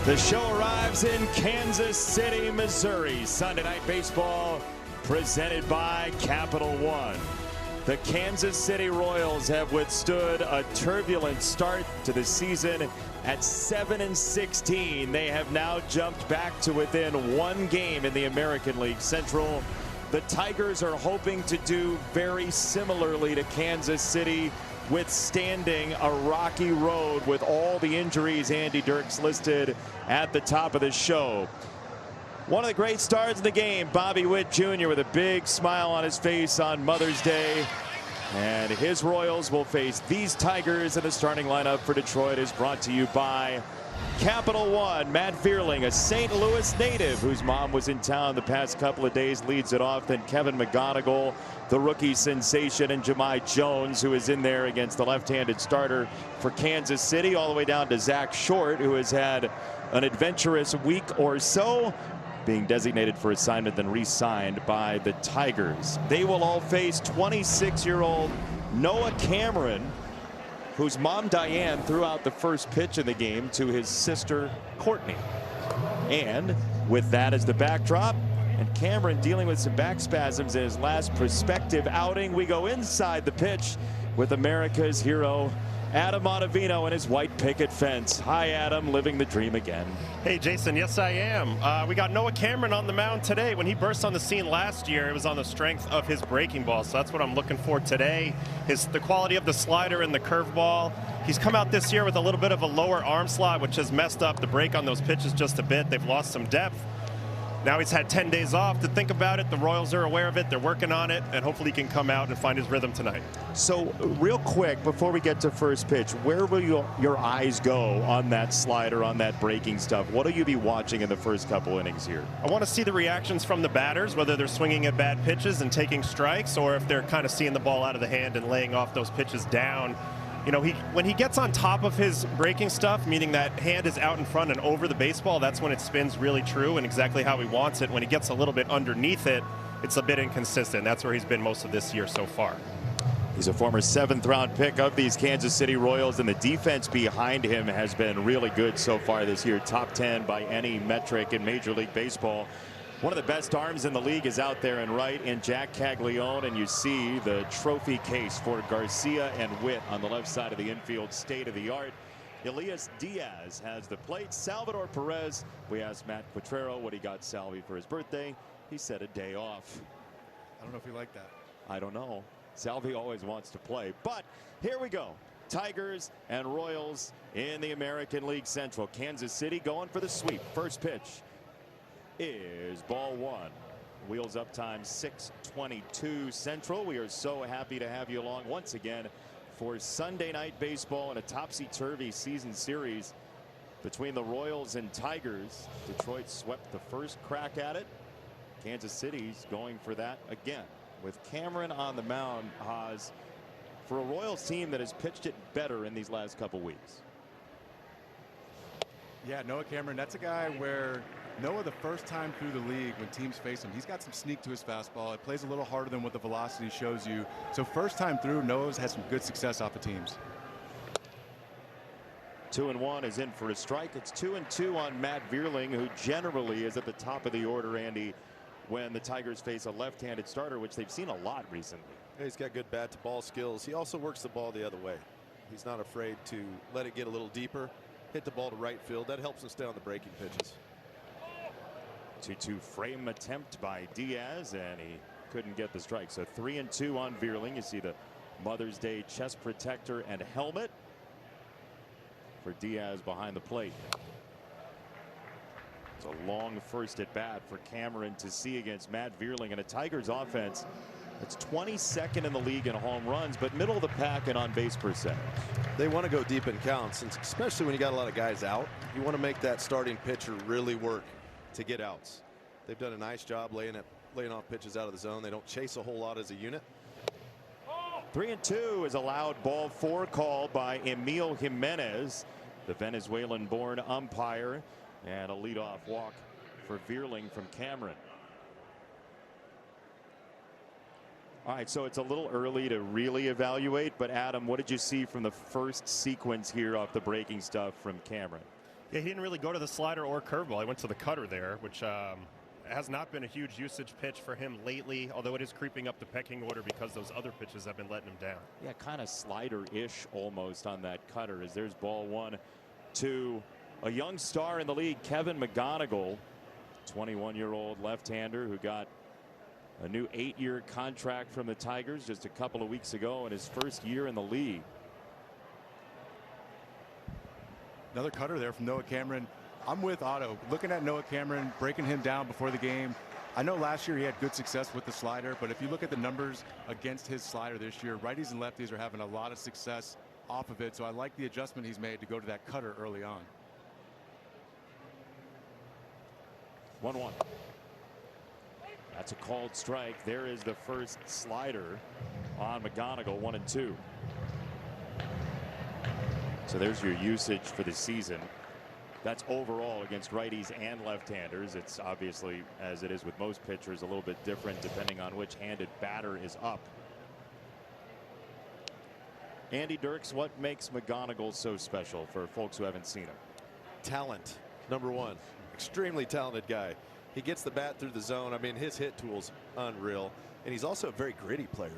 The show arrives in Kansas City, Missouri. Sunday Night Baseball presented by Capital One. The Kansas City Royals have withstood a turbulent start to the season. At 7-16, they have now jumped back to within one game in the American League Central. The Tigers are hoping to do very similarly to Kansas City, withstanding a rocky road with all the injuries Andy Dirks listed at the top of the show. One of the great stars in the game, Bobby Witt Jr. with a big smile on his face on Mother's Day. And his Royals will face these Tigers, and the starting lineup for Detroit is brought to you by Capital One. Matt Vierling, a St. Louis native whose mom was in town the past couple of days, leads it off. Then Kevin McGonigal, the rookie sensation, and Jahmai Jones, who is in there against the left-handed starter for Kansas City, all the way down to Zach Short, who has had an adventurous week or so, being designated for assignment, then re-signed by the Tigers. They will all face 26-year-old Noah Cameron, whose mom Diane threw out the first pitch in the game to his sister Courtney. And with that as the backdrop, and Cameron dealing with some back spasms in his last prospective outing, we go inside the pitch with America's hero, Adam Ottavino, and his white picket fence. Hi, Adam, living the dream again. Hey, Jason, yes, I am. We got Noah Cameron on the mound today. When he burst on the scene last year, it was on the strength of his breaking ball, so that's what I'm looking for today, is the quality of the slider and the curveball. He's come out this year with a little bit of a lower arm slot, which has messed up the break on those pitches just a bit. They've lost some depth. Now he's had 10 days off to think about it. The Royals are aware of it. They're working on it, and hopefully he can come out and find his rhythm tonight. So real quick, before we get to first pitch, where will your eyes go on that slider, on that breaking stuff? What will you be watching in the first couple innings here? I want to see the reactions from the batters, whether they're swinging at bad pitches and taking strikes, or if they're kind of seeing the ball out of the hand and laying off those pitches down. You know, when he gets on top of his breaking stuff, meaning that hand is out in front and over the baseball, that's when it spins really true and exactly how he wants it. When he gets a little bit underneath it, it's a bit inconsistent. That's where he's been most of this year so far. He's a former 7th-round pick of these Kansas City Royals, and the defense behind him has been really good so far this year. Top 10 by any metric in Major League Baseball. One of the best arms in the league is out there and right in Jack Caglione, and you see the trophy case for Garcia and Witt on the left side of the infield, state of the art. Elias Diaz has the plate. Salvador Perez, we asked Matt Quatrero what he got Salvi for his birthday. He said a day off. I don't know if you like that. I don't know. Salvi always wants to play, but here we go. Tigers and Royals in the American League Central. Kansas City going for the sweep. First pitch is ball one. Wheels up time 6:22 Central. We are so happy to have you along once again for Sunday Night Baseball in a topsy-turvy season series between the Royals and Tigers. Detroit swept the first crack at it. Kansas City's going for that again with Cameron on the mound. Haas, for a Royals team that has pitched it better in these last couple weeks. Yeah, Noah Cameron, that's a guy where Noah, the first time through the league when teams face him, he's got some sneak to his fastball. It plays a little harder than what the velocity shows you. So first time through, Noah's had some good success off the teams. 2-1 is in for a strike. It's 2-2 on Matt Vierling, who generally is at the top of the order, Andy, when the Tigers face a left-handed starter, which they've seen a lot recently. Yeah, he's got good bat to ball skills. He also works the ball the other way. He's not afraid to let it get a little deeper, hit the ball to right field. That helps him stay on the breaking pitches. 2-2 frame attempt by Diaz, and he couldn't get the strike. So 3-2 on Vierling. You see the Mother's Day chest protector and helmet for Diaz behind the plate. It's a long first at bat for Cameron to see against Matt Vierling, and a Tigers offense that's 22nd in the league in home runs, but middle of the pack in on base percentage. They want to go deep in counts, and especially when you got a lot of guys out, you want to make that starting pitcher really work to get outs. They've done a nice job laying off pitches out of the zone. They don't chase a whole lot as a unit. 3-2 is allowed. Ball 4 called by Emil Jimenez, the Venezuelan-born umpire, and a leadoff walk for Vierling from Cameron. All right, so it's a little early to really evaluate, but Adam, what did you see from the first sequence here off the breaking stuff from Cameron? Yeah, he didn't really go to the slider or curveball. He went to the cutter there, which has not been a huge usage pitch for him lately, although it is creeping up the pecking order because those other pitches have been letting him down. Yeah, kind of slider-ish almost on that cutter, as there's ball one to a young star in the league, Kevin McGonigal, 21-year-old left-hander who got a new 8-year contract from the Tigers just a couple of weeks ago in his first year in the league. Another cutter there from Noah Cameron. I'm with Otto. Looking at Noah Cameron, breaking him down before the game. I know last year he had good success with the slider, but if you look at the numbers against his slider this year, righties and lefties are having a lot of success off of it. So I like the adjustment he's made to go to that cutter early on. 1-1. That's a called strike. There is the first slider on McGonigal, 1-2. So there's your usage for the season. That's overall against righties and left-handers. It's obviously, as it is with most pitchers, a little bit different depending on which handed batter is up. Andy Dirks, what makes McGonigal so special for folks who haven't seen him? Talent, number one. Extremely talented guy. He gets the bat through the zone. I mean, his hit tool's unreal. And he's also a very gritty player.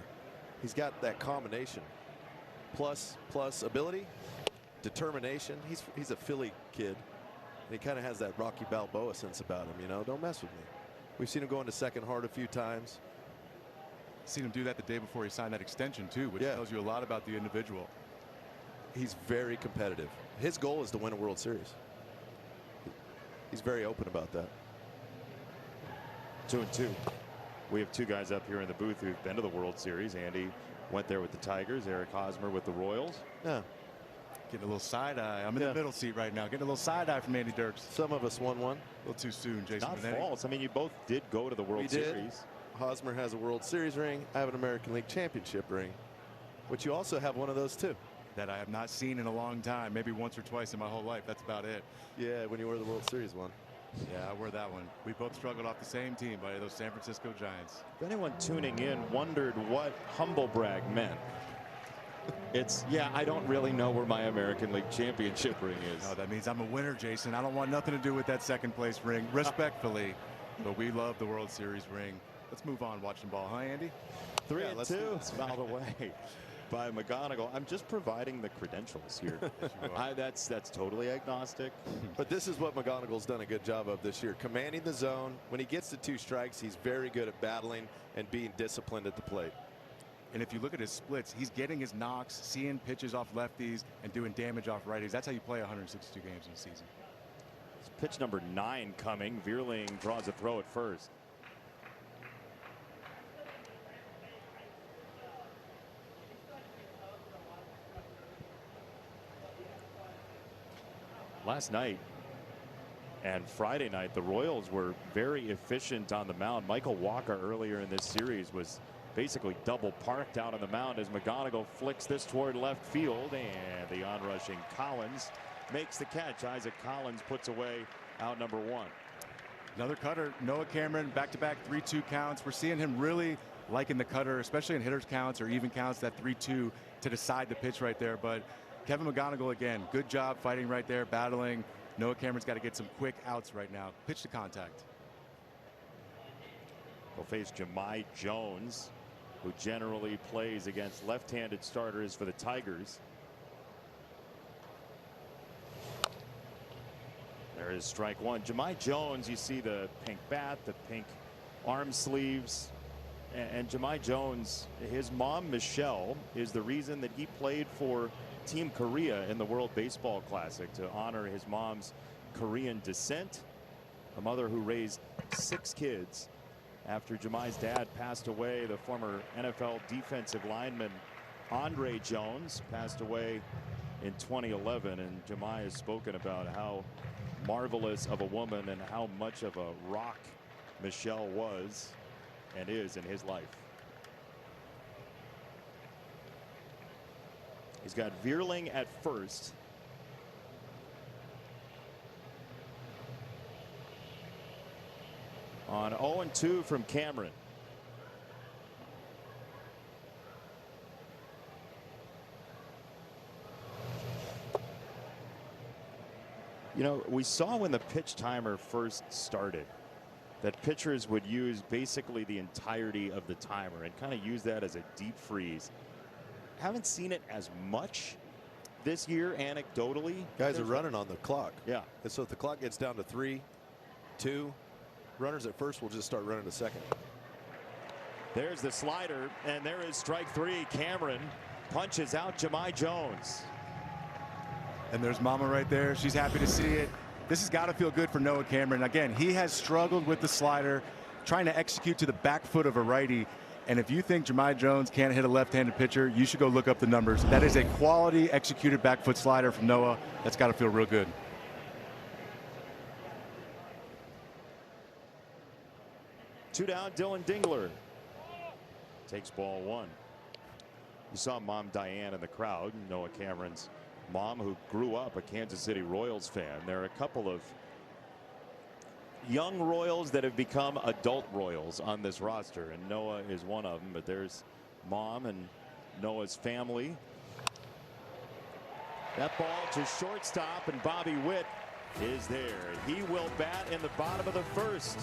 He's got that combination. Plus ability, determination. He's a Philly kid. And he kind of has that Rocky Balboa sense about him, you know. Don't mess with me. We've seen him go into second hard a few times. Seen him do that the day before he signed that extension too, which tells you a lot about the individual. He's very competitive. His goal is to win a World Series. He's very open about that. 2-2. We have two guys up here in the booth who've been to the World Series. Andy went there with the Tigers. Eric Hosmer with the Royals. Yeah. Getting a little side eye. I'm in the middle seat right now. Getting a little side eye from Andy Dirks. Some of us won one. A little too soon, Jason. Not false. I mean, you both did go to the World Series. Hosmer has a World Series ring. I have an American League Championship ring. But you also have one of those too. That I have not seen in a long time. Maybe once or twice in my whole life. That's about it. Yeah, when you were the World Series one. Yeah, I wear that one. We both struggled off the same team, buddy. Those San Francisco Giants. If anyone tuning in wondered what humble brag meant, it's, yeah, I don't really know where my American League Championship ring is. No, that means I'm a winner, Jason. I don't want nothing to do with that second place ring, respectfully. But we love the World Series ring. Let's move on watching ball, huh, Andy? 3-2. It's fouled away by McGonigal. I'm just providing the credentials here. That's totally agnostic. But this is what McGonigal's done a good job of this year. Commanding the zone. When he gets to 2 strikes, he's very good at battling and being disciplined at the plate. And if you look at his splits, he's getting his knocks, seeing pitches off lefties, and doing damage off righties. That's how you play 162 games in a season. It's pitch number 9 coming. Vierling draws a throw at first. Last night and Friday night, the Royals were very efficient on the mound. Michael Walker earlier in this series was basically double parked out on the mound as McGonigal flicks this toward left field, and the onrushing Collins makes the catch. Isaac Collins puts away out number 1. Another cutter. Noah Cameron, back-to-back 3-2 counts. We're seeing him really liking the cutter, especially in hitters counts or even counts, that 3-2 to decide the pitch right there. But Kevin McGonigal, again, good job fighting right there, battling. Noah Cameron's got to get some quick outs right now. Pitch to contact. Will face Jahmai Jones, who generally plays against left-handed starters for the Tigers. There is strike 1. Jahmai Jones, you see the pink bat, the pink arm sleeves. And Jahmai Jones, his mom, Michelle, is the reason that he played for Team Korea in the World Baseball Classic to honor his mom's Korean descent. A mother who raised 6 kids after Jahmai's dad passed away. The former NFL defensive lineman Andre Jones passed away in 2011, and Jahmai has spoken about how marvelous of a woman and how much of a rock Michelle was and is in his life. He's got Vierling at first. On 0-2 from Cameron. You know, we saw when the pitch timer first started that pitchers would use basically the entirety of the timer and kind of use that as a deep freeze. Haven't seen it as much this year anecdotally. Guys are running on the clock. Yeah. And so if the clock gets down to 3, 2, runners at first will just start running to second. There's the slider, and there is strike 3. Cameron punches out Jahmai Jones. And there's Mama right there. She's happy to see it. This has got to feel good for Noah Cameron. Again, he has struggled with the slider, trying to execute to the back foot of a righty. And if you think Jahmai Jones can't hit a left-handed pitcher, you should go look up the numbers. That is a quality executed back foot slider from Noah. That's got to feel real good. Two down, Dylan Dingler takes ball 1. You saw Mom Diane in the crowd, Noah Cameron's mom, who grew up a Kansas City Royals fan. There are a couple of young Royals that have become adult Royals on this roster, and Noah is one of them. But there's Mom and Noah's family. That ball to shortstop, and Bobby Witt is there. He will bat in the bottom of the first.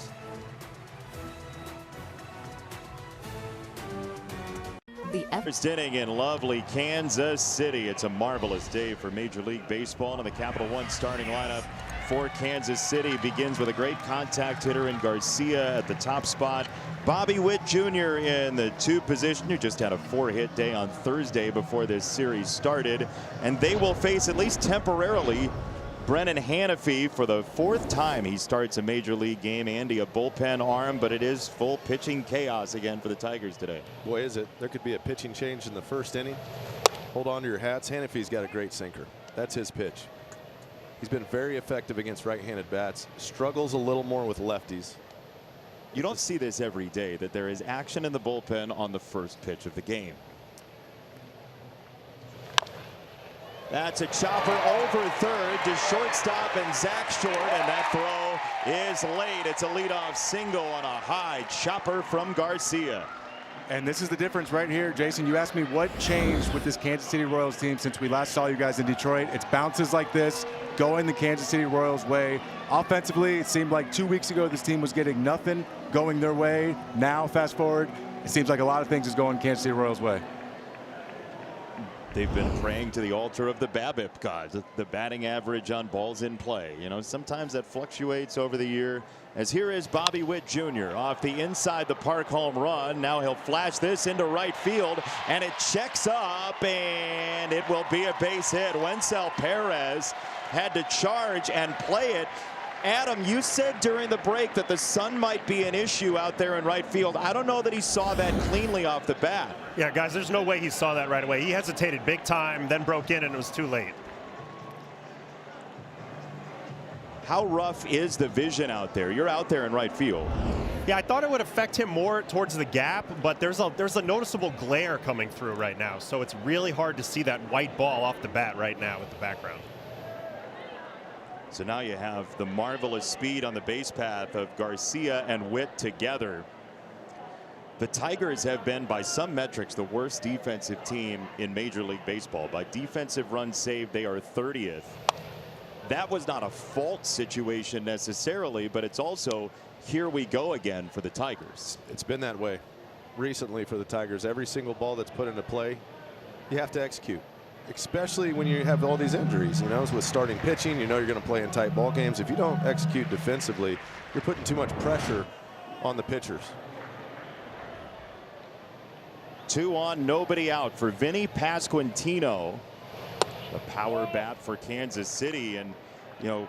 The First inning in lovely Kansas City. It's a marvelous day for Major League Baseball, and the Capital One starting lineup for Kansas City begins with a great contact hitter in Garcia at the top spot. Bobby Witt Jr. in the 2 position, who just had a 4-hit day on Thursday before this series started. And they will face, at least temporarily, Brennan Hanafy for the 4th time he starts a Major League game. Andy, a bullpen arm, but it is full pitching chaos again for the Tigers today. Boy, is it. There could be a pitching change in the first inning. Hold on to your hats. Hanafy's got a great sinker. That's his pitch. He's been very effective against right-handed bats. Struggles a little more with lefties. You don't see this every day, that there is action in the bullpen on the first pitch of the game. That's a chopper over third to shortstop and Zach Short, and that throw is late. It's a leadoff single on a high chopper from Garcia. And this is the difference right here. Jason, you asked me what changed with this Kansas City Royals team since we last saw you guys in Detroit. It's bounces like this going the Kansas City Royals way. Offensively, it seemed like 2 weeks ago this team was getting nothing going their way. Now, fast forward, it seems like a lot of things is going Kansas City Royals way. They've been praying to the altar of the BABIP gods, the batting average on balls in play. You know, sometimes that fluctuates over the year. As here is Bobby Witt Jr. off the inside the park home run. Now he'll flash this into right field, and it checks up, and it will be a base hit. Wencel Perez had to charge and play it. Adam, you said during the break that the sun might be an issue out there in right field. I don't know that he saw that cleanly off the bat. Yeah, guys, there's no way he saw that right away. He hesitated big time, then broke in, and it was too late. How rough is the vision out there? You're out there in right field. Yeah, I thought it would affect him more towards the gap, but there's a noticeable glare coming through right now, so it's really hard to see that white ball off the bat right now with the background. So now you have the marvelous speed on the base path of Garcia and Witt together. The Tigers have been, by some metrics, the worst defensive team in Major League Baseball. By defensive runs saved, they are 30th. That was not a fault situation necessarily, but it's also here we go again for the Tigers. It's been that way recently for the Tigers. Every single ball that's put into play, you have to execute. Especially when you have all these injuries, you know, with starting pitching, you know you're going to play in tight ball games. If you don't execute defensively, you're putting too much pressure on the pitchers. 2 on, nobody out for Vinny Pasquantino. The power bat for Kansas City, and you know,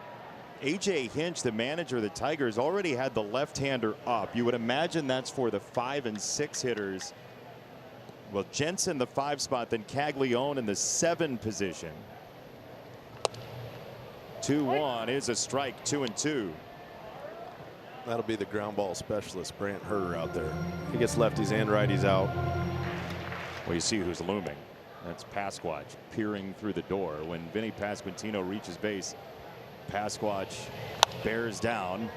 A.J. Hinch, the manager of the Tigers, already had the left-hander up. You would imagine that's for the 5 and 6 hitters. Well, Jensen the 5 spot, then Caglione in the 7 position. 2-1 is a strike, 2-2. That'll be the ground ball specialist, Brant Herter, out there. He gets lefties and righties out. Well, you see who's looming. That's Pasquatch peering through the door. When Vinny Pasquantino reaches base, Pasquatch bears down.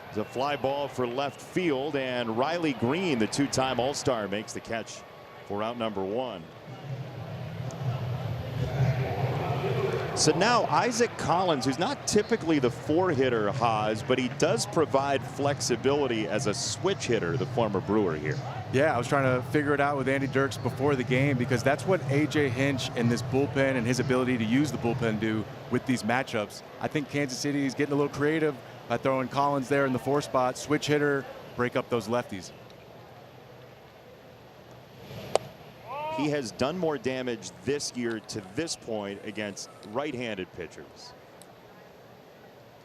It's a fly ball for left field, and Riley Green, the 2-time All-Star, makes the catch for out number 1. So now Isaac Collins, who's not typically the 4-hitter, Haas, but he does provide flexibility as a switch hitter, the former Brewer here. Yeah, I was trying to figure it out with Andy Dirks before the game, because that's what A.J. Hinch and this bullpen and his ability to use the bullpen do with these matchups. I think Kansas City is getting a little creative by throwing Collins there in the 4 spot, switch hitter, break up those lefties. He has done more damage this year to this point against right-handed pitchers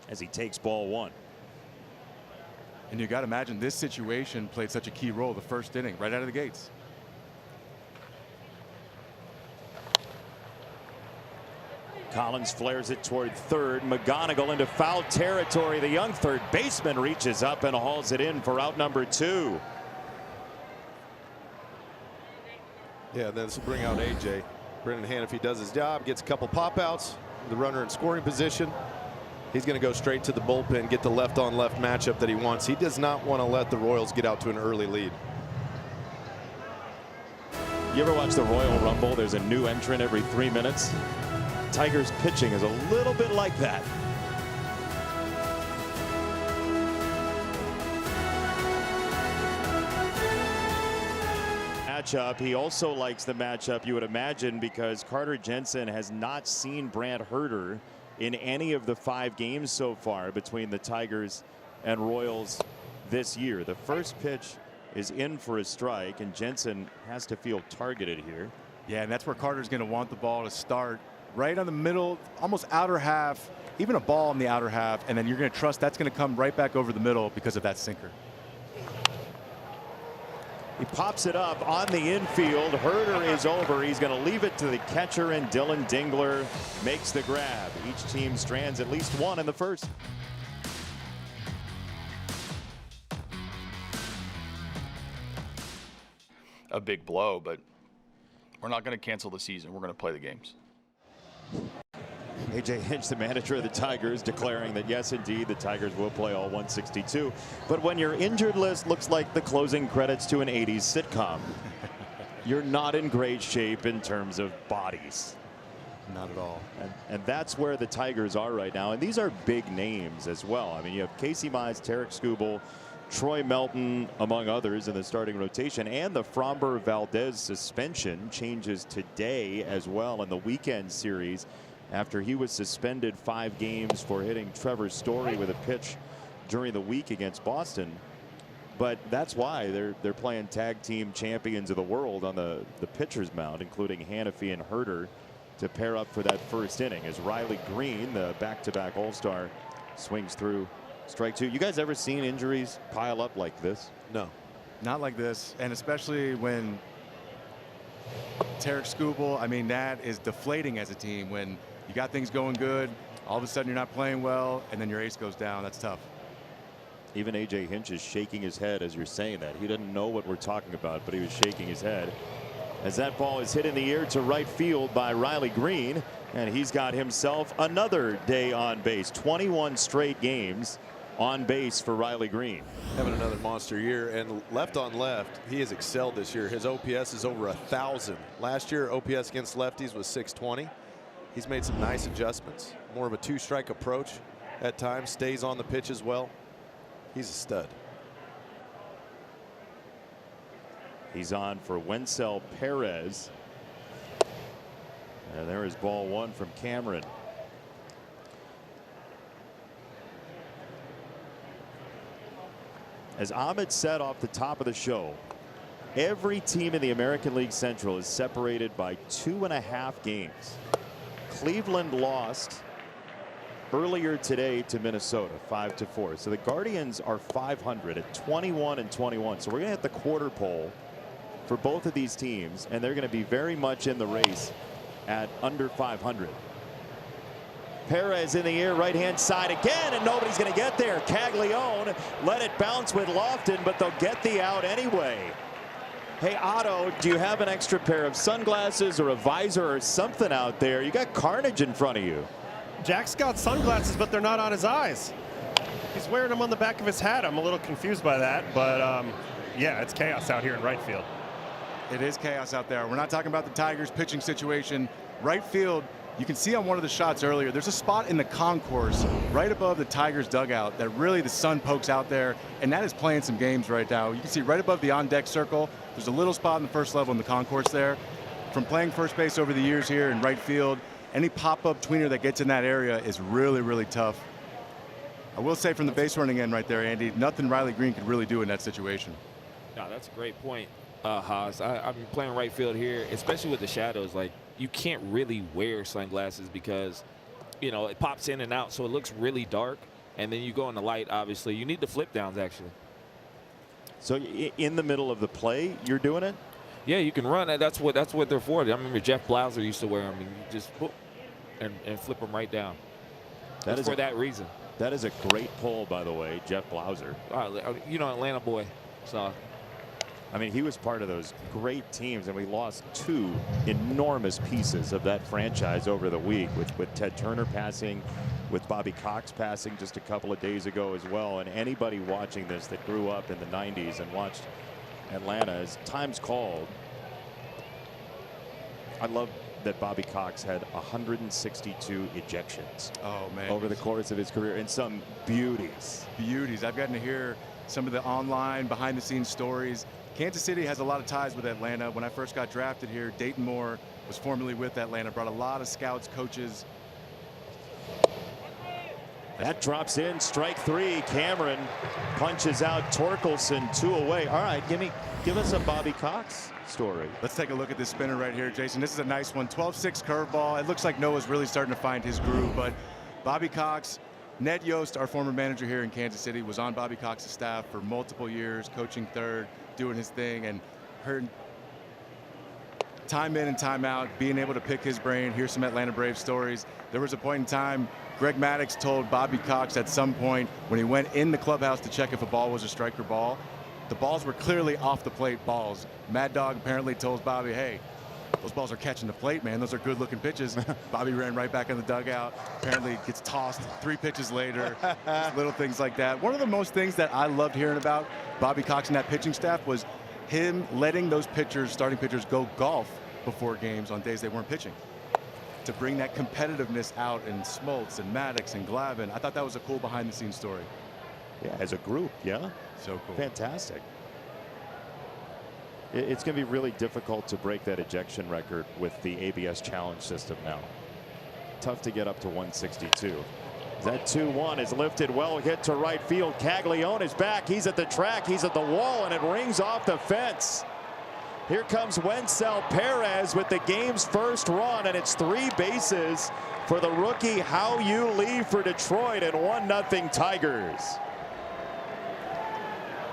as he takes ball 1. And you got to imagine this situation played such a key role the first inning, right out of the gates. Collins flares it toward third. McGonigal into foul territory. The young third baseman reaches up and hauls it in for out number 2. Yeah, this will bring out A.J. Brendan Hanifee does his job, gets a couple pop outs, the runner in scoring position. He's going to go straight to the bullpen, get the left-on-left matchup that he wants. He does not want to let the Royals get out to an early lead. You ever watch the Royal Rumble? There's a new entrant every 3 minutes. Tigers pitching is a little bit like that. Matchup. He also likes the matchup, you would imagine, because Carter Jensen has not seen Brant Herter in any of the 5 games so far between the Tigers and Royals this year. The first pitch is in for a strike, and Jensen has to feel targeted here. Yeah, and that's where Carter's going to want the ball to start right on the middle, almost outer half, even a ball in the outer half, and then you're going to trust that's going to come right back over the middle because of that sinker. He pops it up on the infield. Herter is over. He's going to leave it to the catcher, and Dylan Dingler makes the grab. Each team strands at least 1 in the first. A big blow, but we're not going to cancel the season. We're going to play the games. A.J. Hinch, the manager of the Tigers, declaring that yes, indeed, the Tigers will play all 162. But when your injured list looks like the closing credits to an 80s sitcom, you're not in great shape in terms of bodies. Not at all. And that's where the Tigers are right now. And these are big names as well. I mean, you have Casey Mize, Tarek Skubal, Troy Melton, among others, in the starting rotation. And the Framber Valdez suspension changes today as well in the weekend series, after he was suspended 5 games for hitting Trevor Story with a pitch during the week against Boston. But that's why they're playing tag team champions of the world on the pitcher's mound, including Hanifee and Herter, to pair up for that first inning as Riley Green, the back-to-back All-Star, swings through strike 2. You guys ever seen injuries pile up like this? No. Not like this, and especially when Tarek Skubal, I mean, that is deflating as a team. When you got things going good, all of a sudden you're not playing well, and then your ace goes down. That's tough. Even A.J. Hinch is shaking his head as you're saying that. He doesn't know what we're talking about, but he was shaking his head as that ball is hit in the air to right field by Riley Green, and he's got himself another day on base. 21 straight games on base for Riley Green. Having another monster year, and left on left, he has excelled this year. His OPS is over 1,000. Last year, OPS against lefties was 620. He's made some nice adjustments. More of a 2-strike approach at times. Stays on the pitch as well. He's a stud. He's on for Wencel Perez. And there is ball 1 from Cameron. As Ahmed said off the top of the show, every team in the American League Central is separated by 2.5 games. Cleveland lost earlier today to Minnesota 5-4. So the Guardians are 500 at 21-21. So we're going to hit the quarter pole for both of these teams, and they're going to be very much in the race at under 500. Perez in the air, right-hand side again, and nobody's going to get there. Caglione let it bounce with Lofton, but they'll get the out anyway. Hey, Otto, do you have an extra pair of sunglasses or a visor or something out there? You got carnage in front of you. Jack's got sunglasses, but they're not on his eyes. He's wearing them on the back of his hat. I'm a little confused by that, but yeah, it's chaos out here in right field. It is chaos out there. We're not talking about the Tigers pitching situation. Right field, You can see on one of the shots earlier, there's a spot in the concourse right above the Tigers dugout that really the sun pokes out there, and that is playing some games right now. You can see right above the on-deck circle, there's a little spot in the first level in the concourse there. From playing first base over the years here in right field, any pop-up tweener that gets in that area is really, really tough. I will say from the base running end right there, Andy, nothing Riley Green could really do in that situation. No, that's a great point, Haas. I've been playing right field here, especially with the shadows. Like, you can't really wear sunglasses because, you know, it pops in and out, so it looks really dark. And then you go in the light, obviously. You need the flip downs, actually. So in the middle of the play, you're doing it? Yeah, you can run. That's what they're for. I remember Jeff Blauser used to wear them, and you just whoop, and flip them right down. That's for that reason. That is a great pull, by the way, Jeff Blauser. You know, Atlanta boy. So, I mean, he was part of those great teams, and we lost 2 enormous pieces of that franchise over the week with Ted Turner passing, with Bobby Cox passing just a couple of days ago as well. And anybody watching this that grew up in the 90s and watched Atlanta as times called, I love that Bobby Cox had 162 ejections over the course of his career, and some beauties. I've gotten to hear some of the online behind-the-scenes stories. Kansas City has a lot of ties with Atlanta. When I first got drafted here, Dayton Moore was formerly with Atlanta, brought a lot of scouts, coaches. That drops in, strike 3. Cameron punches out Torkelson, 2 away. All right, give us a Bobby Cox story. Let's take a look at this spinner right here, Jason. This is a nice one. 12-6 curveball. It looks like Noah's really starting to find his groove, but Bobby Cox, Ned Yost, our former manager here in Kansas City, was on Bobby Cox's staff for multiple years, coaching third, doing his thing, and heard time in and time out, being able to pick his brain, hear some Atlanta Braves stories. There was a point in time Greg Maddox told Bobby Cox at some point when he went in the clubhouse to check if a ball was a strike or ball, the balls were clearly off the plate balls. Mad Dog apparently told Bobby, hey, those balls are catching the plate, man. Those are good looking pitches. Bobby ran right back in the dugout. Apparently gets tossed 3 pitches later. Little things like that. One of the most things that I loved hearing about Bobby Cox and that pitching staff was him letting those pitchers, starting pitchers, go golf before games on days they weren't pitching, to bring that competitiveness out in Smoltz and Maddox and Glavine. I thought that was a cool behind the scenes story. Yeah, as a group, yeah. So cool. Fantastic. It's going to be really difficult to break that ejection record with the ABS challenge system now. Tough to get up to 162. That 2-1 is lifted, well hit to right field. Caglione is back. He's at the track. He's at the wall, and it rings off the fence. Here comes Wenzel Perez with the game's first run, and it's 3 bases for the rookie Hao-Yu Lee for Detroit, and 1-0 Tigers.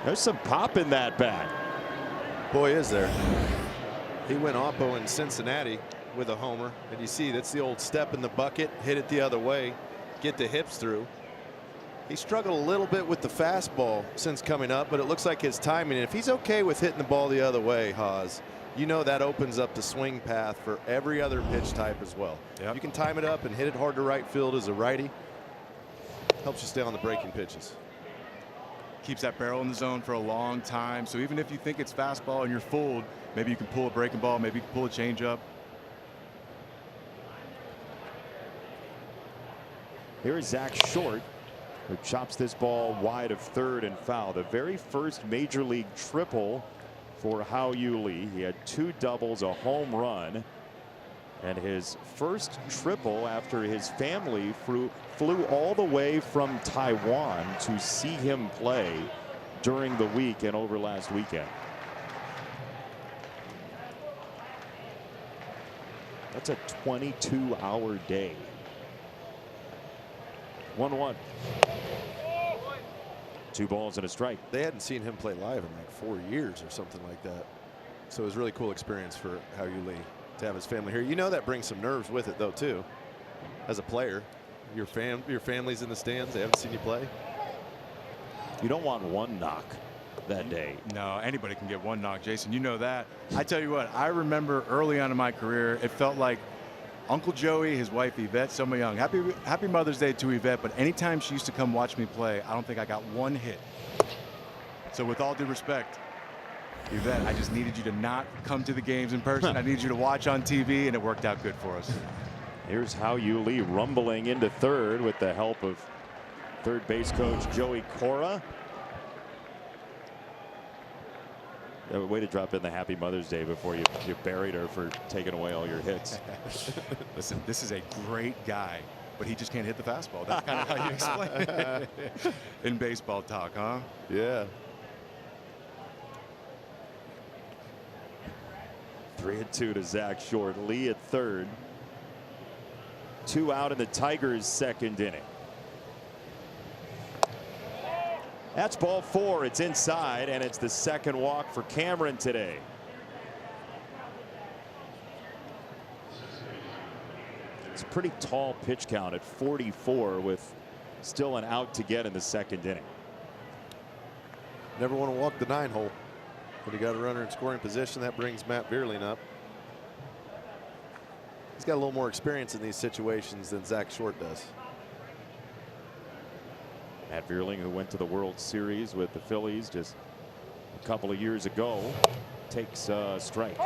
There's some pop in that bat. Boy, is there. He went oppo in Cincinnati with a homer, and you see that's the old step in the bucket, hit it the other way, get the hips through. He struggled a little bit with the fastball since coming up, but it looks like his timing, and if he's okay with hitting the ball the other way, Haas, you know that opens up the swing path for every other pitch type as well. Yep. You can time it up and hit it hard to right field as a righty. Helps you stay on the breaking pitches. Keeps that barrel in the zone for a long time. So even if you think it's fastball and you're fooled, maybe you can pull a breaking ball, maybe you can pull a changeup. Here is Zach Short, who chops this ball wide of third and foul. The very first major league triple for Hao-Yu Lee. He had 2 doubles, a home run, and his first triple after his family flew all the way from Taiwan to see him play during the week and over last weekend. That's a 22-hour day. 1-1. 2 balls and a strike. They hadn't seen him play live in like 4 years or something like that. So it was a really cool experience for Hao-Yu Lee to have his family here. You know that brings some nerves with it though too. As a player, your family's in the stands. They haven't seen you play. You don't want one knock that day. No, anybody can get one knock, Jason. You know that. I tell you what, I remember early on in my career, it felt like Uncle Joey, his wife Yvette, Selma Young. Happy Mother's Day to Yvette, but anytime she used to come watch me play, I don't think I got 1 hit. So with all due respect, Yvette, I just needed you to not come to the games in person. I needed you to watch on TV, and it worked out good for us. Here's Hao-Yu Lee rumbling into third with the help of third base coach Joey Cora. Way to drop in the Happy Mother's Day before you buried her for taking away all your hits. Listen, this is a great guy, but he just can't hit the fastball. That's kind of how you explain it in baseball talk, huh? Yeah. 3-2 to Zach Short. Lee at third. 2 out in the Tigers' second inning. That's ball 4. It's inside, and it's the second walk for Cameron today. It's a pretty tall pitch count at 44 with still an out to get in the second inning. Never want to walk the 9 hole. When you got a runner in scoring position, that brings Matt Vierling up. He's got a little more experience in these situations than Zach Short does. Matt Vierling, who went to the World Series with the Phillies just a couple of years ago, takes a strike.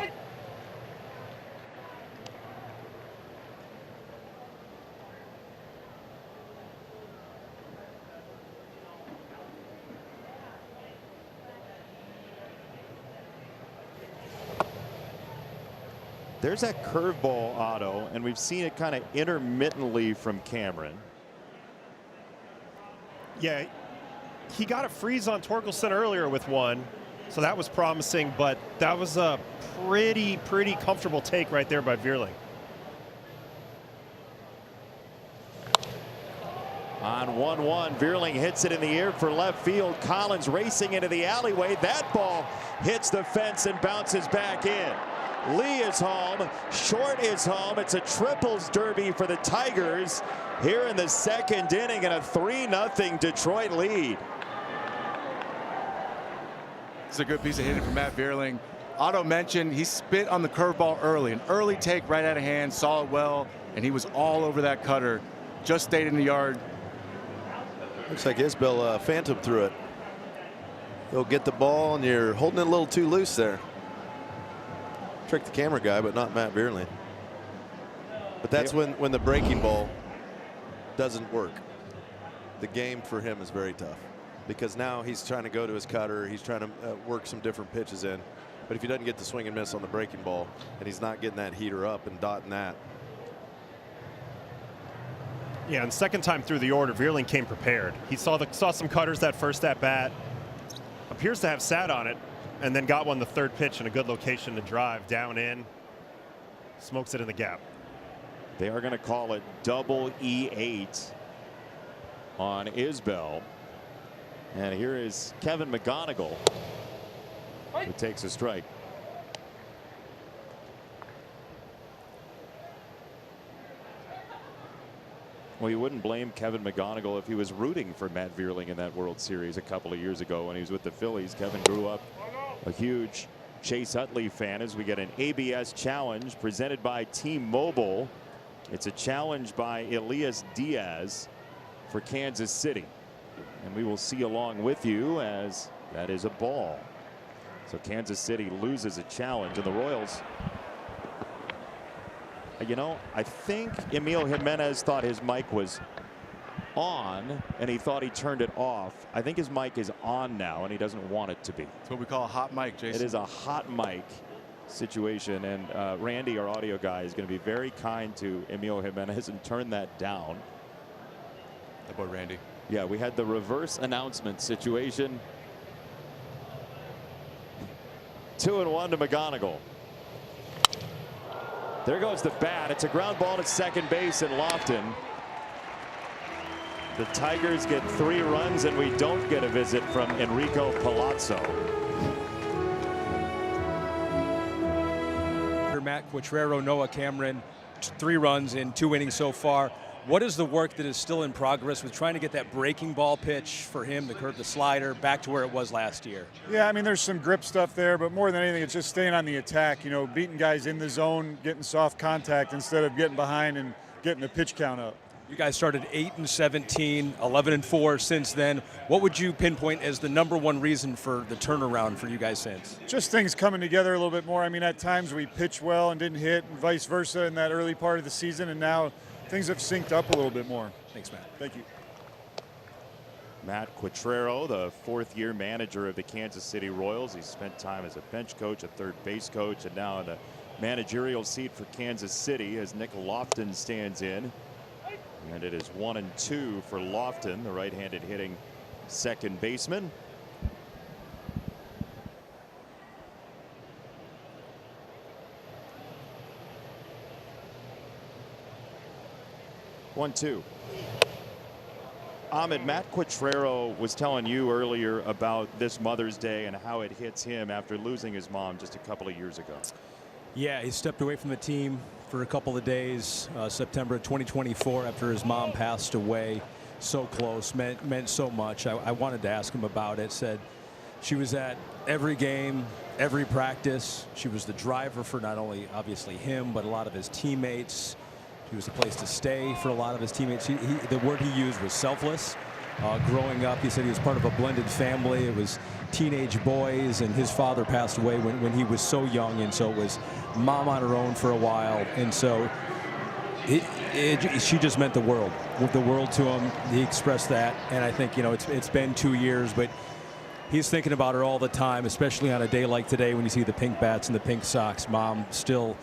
There's that curveball, Otto, and we've seen it kind of intermittently from Cameron. Yeah, he got a freeze on Torkelson earlier with one, so that was promising, but that was a pretty comfortable take right there by Vierling. On 1-1, Vierling hits it in the air for left field. Collins racing into the alleyway. That ball hits the fence and bounces back in. Lee is home. Short is home. It's a triples derby for the Tigers here in the second inning and a 3-0 Detroit lead. It's a good piece of hitting from Matt Vierling. Otto mentioned he spit on the curveball early. An early take right out of hand, saw it well, and he was all over that cutter. Just stayed in the yard. Looks like Isbell phantom threw it. He'll get the ball, and you're holding it a little too loose there. Trick the camera guy, but not Matt Vierling. But that's when the breaking ball doesn't work. The game for him is very tough because now he's trying to go to his cutter. He's trying to work some different pitches in. But if he doesn't get the swing and miss on the breaking ball and he's not getting that heater up and dotting that. Yeah, and second time through the order, Vierling came prepared. He saw some cutters that first at bat. Appears to have sat on it and then got one the third pitch in a good location to drive down in. Smokes it in the gap. They are going to call it double E8 on Isbell. And here is Kevin McGonigal, who takes a strike. Well, you wouldn't blame Kevin McGonigal if he was rooting for Matt Vierling in that World Series a couple of years ago when he was with the Phillies. Kevin grew up a huge Chase Utley fan as we get an ABS challenge presented by T-Mobile. It's a challenge by Elias Diaz for Kansas City. And we will see along with you as that is a ball. So Kansas City loses a challenge, and the Royals, you know, I think Emil Jimenez thought his mic was on and he thought he turned it off. I think his mic is on now and he doesn't want it to be. It's what we call a hot mic, Jason. It is a hot mic situation, and Randy, our audio guy, is going to be very kind to Emil Jimenez and turn that down. That boy Randy. Yeah, we had the reverse announcement situation. 2-1 to McGonigal. There goes the bat. It's a ground ball to second base in Lofton. The Tigers get 3 runs, and we don't get a visit from Enrico Palazzo. Matt Quattrero, Noah Cameron, 3 runs in 2 innings so far. What is the work that is still in progress with trying to get that breaking ball pitch for him, the curve, the slider, back to where it was last year? Yeah, I mean, there's some grip stuff there, but more than anything, it's just staying on the attack, you know, beating guys in the zone, getting soft contact instead of getting behind and getting the pitch count up. You guys started 8-17, 11-4 since then. What would you pinpoint as the #1 reason for the turnaround for you guys since? Just things coming together a little bit more. I mean, at times we pitched well and didn't hit, and vice versa in that early part of the season, and now things have synced up a little bit more. Thanks, Matt. Thank you. Matt Quatrero, the 4th-year manager of the Kansas City Royals. He spent time as a bench coach, a third base coach, and now in the managerial seat for Kansas City as Nick Lofton stands in. And it is 1-2 for Lofton, the right-handed hitting second baseman. Ahmed, Matt Quatrero was telling you earlier about this Mother's Day and how it hits him after losing his mom just a couple of years ago. Yeah, he stepped away from the team for a couple of days, September 2024, after his mom passed away. So close, meant so much. I wanted to ask him about it. Said she was at every game, every practice. She was the driver for not only obviously him, but a lot of his teammates. She was a place to stay for a lot of his teammates. The word he used was selfless. Growing up, he said he was part of a blended family. It was teenage boys, and his father passed away when he was so young, and so it was mom on her own for a while. And so she just meant the world to him. He expressed that, and I think, you know, it's been 2 years, but he's thinking about her all the time, especially on a day like today when you see the pink bats and the pink socks. Mom still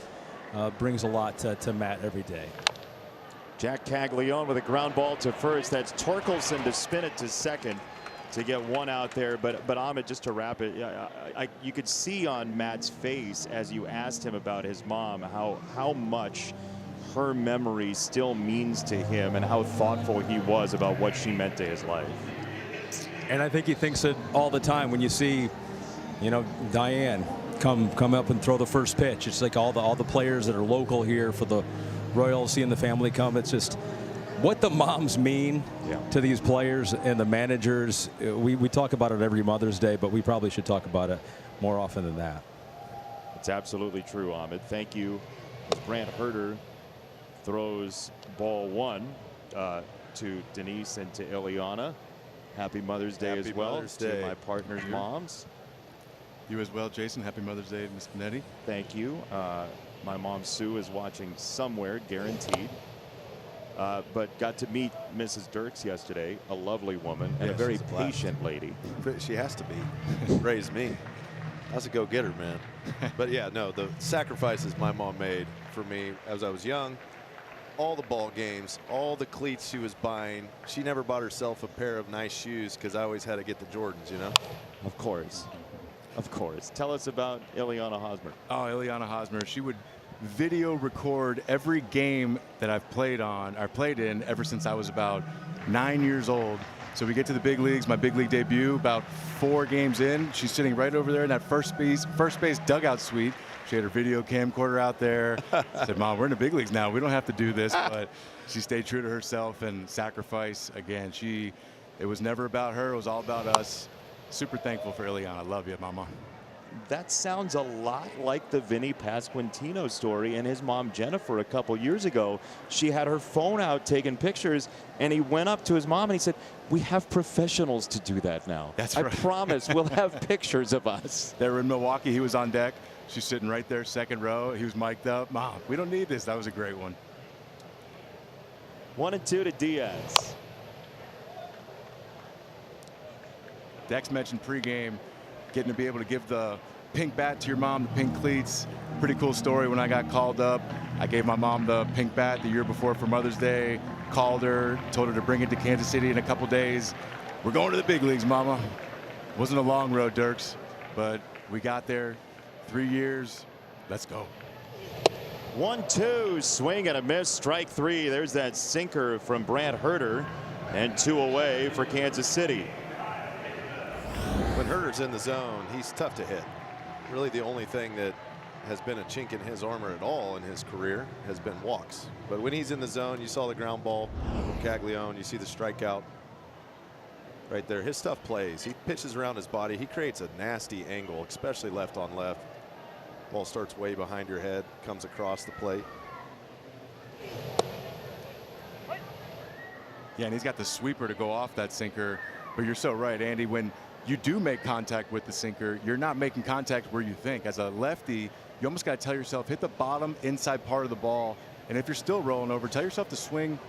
brings a lot to Matt every day. Jack Caglione with a ground ball to first. That's Torkelson to spin it to second to get one out there. But Ahmed, just to wrap it, you could see on Matt's face as you asked him about his mom how much her memory still means to him and how thoughtful he was about what she meant to his life. And I think he thinks it all the time when you see, you know, Diane come up and throw the first pitch. It's like all the players that are local here for the Royals, seeing the family come. It's just what the moms mean to these players and the managers. We talk about it every Mother's Day, but we probably should talk about it more often than that. It's absolutely true, Ahmed. Thank you. As Brant Herter throws ball 1 to Denise and to Ileana. Happy Mother's Day as well to my partner's moms. You as well, Jason. Happy Mother's Day to Ms. Benetti. Thank you. My mom Sue is watching somewhere, guaranteed. But got to meet Mrs. Dirks yesterday, a lovely woman and a very patient lady. She has to be. Raised me. I was a go-getter, man. But yeah, no, the sacrifices my mom made for me as I was young, all the ball games, all the cleats she was buying. She never bought herself a pair of nice shoes because I always had to get the Jordans, you know? Of course. Of course. Tell us about Ileana Hosmer. Oh, Ileana Hosmer. She would video record every game that I've played in ever since I was about 9 years old. So we get to the big leagues, my big league debut, about 4 games in. She's sitting right over there in that first base dugout suite. She had her video camcorder out there. I said, Mom, we're in the big leagues now. We don't have to do this. But she stayed true to herself and sacrifice. Again, it was never about her. It was all about us. Super thankful for Ileana. Love you, Mama. That sounds a lot like the Vinny Pasquantino story and his mom Jennifer a couple years ago. She had her phone out taking pictures, and he went up to his mom and he said, we have professionals to do that now. That's right. I promise we'll have pictures of us. They were in Milwaukee. He was on deck. She's sitting right there, second row. He was mic'd up. Mom, we don't need this. That was a great one. 1-2 to Diaz. Dex mentioned pregame, getting to be able to give the pink bat to your mom, the pink cleats. Pretty cool story. When I got called up, I gave my mom the pink bat the year before for Mother's Day, called her, told her to bring it to Kansas City in a couple days. We're going to the big leagues, Mama. Wasn't a long road, Dirks, but we got there. 3 years. Let's go. 1-2, swing and a miss, strike 3. There's that sinker from Brant Herter, and 2 away for Kansas City. When Herter's in the zone, he's tough to hit. Really the only thing that has been a chink in his armor at all in his career has been walks. But when he's in the zone, you saw the ground ball from Caglione, you see the strikeout right there. His stuff plays. He pitches around his body. He creates a nasty angle, especially left on left. Ball starts way behind your head, comes across the plate. Yeah, and he's got the sweeper to go off that sinker. But you're so right, Andy. When you do make contact with the sinker, you're not making contact where you think. As a lefty, you almost got to tell yourself, hit the bottom inside part of the ball. And if you're still rolling over, tell yourself to swing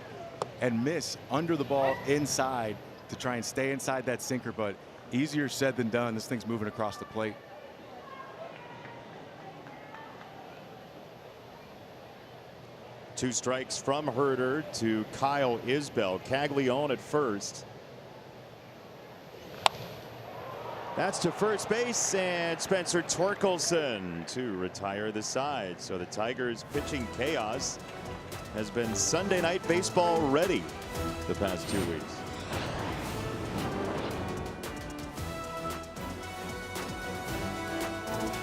and miss under the ball inside to try and stay inside that sinker. But easier said than done. This thing's moving across the plate. Two strikes from Herder to Kyle Isbell. Caglione at first. That's to first base, and Spencer Torkelson to retire the side. So the Tigers' pitching chaos has been Sunday Night Baseball ready the past 2 weeks.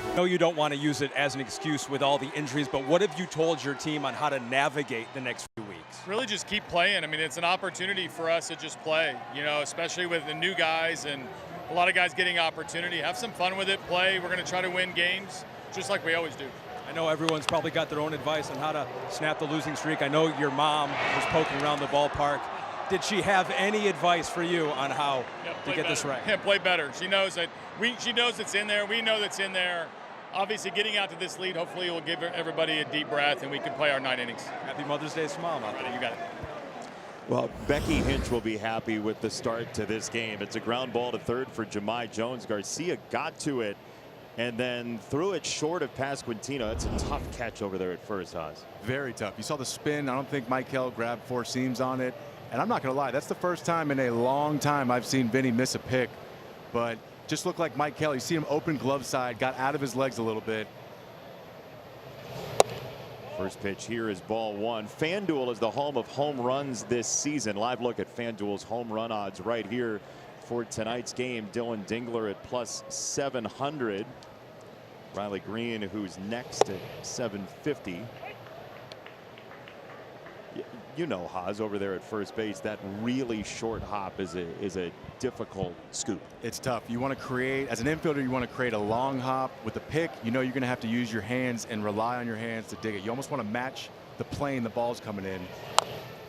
I know you don't want to use it as an excuse with all the injuries, but what have you told your team on how to navigate the next few weeks? Really just keep playing. I mean, it's an opportunity for us to just play, you know, especially with the new guys and a lot of guys getting opportunity. Have some fun with it, play. We're going to try to win games just like we always do. I know everyone's probably got their own advice on how to snap the losing streak. I know your mom was poking around the ballpark. Did she have any advice for you on how to get this right? Yeah, play better. She knows that she knows it's in there. We know that's in there. Obviously, getting out to this lead, hopefully, will give everybody a deep breath, and we can play our 9 innings. Happy Mother's Day to Mom. Right, you got it. Well, Becky Hinch will be happy with the start to this game. It's a ground ball to third for Jahmai Jones. Garcia got to it and then threw it short of Pasquantino. That's a tough catch over there at first, Haas. Very tough. You saw the spin. I don't think Michael grabbed 4 seams on it. And I'm not going to lie, that's the first time in a long time I've seen Vinny miss a pick. But just looked like Mike Kelly. You see him open glove side, got out of his legs a little bit. First pitch here is ball 1. FanDuel is the home of home runs this season. Live look at FanDuel's home run odds right here for tonight's game. Dylan Dingler at plus 700. Riley Green, who's next at 750. You know, Haas, over there at first base, that really short hop is a difficult scoop. It's tough. You want to create, as an infielder, you want to create a long hop. With the pick, you know you're going to have to use your hands and rely on your hands to dig it. You almost want to match the plane the ball's coming in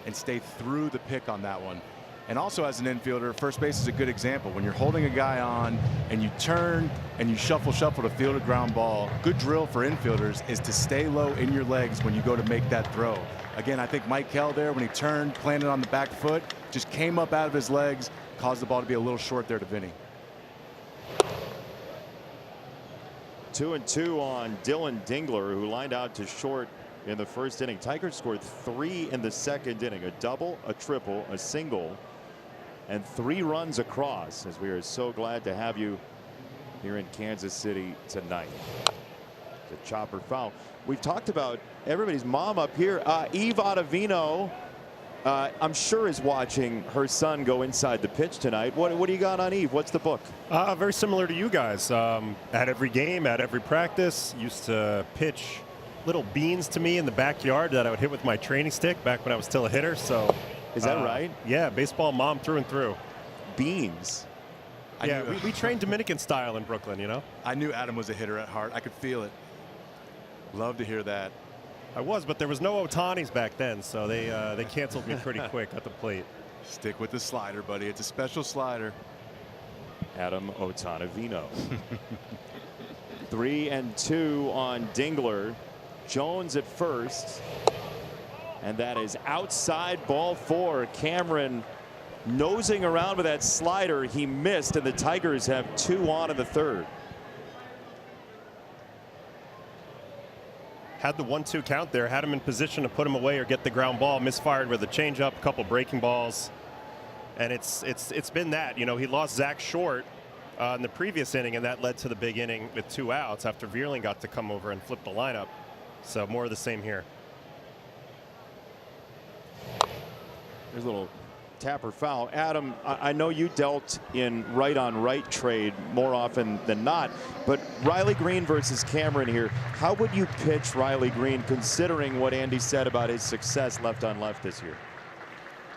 and stay through the pick on that one. And also, as an infielder, first base is a good example. When you're holding a guy on and you turn and you shuffle to field a ground ball, good drill for infielders is to stay low in your legs when you go to make that throw. Again, I think Mike Kell there, when he turned, planted on the back foot, just came up out of his legs, caused the ball to be a little short there to Vinny. 2-2 on Dylan Dingler, who lined out to short in the first inning. Tigers scored 3 in the second inning, a double, a triple, a single, and 3 runs across, as we are so glad to have you here in Kansas City tonight. The chopper foul. We've talked about everybody's mom up here. Eve Ottavino, I'm sure, is watching her son go inside the pitch tonight. What do you got on Eve? What's the book? Very similar to you guys. At every game, at every practice, used to pitch little beans to me in the backyard that I would hit with my training stick back when I was still a hitter. So, is that right? Yeah, baseball mom through and through. Beans. Yeah, we trained Dominican style in Brooklyn, you know. I knew Adam was a hitter at heart. I could feel it. Love to hear that. I was, but there was no Otanis back then, so they canceled me pretty quick at the plate. Stick with the slider, buddy. It's a special slider. Adam Ottavino. 3-2 on Dingler. Jones at first, and that is outside, ball 4. Cameron nosing around with that slider. He missed, and the Tigers have 2 on in the third. Had the 1-2 count there, had him in position to put him away or get the ground ball. Misfired with a changeup, a couple breaking balls, and it's been that. You know, he lost Zach Short in the previous inning, and that led to the big inning with 2 outs after Vierling got to come over and flip the lineup. So more of the same here. There's a little tapper foul. Adam, I know you dealt in right-on-right trade more often than not, but Riley Green versus Cameron here. How would you pitch Riley Green, considering what Andy said about his success left-on-left this year?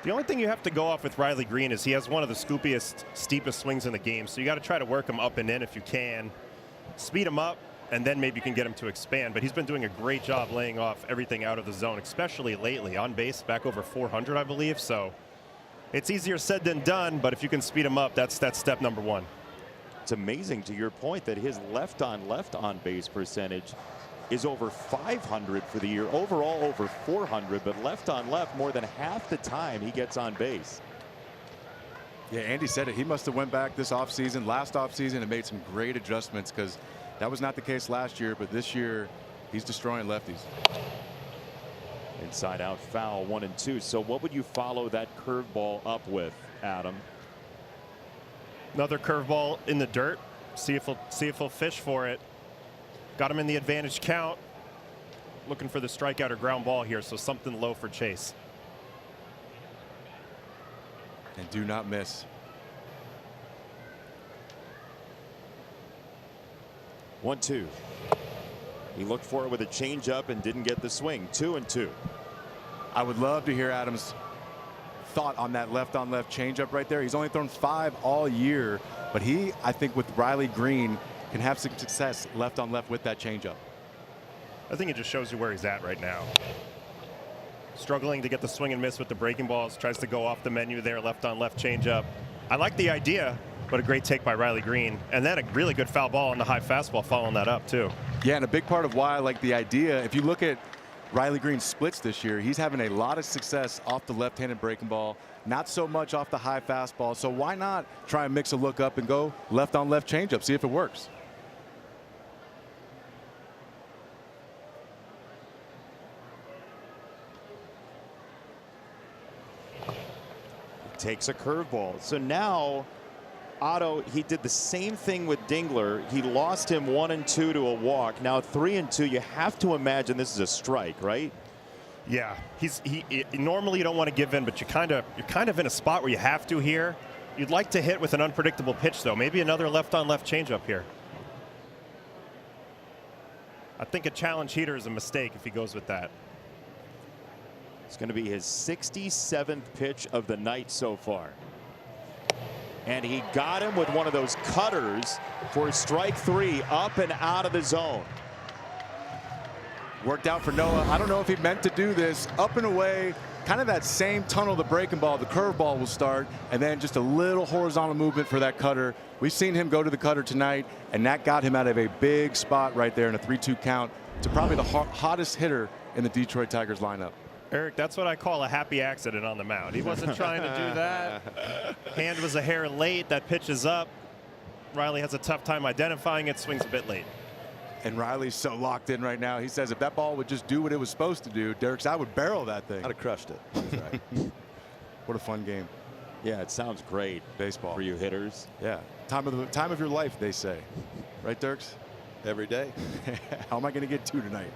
The only thing you have to go off with Riley Green is he has one of the scoopiest, steepest swings in the game, so you got to try to work him up and in if you can. Speed him up, and then maybe you can get him to expand. But he's been doing a great job laying off everything out of the zone, especially lately. On base, back over 400, I believe. So It's easier said than done, but if you can speed him up, that's step number one. It's amazing, to your point, that his left on base percentage is over 500 for the year. Overall over 400, but left on left more than half the time he gets on base. Yeah, Andy said it. He must have went back this offseason, last offseason, and made some great adjustments, because that was not the case last year, but this year he's destroying lefties. Inside out foul, 1-2. So what would you follow that curveball up with, Adam? Another curveball in the dirt. See if he'll fish for it. Got him in the advantage count. Looking for the strikeout or ground ball here, so something low for Chase. And do not miss. 1-2. He looked for it with a changeup and didn't get the swing. 2-2. I would love to hear Adam's thought on that left on left changeup right there. He's only thrown 5 all year, but he, I think, with Riley Green, can have some success left on left with that changeup. I think it just shows you where he's at right now. Struggling to get the swing and miss with the breaking balls. Tries to go off the menu there, left on left changeup. I like the idea, but a great take by Riley Green. And then a really good foul ball on the high fastball following that up, too. Yeah, and a big part of why I like the idea, if you look at Riley Green's splits this year, he's having a lot of success off the left-handed breaking ball, not so much off the high fastball. So why not try and mix a look up and go left on left changeup, see if it works. Takes a curveball. So now Otto, he did the same thing with Dingler. He lost him 1-2 to a walk. Now 3-2. You have to imagine this is a strike, right? Yeah, normally you don't want to give in, but you're kind of in a spot where you have to here. You'd like to hit with an unpredictable pitch, though. Maybe another left on left changeup here. I think a challenge heater is a mistake if he goes with that. It's going to be his 67th pitch of the night so far. And he got him with one of those cutters for strike 3, up and out of the zone. Worked out for Noah. I don't know if he meant to do this. Up and away, kind of that same tunnel the breaking ball, the curveball will start, and then just a little horizontal movement for that cutter. We've seen him go to the cutter tonight, and that got him out of a big spot right there in a 3-2 count to probably the hottest hitter in the Detroit Tigers lineup. Eric, that's what I call a happy accident on the mound. He wasn't trying to do that. Hand was a hair late. That pitch is up. Riley has a tough time identifying it. Swings a bit late. And Riley's so locked in right now. He says if that ball would just do what it was supposed to do, Derek, I would barrel that thing. I'd have crushed it. That's right. What a fun game. Yeah, it sounds great. Baseball. For you hitters. Yeah. Time of your life, they say. Right, Dirks? Every day. How am I going to get 2 tonight?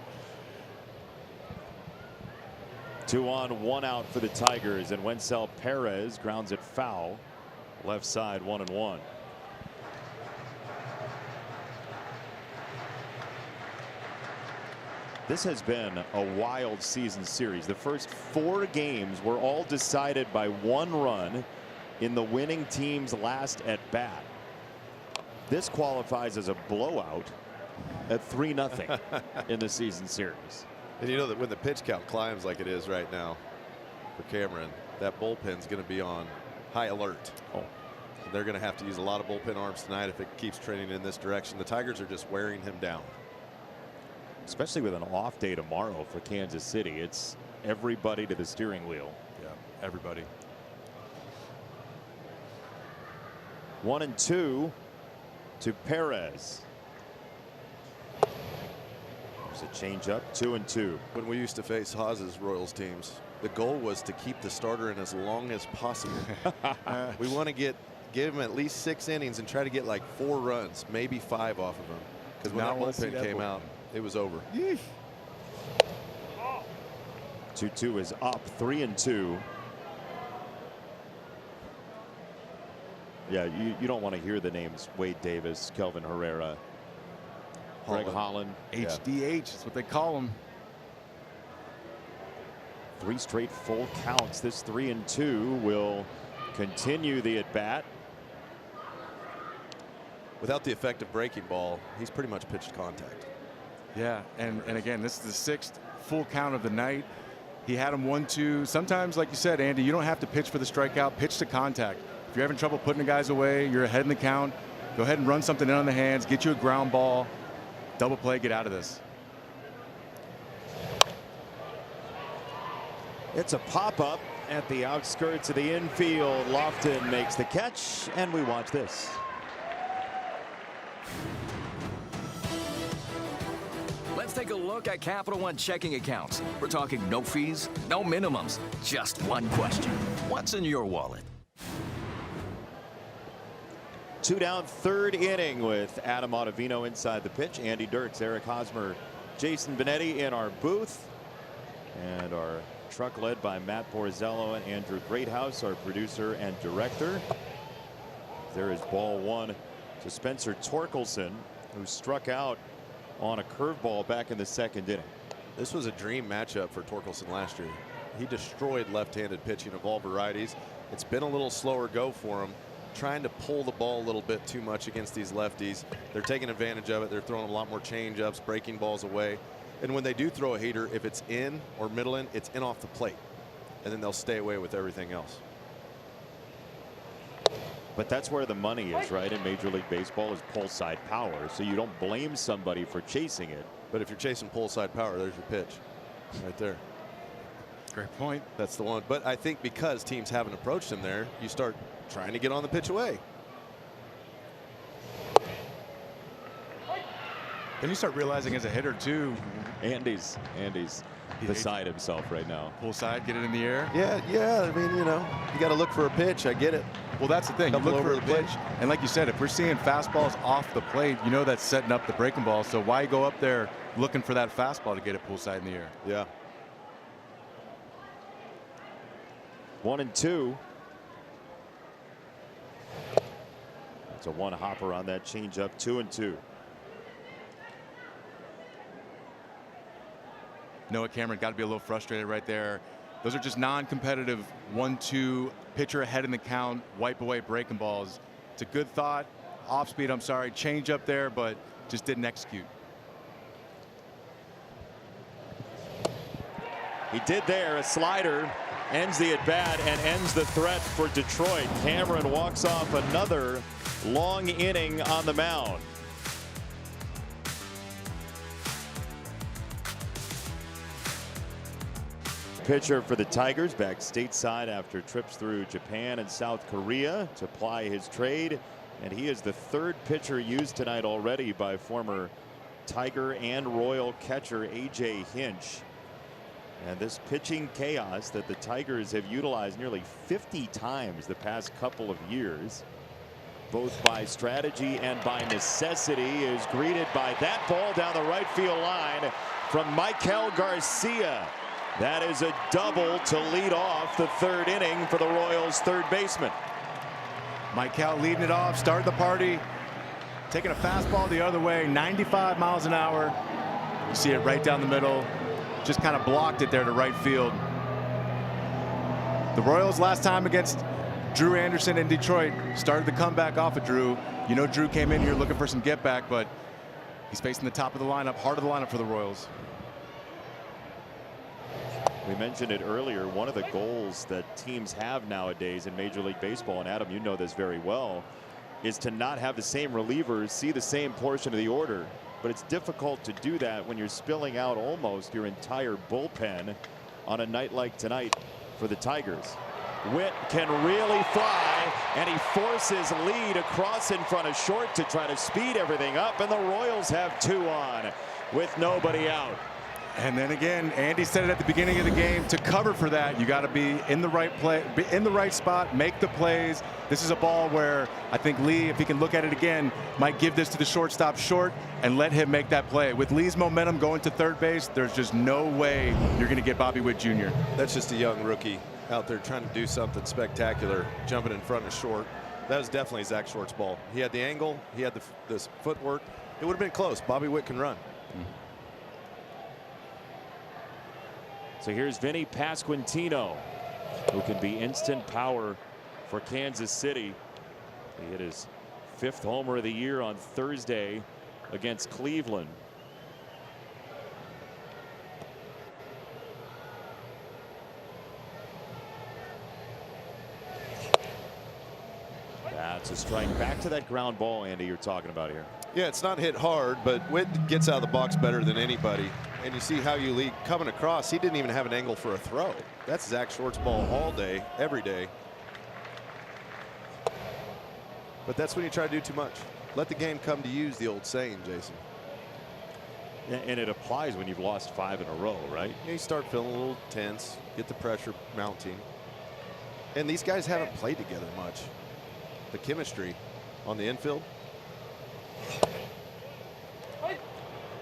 2 on, 1 out for the Tigers, and Wencel Perez grounds it foul. Left side, 1-1. This has been a wild season series. The first 4 games were all decided by 1 run in the winning team's last at bat. This qualifies as a blowout at 3-0 in the season series. And you know that when the pitch count climbs like it is right now for Cameron, that bullpen's going to be on high alert. And they're going to have to use a lot of bullpen arms tonight if it keeps trending in this direction. The Tigers are just wearing him down. Especially with an off day tomorrow for Kansas City. It's everybody to the steering wheel. Yeah, everybody. 1-2 to Perez. There's a changeup, 2-2. When we used to face Haas's Royals teams, the goal was to keep the starter in as long as possible. We want to give him at least 6 innings and try to get like 4 runs, maybe 5 off of him. Because when that bullpen came out, it was over. 2-2 is up, 3-2. Yeah, you don't want to hear the names Wade Davis, Kelvin Herrera, Greg Holland. HDH is what they call him. 3 straight full counts. This 3-2 will continue the at bat. Without the effective breaking ball, he's pretty much pitched contact. Yeah, and again, this is the 6th full count of the night. He had him 1-2. Sometimes, like you said, Andy, you don't have to pitch for the strikeout. Pitch to contact. If you're having trouble putting the guys away, you're ahead in the count, go ahead and run something in on the hands, get you a ground ball, double play, get out of this. It's a pop-up at the outskirts of the infield. Lofton makes the catch, and we watch this. Let's take a look at Capital One checking accounts. We're talking no fees, no minimums, just one question. What's in your wallet? 2 down, 3rd inning with Adam Ottavino inside the pitch. Andy Dirks, Eric Hosmer, Jason Benetti in our booth. And our truck led by Matt Borzello and Andrew Greathouse, our producer and director. There is ball 1 to Spencer Torkelson, who struck out on a curveball back in the 2nd inning. This was a dream matchup for Torkelson last year. He destroyed left-handed pitching of all varieties. It's been a little slower go for him, trying to pull the ball a little bit too much against these lefties. They're taking advantage of it. They're throwing a lot more change-ups, breaking balls away. And when they do throw a heater, if it's in or middle in, it's in off the plate. And then they'll stay away with everything else. But that's where the money is, right? In Major League Baseball is pull side power. So you don't blame somebody for chasing it. But if you're chasing pull side power, there's your pitch right there. Great point. That's the one. But I think because teams haven't approached him there, you start trying to get on the pitch away. Then you start realizing as a hitter too. Andy's beside himself right now. Pull side, get it in the air. Yeah. I mean, you know, you got to look for a pitch. I get it. Well, that's the thing. You Couple look for over a the pitch, plate. and like you said, if we're seeing fastballs off the plate, you know that's setting up the breaking ball. So why go up there looking for that fastball to get it pull side in the air? Yeah. 1-2. It's a 1 hopper on that changeup. 2-2. Noah Cameron got to be a little frustrated right there. Those are just non-competitive 1-2 pitcher ahead in the count, wipe away breaking balls. It's a good thought. Off speed, I'm sorry, change up there, but just didn't execute. He did there. A slider ends the at bat and ends the threat for Detroit. Cameron walks off another long inning on the mound. Pitcher for the Tigers back stateside after trips through Japan and South Korea to ply his trade, and he is the 3rd pitcher used tonight already by former Tiger and Royal catcher A.J. Hinch. And this pitching chaos that the Tigers have utilized nearly 50 times the past couple of years, both by strategy and by necessity, is greeted by that ball down the right field line from Michael Garcia. That is a double to lead off the 3rd inning for the Royals' 3rd baseman. Michael leading it off, starting the party, taking a fastball the other way, 95 miles an hour. You see it right down the middle, just kind of blocked it there to right field. The Royals last time against Drew Anderson in Detroit started the comeback off of Drew. You know, Drew came in here looking for some get back, but he's facing the top of the lineup, heart of the lineup for the Royals. We mentioned it earlier. One of the goals that teams have nowadays in Major League Baseball, and Adam, you know this very well, is to not have the same relievers see the same portion of the order. But it's difficult to do that when you're spilling out almost your entire bullpen on a night like tonight for the Tigers. Witt can really fly, and he forces lead across in front of short to try to speed everything up, and the Royals have 2 on with nobody out. And then again, Andy said it at the beginning of the game, to cover for that, you got to be in the right play, be in the right spot, make the plays. This is a ball where I think Lee, if he can look at it again, might give this to the shortstop short and let him make that play. With Lee's momentum going to 3rd base, there's just no way you're going to get Bobby Witt Jr. That's just a young rookie out there trying to do something spectacular, jumping in front of short. That was definitely Zach Short's ball. He had the angle, he had the footwork. It would have been close. Bobby Witt can run. So here's Vinny Pasquantino, who can be instant power for Kansas City. He hit his 5th homer of the year on Thursday against Cleveland. That's a strike. Back to that ground ball, Andy, you're talking about here. Yeah, it's not hit hard, but Witt gets out of the box better than anybody. And you see how you lead coming across. He didn't even have an angle for a throw. That's Zach Short's ball all day, every day. But that's when you try to do too much. Let the game come to you is the old saying, Jason. And it applies when you've lost 5 in a row, right? You start feeling a little tense, get the pressure mounting. And these guys haven't played together much. The chemistry on the infield.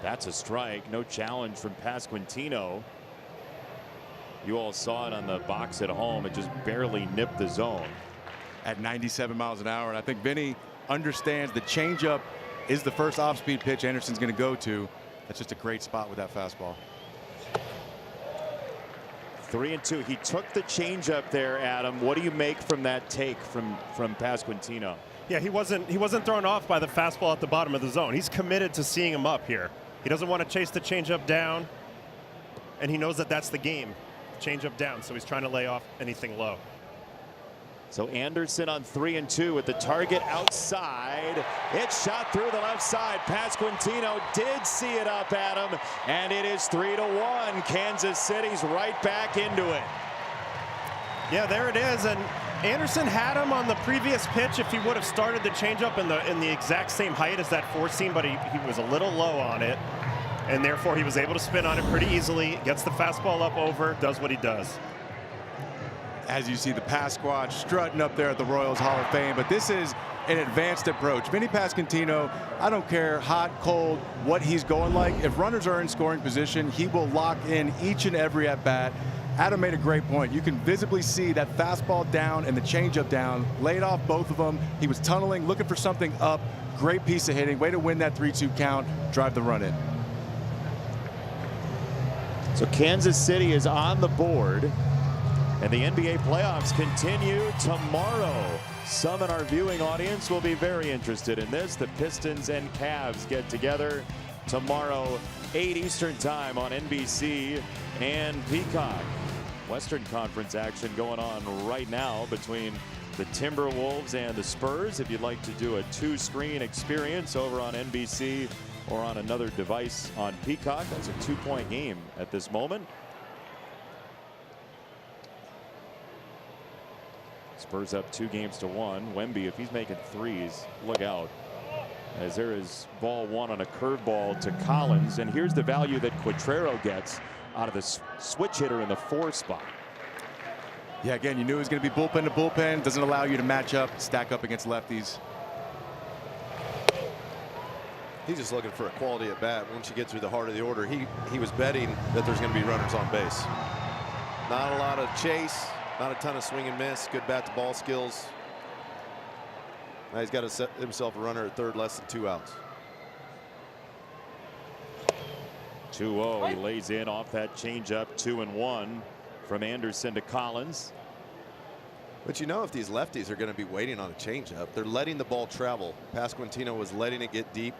That's a strike. No challenge from Pasquantino. You all saw it on the box at home. It just barely nipped the zone. At 97 miles an hour. And I think Vinny understands the changeup is the first off-speed pitch Anderson's going to go to. That's just a great spot with that fastball. 3-2. He took the changeup there, Adam. What do you make from that take from Pasquantino? Yeah, he wasn't thrown off by the fastball at the bottom of the zone. He's committed to seeing him up here. He doesn't want to chase the changeup down, and he knows that that's the game, changeup down. So he's trying to lay off anything low. So Anderson on 3-2 with the target outside. It's shot through the left side. Pasquantino did see it up, Adam, and it is 3-1. Kansas City's right back into it. Yeah, there it is. And Anderson had him on the previous pitch if he would have started the changeup in the exact same height as that four seam, but he was a little low on it, and therefore he was able to spin on it pretty easily. Gets the fastball up over, does what he does. As you see the Pasquatch strutting up there at the Royals Hall of Fame, but this is an advanced approach. Vinny Pasquantino, I don't care hot, cold, what he's going like. If runners are in scoring position, he will lock in each and every at bat. Adam made a great point. You can visibly see that fastball down and the changeup down, laid off both of them. He was tunneling, looking for something up. Great piece of hitting. Way to win that 3-2 count, drive the run in. So Kansas City is on the board. And the NBA playoffs continue tomorrow. Some in our viewing audience will be very interested in this. The Pistons and Cavs get together tomorrow, 8 Eastern time on NBC and Peacock. Western Conference action going on right now between the Timberwolves and the Spurs. If you'd like to do a 2-screen experience over on NBC or on another device on Peacock, that's a 2-point game at this moment. Spurs up 2-1. Wemby, if he's making threes, look out. As there is ball 1 on a curveball to Collins. And here's the value that Quatrero gets out of the switch hitter in the 4 spot. Yeah, again, you knew it was going to be bullpen to bullpen. Doesn't allow you to match up, stack up against lefties. He's just looking for a quality at bat. Once you get through the heart of the order, he was betting that there's going to be runners on base. Not a lot of chase. Not a ton of swing and miss. Good bat to ball skills. Now he's got to set himself a runner at third, less than 2 outs. 2-0. He lays in off that changeup. 2-1 from Anderson to Collins. But you know, if these lefties are going to be waiting on a changeup, they're letting the ball travel. Pasquantino was letting it get deep.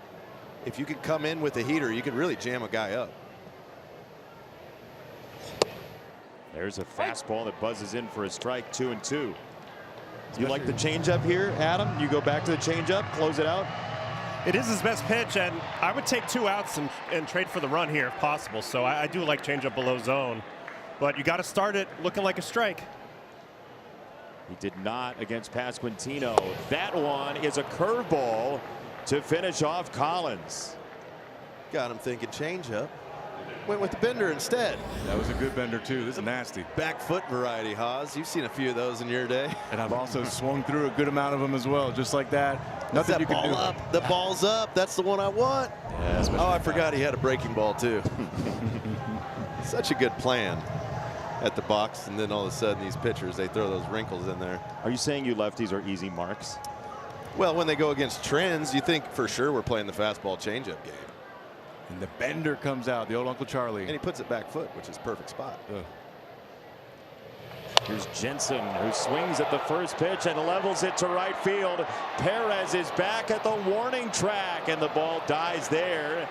If you could come in with a heater, you could really jam a guy up. There's a fastball that buzzes in for a strike. 2-2. You like the changeup here, Adam? You go back to the changeup, close it out. It is his best pitch, and I would take 2 outs and trade for the run here if possible. So I do like changeup below zone, but you got to start it looking like a strike. He did not against Pasquantino. That one is a curveball to finish off Collins. Got him thinking changeup. Went with the bender instead. That was a good bender too. This is nasty. Back foot variety, Haas. You've seen a few of those in your day. And I've also swung through a good amount of them as well, just like that. Nothing you can do. Up. The ball's up. That's the one I want. Yeah, oh, I forgot he had a breaking ball too. Such a good plan at the box, and then all of a sudden these pitchers, they throw those wrinkles in there. Are you saying you lefties are easy marks? Well, when they go against trends, you think for sure we're playing the fastball changeup game. And the bender comes out, the old Uncle Charlie. And he puts it back foot, which is perfect spot. Here's Jensen, who swings at the first pitch and levels it to right field. Perez is back at the warning track, and the ball dies there.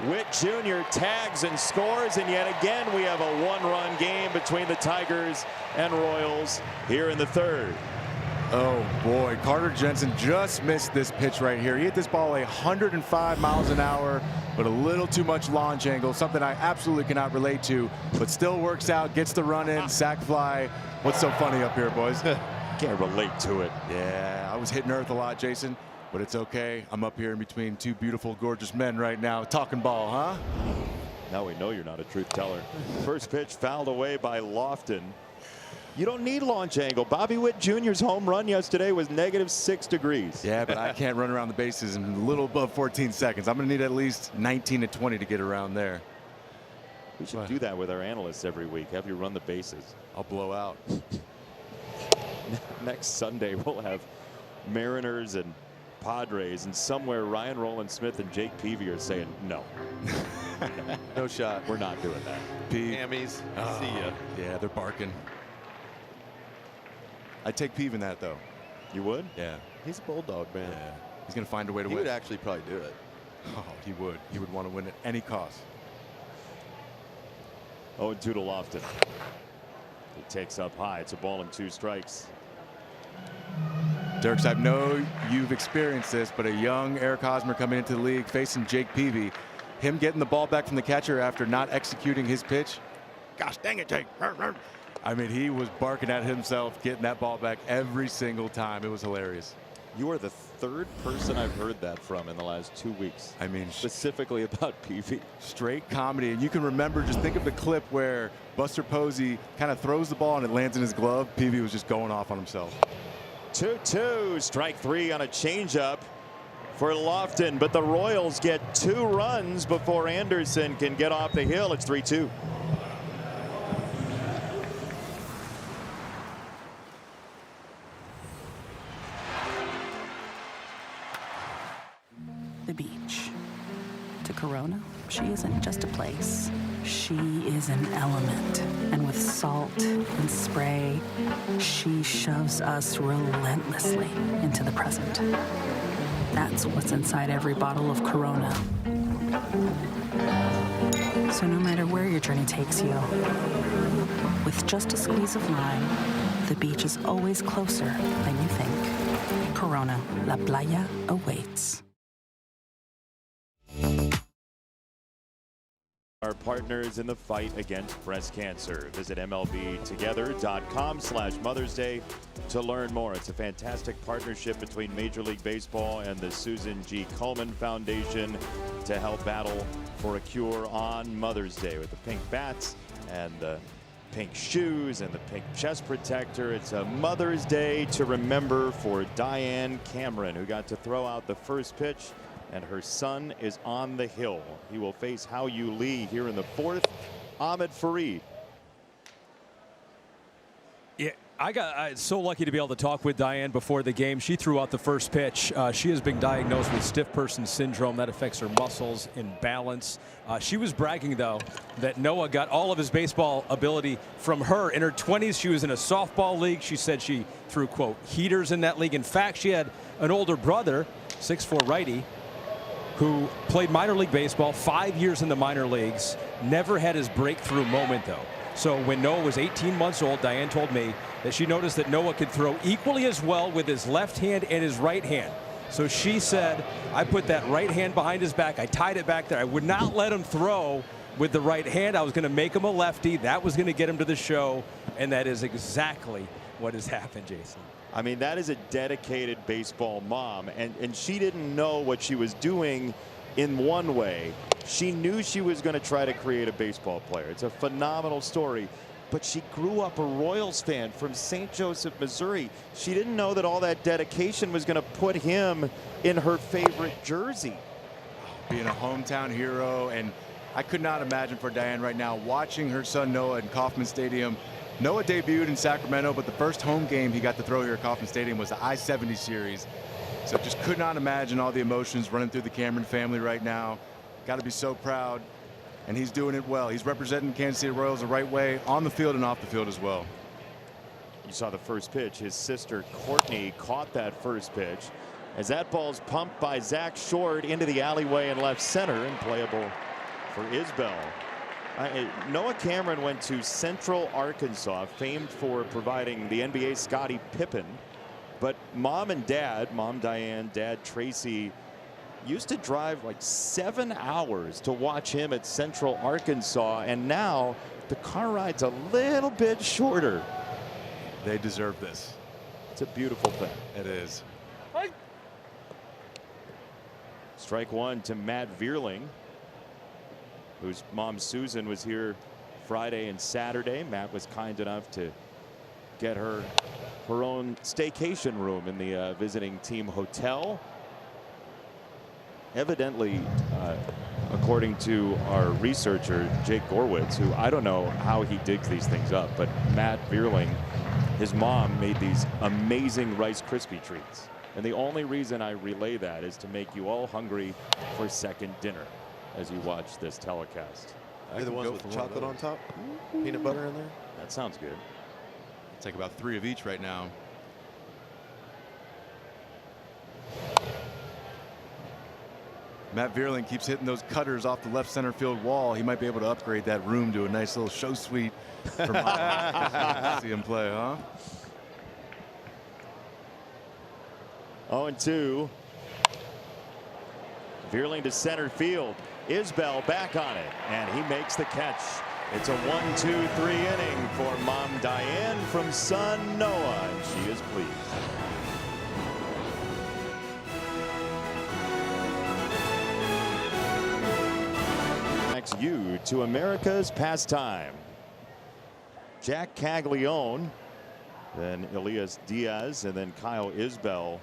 Witt Jr. tags and scores, and yet again we have a 1-run game between the Tigers and Royals here in the 3rd. Oh boy, Carter Jensen just missed this pitch right here. He hit this ball 105 miles an hour, but a little too much launch angle, something I absolutely cannot relate to, but still works out, gets the run in, sac fly. What's so funny up here, boys? Can't relate to it. Yeah, I was hitting earth a lot, Jason, but it's okay. I'm up here in between two beautiful, gorgeous men right now, talking ball, huh? Now we know you're not a truth teller. First pitch fouled away by Lofton. You don't need launch angle. Bobby Witt Jr.'s home run yesterday was -6 degrees. Yeah, but I can't run around the bases in a little above 14 seconds. I'm going to need at least 19 to 20 to get around there. We should do that with our analysts every week. Have you run the bases. I'll blow out. Next Sunday, we'll have Mariners and Padres, and somewhere Ryan Rowland-Smith and Jake Peavy are saying no. No shot. We're not doing that. Hammies. See ya. Yeah, they're barking. I'd take Peave in that, though. You would? Yeah. He's a bulldog, man. Yeah. He's going to find a way to He win. would actually probably do it. Oh, he would. He would want to win at any cost. 0-2 to Lofton. He takes up high. It's a ball and 2 strikes. Dirks, I know you've experienced this, but a young Eric Hosmer coming into the league facing Jake Peavy, him getting the ball back from the catcher after not executing his pitch. Gosh dang it, Jake. I mean, he was barking at himself, getting that ball back every single time. It was hilarious. You are the 3rd person I've heard that from in the last 2 weeks. I mean, specifically about Peavy. Straight comedy. And you can remember, just think of the clip where Buster Posey kind of throws the ball and it lands in his glove. Peavy was just going off on himself. 2-2, strike 3 on a changeup for Lofton, but the Royals get 2 runs before Anderson can get off the hill. It's 3-2. The beach. To Corona, she isn't just a place. She is an element. And with salt and spray, she shoves us relentlessly into the present. That's what's inside every bottle of Corona. So no matter where your journey takes you, with just a squeeze of lime, the beach is always closer than you think. Corona, La Playa awaits. Our partners in the fight against breast cancer. Visit MLBtogether.com/Mother's Day to learn more. It's a fantastic partnership between Major League Baseball and the Susan G. Komen Foundation to help battle for a cure on Mother's Day with the pink bats and the pink shoes and the pink chest protector. It's a Mother's Day to remember for Diane Cameron, who got to throw out the first pitch, and her son is on the hill. He will face Hao Yu Lee here in the 4th. Ahmed Fareed. Yeah, I got so lucky to be able to talk with Diane before the game. She threw out the first pitch. She has been diagnosed with stiff person syndrome that affects her muscles and balance. She was bragging, though, that Noah got all of his baseball ability from her. In her 20s, she was in a softball league. She said she threw, quote, heaters in that league. In fact, she had an older brother, 6'4" righty, who played minor league baseball, 5 years in the minor leagues, never had his breakthrough moment, though. So when Noah was 18 months old, Diane told me that she noticed that Noah could throw equally as well with his left hand and his right hand. So she said, I put that right hand behind his back. I tied it back there. I would not let him throw with the right hand. I was going to make him a lefty. That was going to get him to the show. And that is exactly what has happened, Jason. I mean, that is a dedicated baseball mom, and she didn't know what she was doing in one way. She knew she was going to try to create a baseball player. It's a phenomenal story, but she grew up a Royals fan from St. Joseph, Missouri. She didn't know that all that dedication was going to put him in her favorite jersey. Being a hometown hero, and I could not imagine for Diane right now watching her son Noah in Kauffman Stadium. Noah debuted in Sacramento, but the first home game he got to throw here at Kauffman Stadium was the I-70 series. So just could not imagine all the emotions running through the Cameron family right now. Got to be so proud, and he's doing it well. He's representing Kansas City Royals the right way on the field and off the field as well. You saw the first pitch. His sister Courtney caught that first pitch as that ball's pumped by Zach Short into the alleyway in left center and playable for Isbell. Noah Cameron went to Central Arkansas, famed for providing the NBA Scottie Pippen, But mom and dad, mom Diane, dad Tracy, used to drive like 7 hours to watch him at Central Arkansas, and now the car ride's a little bit shorter. They deserve this. It's a beautiful thing. It is. Strike one to Matt Vierling, whose mom Susan was here Friday and Saturday. Matt was kind enough to get her own staycation room in the visiting team hotel. Evidently, according to our researcher Jake Gorwitz, who I don't know how he digs these things up, but Matt Vierling, his mom made these amazing Rice Krispie treats. And the only reason I relay that is to make you all hungry for second dinner as you watch this telecast. Are the ones with chocolate on top? Peanut butter in there? That sounds good. I'll take about 3 of each right now. Matt Vierling keeps hitting those cutters off the left center field wall. He might be able to upgrade that room to a nice little show suite for Mom. See him play, huh? 0-2. Vierling to center field. Isbell back on it, and he makes the catch. It's a 1-2-3 inning for Mom Diane from son Noah, and she is pleased. Next, you to America's pastime. Jack Caglione, then Elias Diaz, and then Kyle Isbell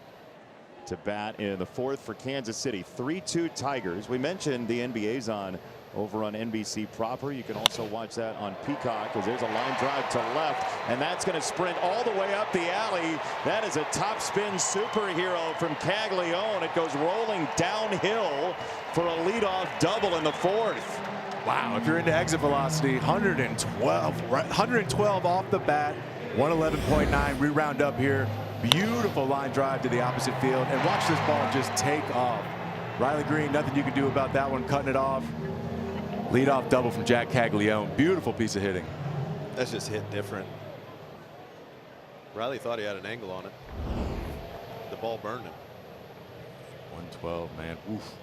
to bat in the fourth for Kansas City. 3-2 Tigers. We mentioned the NBA's on over on NBC proper. You can also watch that on Peacock, as there's a line drive to left, and that's going to sprint all the way up the alley. That is a top spin superhero from Caglione. It goes rolling downhill for a leadoff double in the fourth. Wow, if you're into exit velocity, 112 off the bat, 111.9. We round up here. Beautiful line drive to the opposite field, and watch this ball just take off. Riley Green, nothing you can do about that one, cutting it off. Leadoff double from Jack Caglione. Beautiful piece of hitting. That's just hit different. Riley thought he had an angle on it. The ball burned him. 112, man. Oof.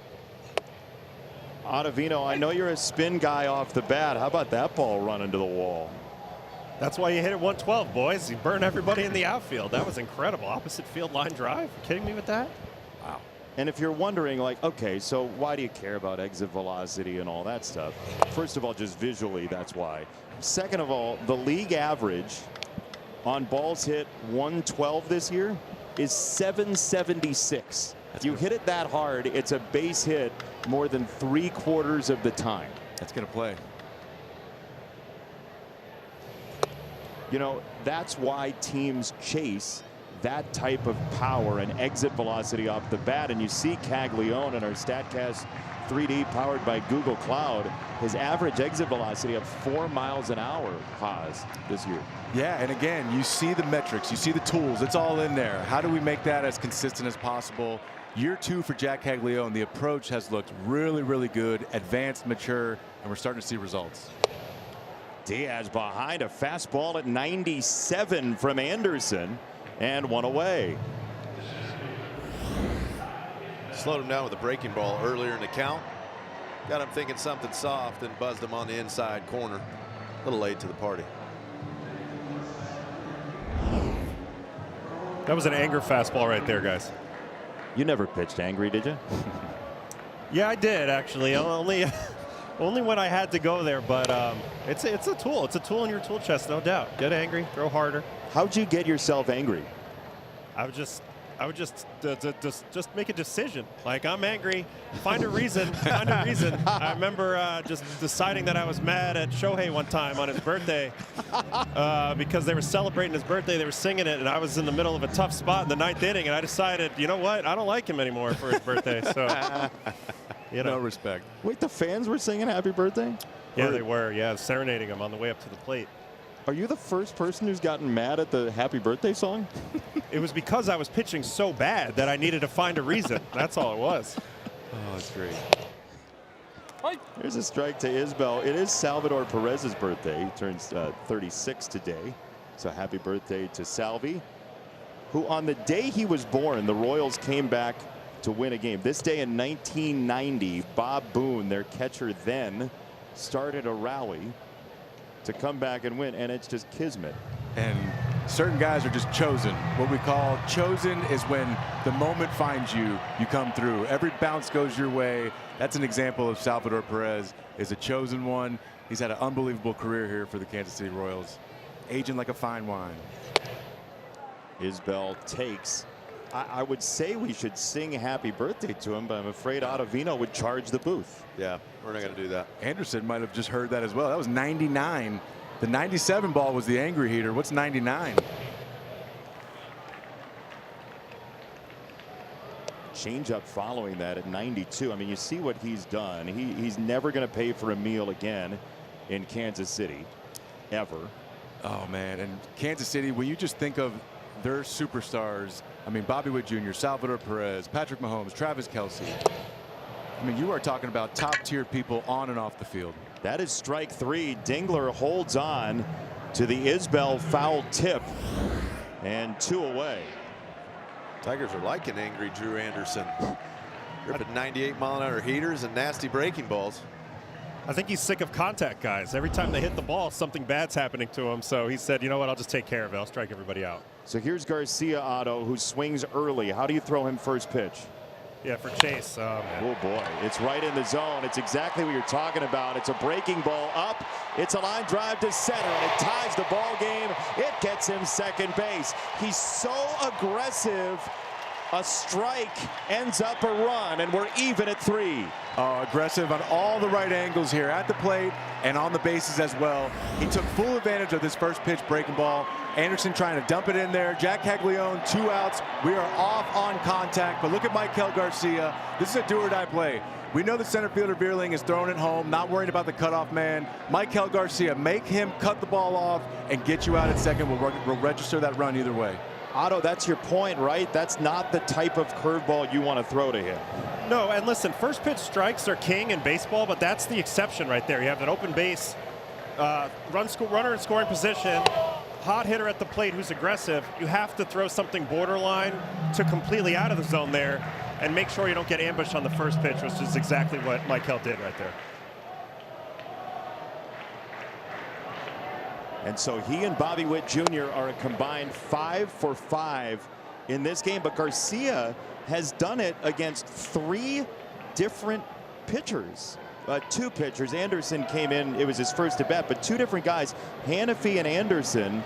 Ottavino, I know you're a spin guy off the bat. How about that ball run into the wall? That's why you hit it 112, boys. You burn everybody in the outfield. That was incredible. Opposite field line drive. You kidding me with that? Wow. And if you're wondering, like, okay, so why do you care about exit velocity and all that stuff? First of all, just visually, that's why. Second of all, the league average on balls hit 112 this year is 776. If you hit it that hard, it's a base hit more than 3/4 of the time. That's going to play. You know, that's why teams chase that type of power and exit velocity off the bat. And you see Caglione in our StatCast 3D powered by Google Cloud, his average exit velocity of 4 miles an hour, Haas, this year. Yeah, and again, you see the metrics, you see the tools, it's all in there. How do we make that as consistent as possible? Year 2 for Jack Caglione, the approach has looked really, really good, advanced, mature, and we're starting to see results. Diaz behind, a fastball at 97 from Anderson, and one away. Slowed him down with a breaking ball earlier in the count. Got him thinking something soft and buzzed him on the inside corner. A little late to the party. That was an anger fastball right there, guys. You never pitched angry, did you? Yeah, I did, actually. Only when I had to go there, but it's a tool. It's a tool in your tool chest, no doubt. Get angry, throw harder. How'd you get yourself angry? I would just make a decision. Like, I'm angry. Find a reason. Find a reason. I remember just deciding that I was mad at Shohei one time on his birthday because they were celebrating his birthday. They were singing it, and I was in the middle of a tough spot in the 9th inning, and I decided, you know what? I don't like him anymore for his birthday. So, you know. No respect. Wait, the fans were singing happy birthday? Yeah, they were. Yeah, serenading him on the way up to the plate. Are you the first person who's gotten mad at the happy birthday song? It was because I was pitching so bad that I needed to find a reason. That's all it was. Oh, that's great. Here's a strike to Isbell. It is Salvador Perez's birthday. He turns 36 today. So happy birthday to Salvi. who on the day he was born, the Royals came back to win a game. This day in 1990, Bob Boone, their catcher then, started a rally to come back and win, and it's just kismet. And certain guys are just chosen. What we call chosen is when the moment finds you, you come through. Every bounce goes your way. That's an example of Salvador Perez is a chosen one. He's had an unbelievable career here for the Kansas City Royals. Aging like a fine wine. Isbell takes. I would say we should sing happy birthday to him, but I'm afraid Ottavino would charge the booth. Yeah, we're not going to do that. Anderson might have just heard that as well. That was 99. The 97 ball was the angry heater. What's 99? Changeup following that at 92. I mean, you see what he's done. He's never going to pay for a meal again in Kansas City, ever. Oh, man. And Kansas City, when you just think of their superstars, I mean, Bobby Witt Jr., Salvador Perez, Patrick Mahomes, Travis Kelce. I mean, you are talking about top-tier people on and off the field. That is strike 3. Dingler holds on to the Isbell foul tip, and 2 away. Tigers are like an angry Drew Anderson. Gripping 98-mile-an-hour heaters and nasty breaking balls. I think he's sick of contact guys. Every time they hit the ball, something bad's happening to him. So he said, you know what, I'll just take care of it. I'll strike everybody out. So here's Garcia, Otto, who swings early. How do you throw him first pitch? Yeah, for Chase. Oh, man. Oh, boy. It's right in the zone. It's exactly what you're talking about. It's a breaking ball up. It's a line drive to center, and it ties the ball game. It gets him second base. He's so aggressive. A strike ends up a run, and we're even at 3. Aggressive on all the right angles here at the plate and on the bases as well. He took full advantage of this first pitch breaking ball. Anderson trying to dump it in there. Jack Caglione, 2 outs. We are off on contact, but look at Maikel Garcia. This is a do-or-die play. We know the center fielder Bierling is throwing it home, not worried about the cutoff man. Maikel Garcia, make him cut the ball off and get you out at second. We'll register that run either way. Otto, that's your point, right? That's not the type of curveball you want to throw to him. No, and listen, first pitch strikes are king in baseball, but that's the exception right there. You have an open base, runner in scoring position, hot hitter at the plate who's aggressive. You have to throw something borderline to completely out of the zone there and make sure you don't get ambushed on the first pitch, which is exactly what Maikel did right there. And so he and Bobby Witt Jr. are a combined 5 for 5 in this game. But Garcia has done it against 3 different pitchers. 2 pitchers. Anderson came in. It was his first at bat, but 2 different guys, Hannafy and Anderson,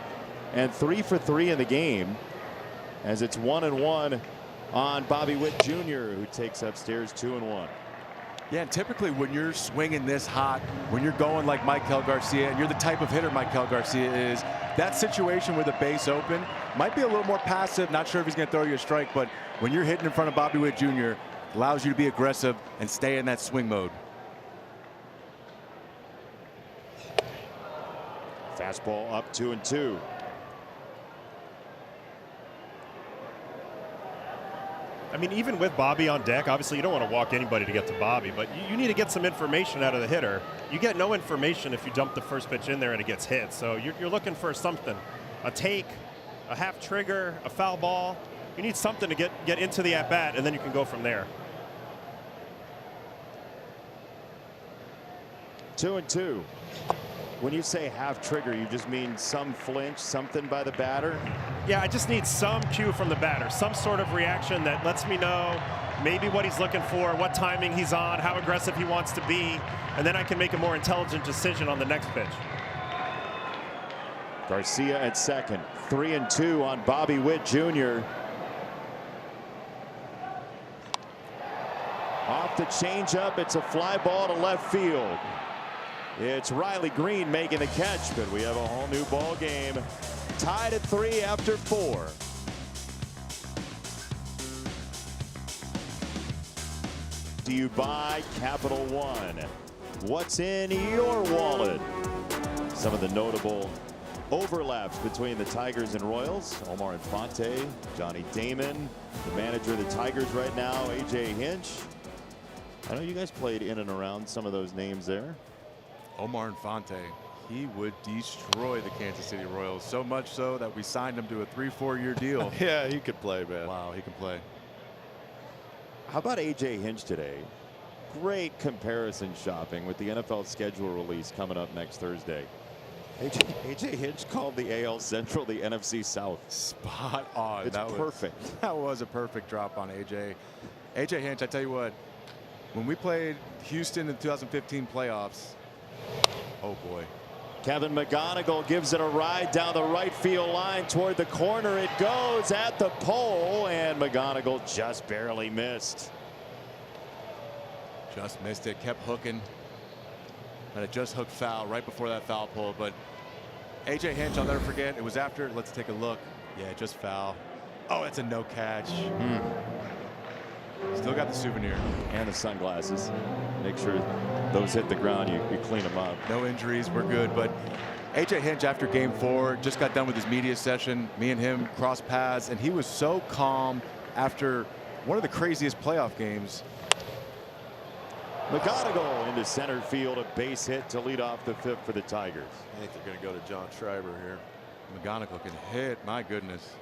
and 3 for 3 in the game. As it's 1-1 on Bobby Witt Jr., who takes upstairs 2-1. Yeah, and typically when you're swinging this hot, when you're going like Maikel Garcia, and you're the type of hitter Maikel Garcia is, that situation with the base open might be a little more passive. Not sure if he's going to throw you a strike, but when you're hitting in front of Bobby Witt Jr., allows you to be aggressive and stay in that swing mode. Fastball up 2-2. I mean, even with Bobby on deck, obviously you don't want to walk anybody to get to Bobby, but you need to get some information out of the hitter. You get no information if you dump the first pitch in there and it gets hit. So you're looking for something, a take, a half trigger, a foul ball. You need something to get into the at-bat, and then you can go from there. 2-2. When you say half trigger, you just mean some flinch, something by the batter? Yeah, I just need some cue from the batter, some sort of reaction that lets me know maybe what he's looking for, what timing he's on, how aggressive he wants to be, and then I can make a more intelligent decision on the next pitch. Garcia at second. 3-2 on Bobby Witt Jr. Off the changeup, it's a fly ball to left field. It's Riley Green making the catch, but we have a whole new ball game. Tied at 3 after 4. Do you buy Capital One? What's in your wallet? Some of the notable overlaps between the Tigers and Royals. Omar Infante, Johnny Damon, the manager of the Tigers right now, AJ Hinch. I know you guys played in and around some of those names there. Omar Infante, he would destroy the Kansas City Royals. So much so that we signed him to a 3-4-year deal. Yeah, he could play, man. Wow, he can play. How about A.J. Hinch today? Great comparison shopping with the NFL schedule release coming up next Thursday. A.J. Hinch called the AL Central the NFC South. Spot on. It's perfect. That was a perfect drop on A.J. A.J. Hinch, I tell you what, when we played Houston in the 2015 playoffs, oh boy. Kevin McGonigal gives it a ride down the right field line toward the corner. It goes at the pole, and McGonigal just barely missed. Just missed it, kept hooking. And it just hooked foul right before that foul pole. But A.J. Hinch, I'll never forget, it was after, let's take a look. Yeah, just foul. Oh, it's a no catch. Still got the souvenir. And the sunglasses. Make sure those hit the ground, you clean them up. No injuries, we're good. But A.J. Hinch, after game 4, just got done with his media session. Me and him crossed paths, and he was so calm after one of the craziest playoff games. McGonigal into center field, a base hit to lead off the 5th for the Tigers. I think they're going to go to John Schreiber here. McGonigal can hit, my goodness.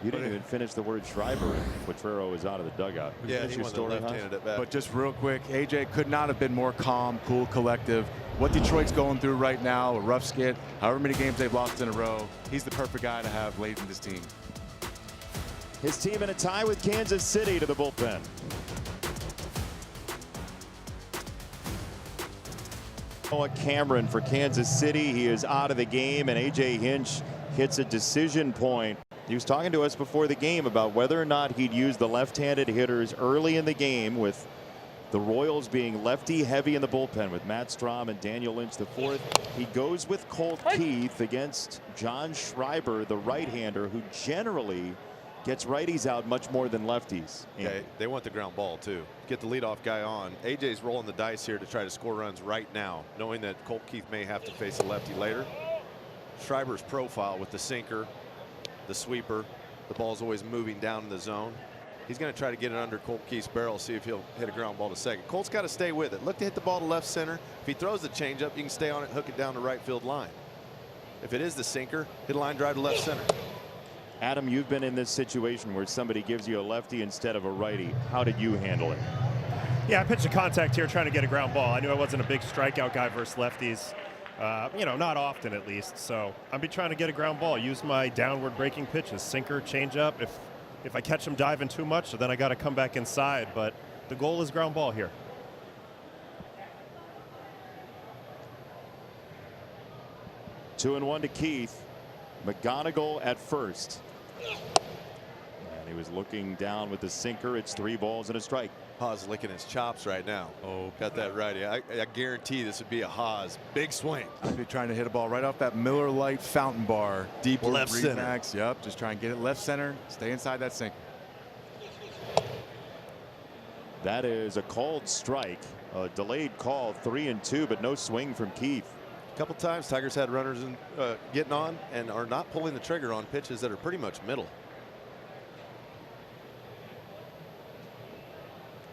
You didn't even finish the word Schreiber, and Potrero was out of the dugout. Yeah, he won the left-handed at bat. But just real quick, AJ could not have been more calm, cool, collective. What Detroit's going through right now, a rough skid, however many games they've lost in a row, he's the perfect guy to have late in this team. His team in a tie with Kansas City to the bullpen. Noah Cameron for Kansas City. He is out of the game, and A.J. Hinch hits a decision point. He was talking to us before the game about whether or not he'd use the left-handed hitters early in the game, with the Royals being lefty heavy in the bullpen with Matt Strahm and Daniel Lynch IV. He goes with Colt Keith against John Schreiber, the right-hander, who generally gets righties out much more than lefties. Okay, they want the ground ball too. Get the leadoff guy on. AJ's rolling the dice here to try to score runs right now, knowing that Colt Keith may have to face a lefty later. Schreiber's profile with the sinker, the sweeper, the ball's always moving down in the zone. He's going to try to get it under Colt Keith's barrel, see if he'll hit a ground ball to second. Colt's got to stay with it. Look to hit the ball to left center. If he throws the changeup, you can stay on it, hook it down the right field line. If it is the sinker, hit a line drive to left center. Adam, you've been in this situation where somebody gives you a lefty instead of a righty. How did you handle it? Yeah, I pitched a contact here trying to get a ground ball. I knew I wasn't a big strikeout guy versus lefties. You know, not often at least. So I'll be trying to get a ground ball. Use my downward breaking pitches, sinker, changeup. If I catch him diving too much, then I got to come back inside. But the goal is ground ball here. Two and one to Keith. McGonigal at first. And he was looking down with the sinker. It's 3 balls and a strike. Haas licking his chops right now. Oh, got that righty. I guarantee this would be a Haas. Big swing. I'd be trying to hit a ball right off that Miller Lite fountain bar. Deep left center. Max. Yep, just try and get it left center. Stay inside that sinker. That is a called strike. A delayed call, 3-2, but no swing from Keith. A couple times Tigers had runners in, getting on and are not pulling the trigger on pitches that are pretty much middle.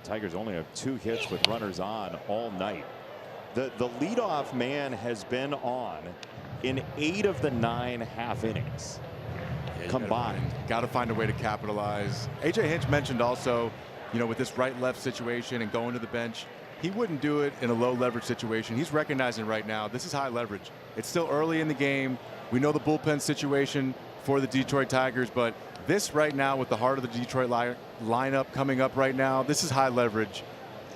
Tigers only have 2 hits with runners on all night. The leadoff man has been on in 8 of the 9 half innings combined. Got to find a way to capitalize. A.J. Hinch mentioned also, you know, with this right-left situation and going to the bench, he wouldn't do it in a low leverage situation. He's recognizing right now this is high leverage. It's still early in the game. We know the bullpen situation for the Detroit Tigers, but this right now with the heart of the Detroit lineup coming up right now, this is high leverage.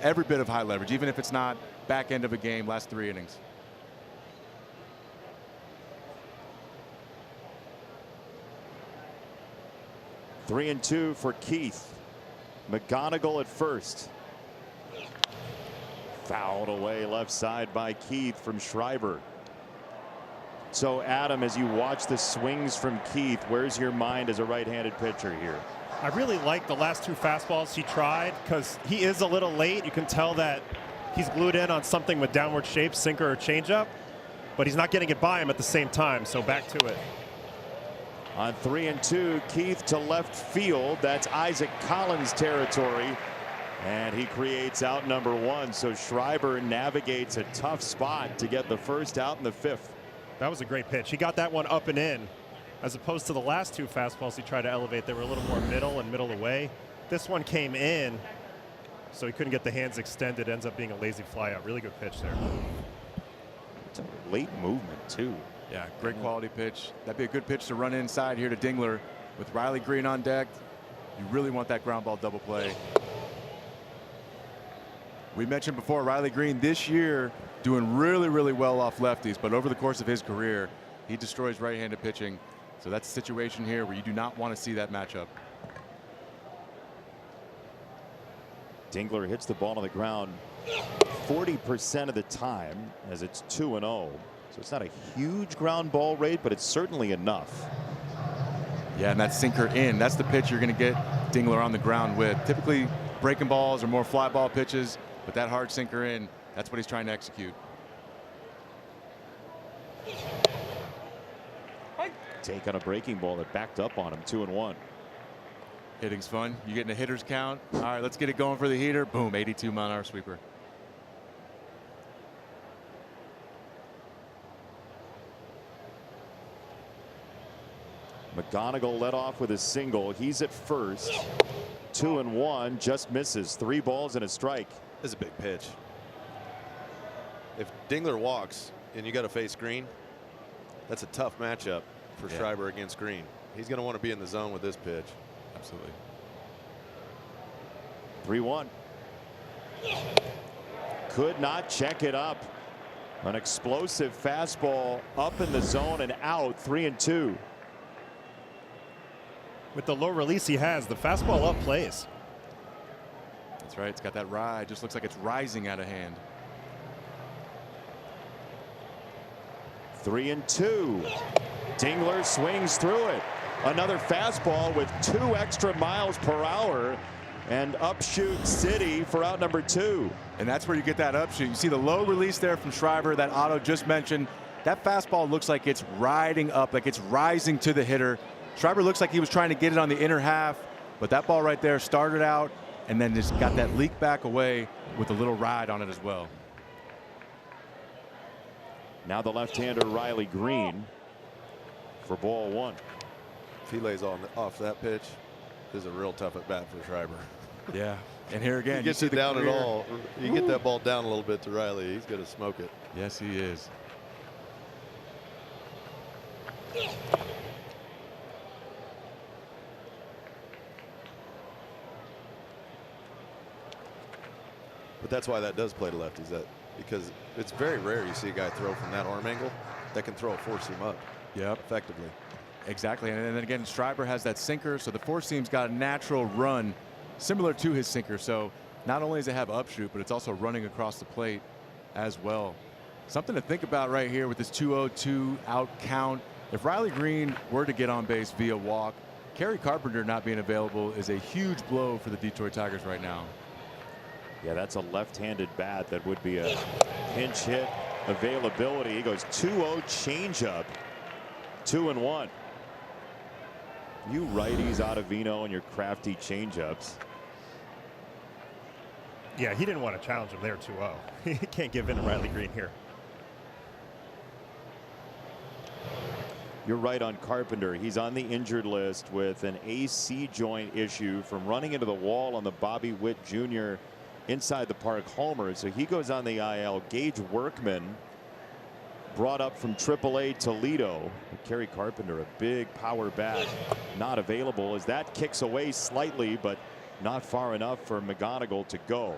Every bit of high leverage, even if it's not back end of a game, last 3 innings. Three and 2 for Keith. McGonigal at first. Fouled away left side by Keith from Schreiber. So Adam, as you watch the swings from Keith, where's your mind as a right-handed pitcher here? I really like the last 2 fastballs he tried because he is a little late. You can tell that he's glued in on something with downward shape, sinker or changeup, but he's not getting it by him at the same time. So back to it. On 3 and 2, Keith to left field. That's Isaac Collins territory. And he creates out number 1. So Schreiber navigates a tough spot to get the first out in the 5th. That was a great pitch. He got that one up and in, as opposed to the last 2 fastballs he tried to elevate. They were a little more middle and middle away. This one came in, so he couldn't get the hands extended. Ends up being a lazy fly out. Really good pitch there. It's a late movement too. Yeah, great quality pitch. That'd be a good pitch to run inside here to Dingler. With Riley Green on deck, you really want that ground ball double play. We mentioned before, Riley Green this year doing really, really well off lefties, but over the course of his career, he destroys right-handed pitching. So that's a situation here where you do not want to see that matchup. Dingler hits the ball on the ground 40% of the time, as it's 2-0. So it's not a huge ground ball rate, but it's certainly enough. Yeah, and that sinker in, that's the pitch you're going to get Dingler on the ground with. Typically breaking balls or more fly ball pitches, but that hard sinker in, that's what he's trying to execute. Take on a breaking ball that backed up on him. 2-1. Hitting's fun. You getting a hitter's count. All right, let's get it going for the heater. Boom, 82-mile-an-hour sweeper. McGonigal led off with a single. He's at first. 2-1, just misses. 3 balls and a strike. This is a big pitch. If Dingler walks and you got to face Green, that's a tough matchup for Schreiber against Green. He's going to want to be in the zone with this pitch. Absolutely. 3-1. Could not check it up. An explosive fastball up in the zone and out. 3-2. With the low release he has, the fastball up plays. That's right. It's got that ride. Just looks like it's rising out of hand. 3-2. Dingler swings through it. Another fastball with 2 extra miles per hour, and upshoot City for out number 2. And that's where you get that upshoot. You see the low release there from Schreiber that Otto just mentioned. That fastball looks like it's riding up, like it's rising to the hitter. Schreiber looks like he was trying to get it on the inner half, but that ball right there started out and then just got that leak back away with a little ride on it as well. Now the left-hander Riley Green for ball 1. If he lays off that pitch, this is a real tough at bat for Schreiber. Yeah, and here again, he gets it down at all. You get that ball down a little bit to Riley, he's going to smoke it. Yes, he is. But that's why that does play to lefties, because it's very rare you see a guy throw from that arm angle that can throw a 4-seam up. Yep. Effectively. Exactly. And then again, Schreiber has that sinker, so the 4-seam's got a natural run similar to his sinker. So not only does it have upshoot, but it's also running across the plate as well. Something to think about right here with this 2-0-2 out count. If Riley Green were to get on base via walk, Kerry Carpenter not being available is a huge blow for the Detroit Tigers right now. Yeah, that's a left-handed bat that would be a pinch hit availability. He goes 2-0 changeup. 2-1. You righties, Ottavino, and your crafty changeups. Yeah, he didn't want to challenge him there 2-0. He can't give in to Riley Green here. You're right on Carpenter. He's on the injured list with an AC joint issue from running into the wall on the Bobby Witt Jr. inside the park homer. So he goes on the IL. Gage Workman brought up from AAA Toledo. Kerry Carpenter, a big power bat, not available as that kicks away slightly, but not far enough for McGonigal to go.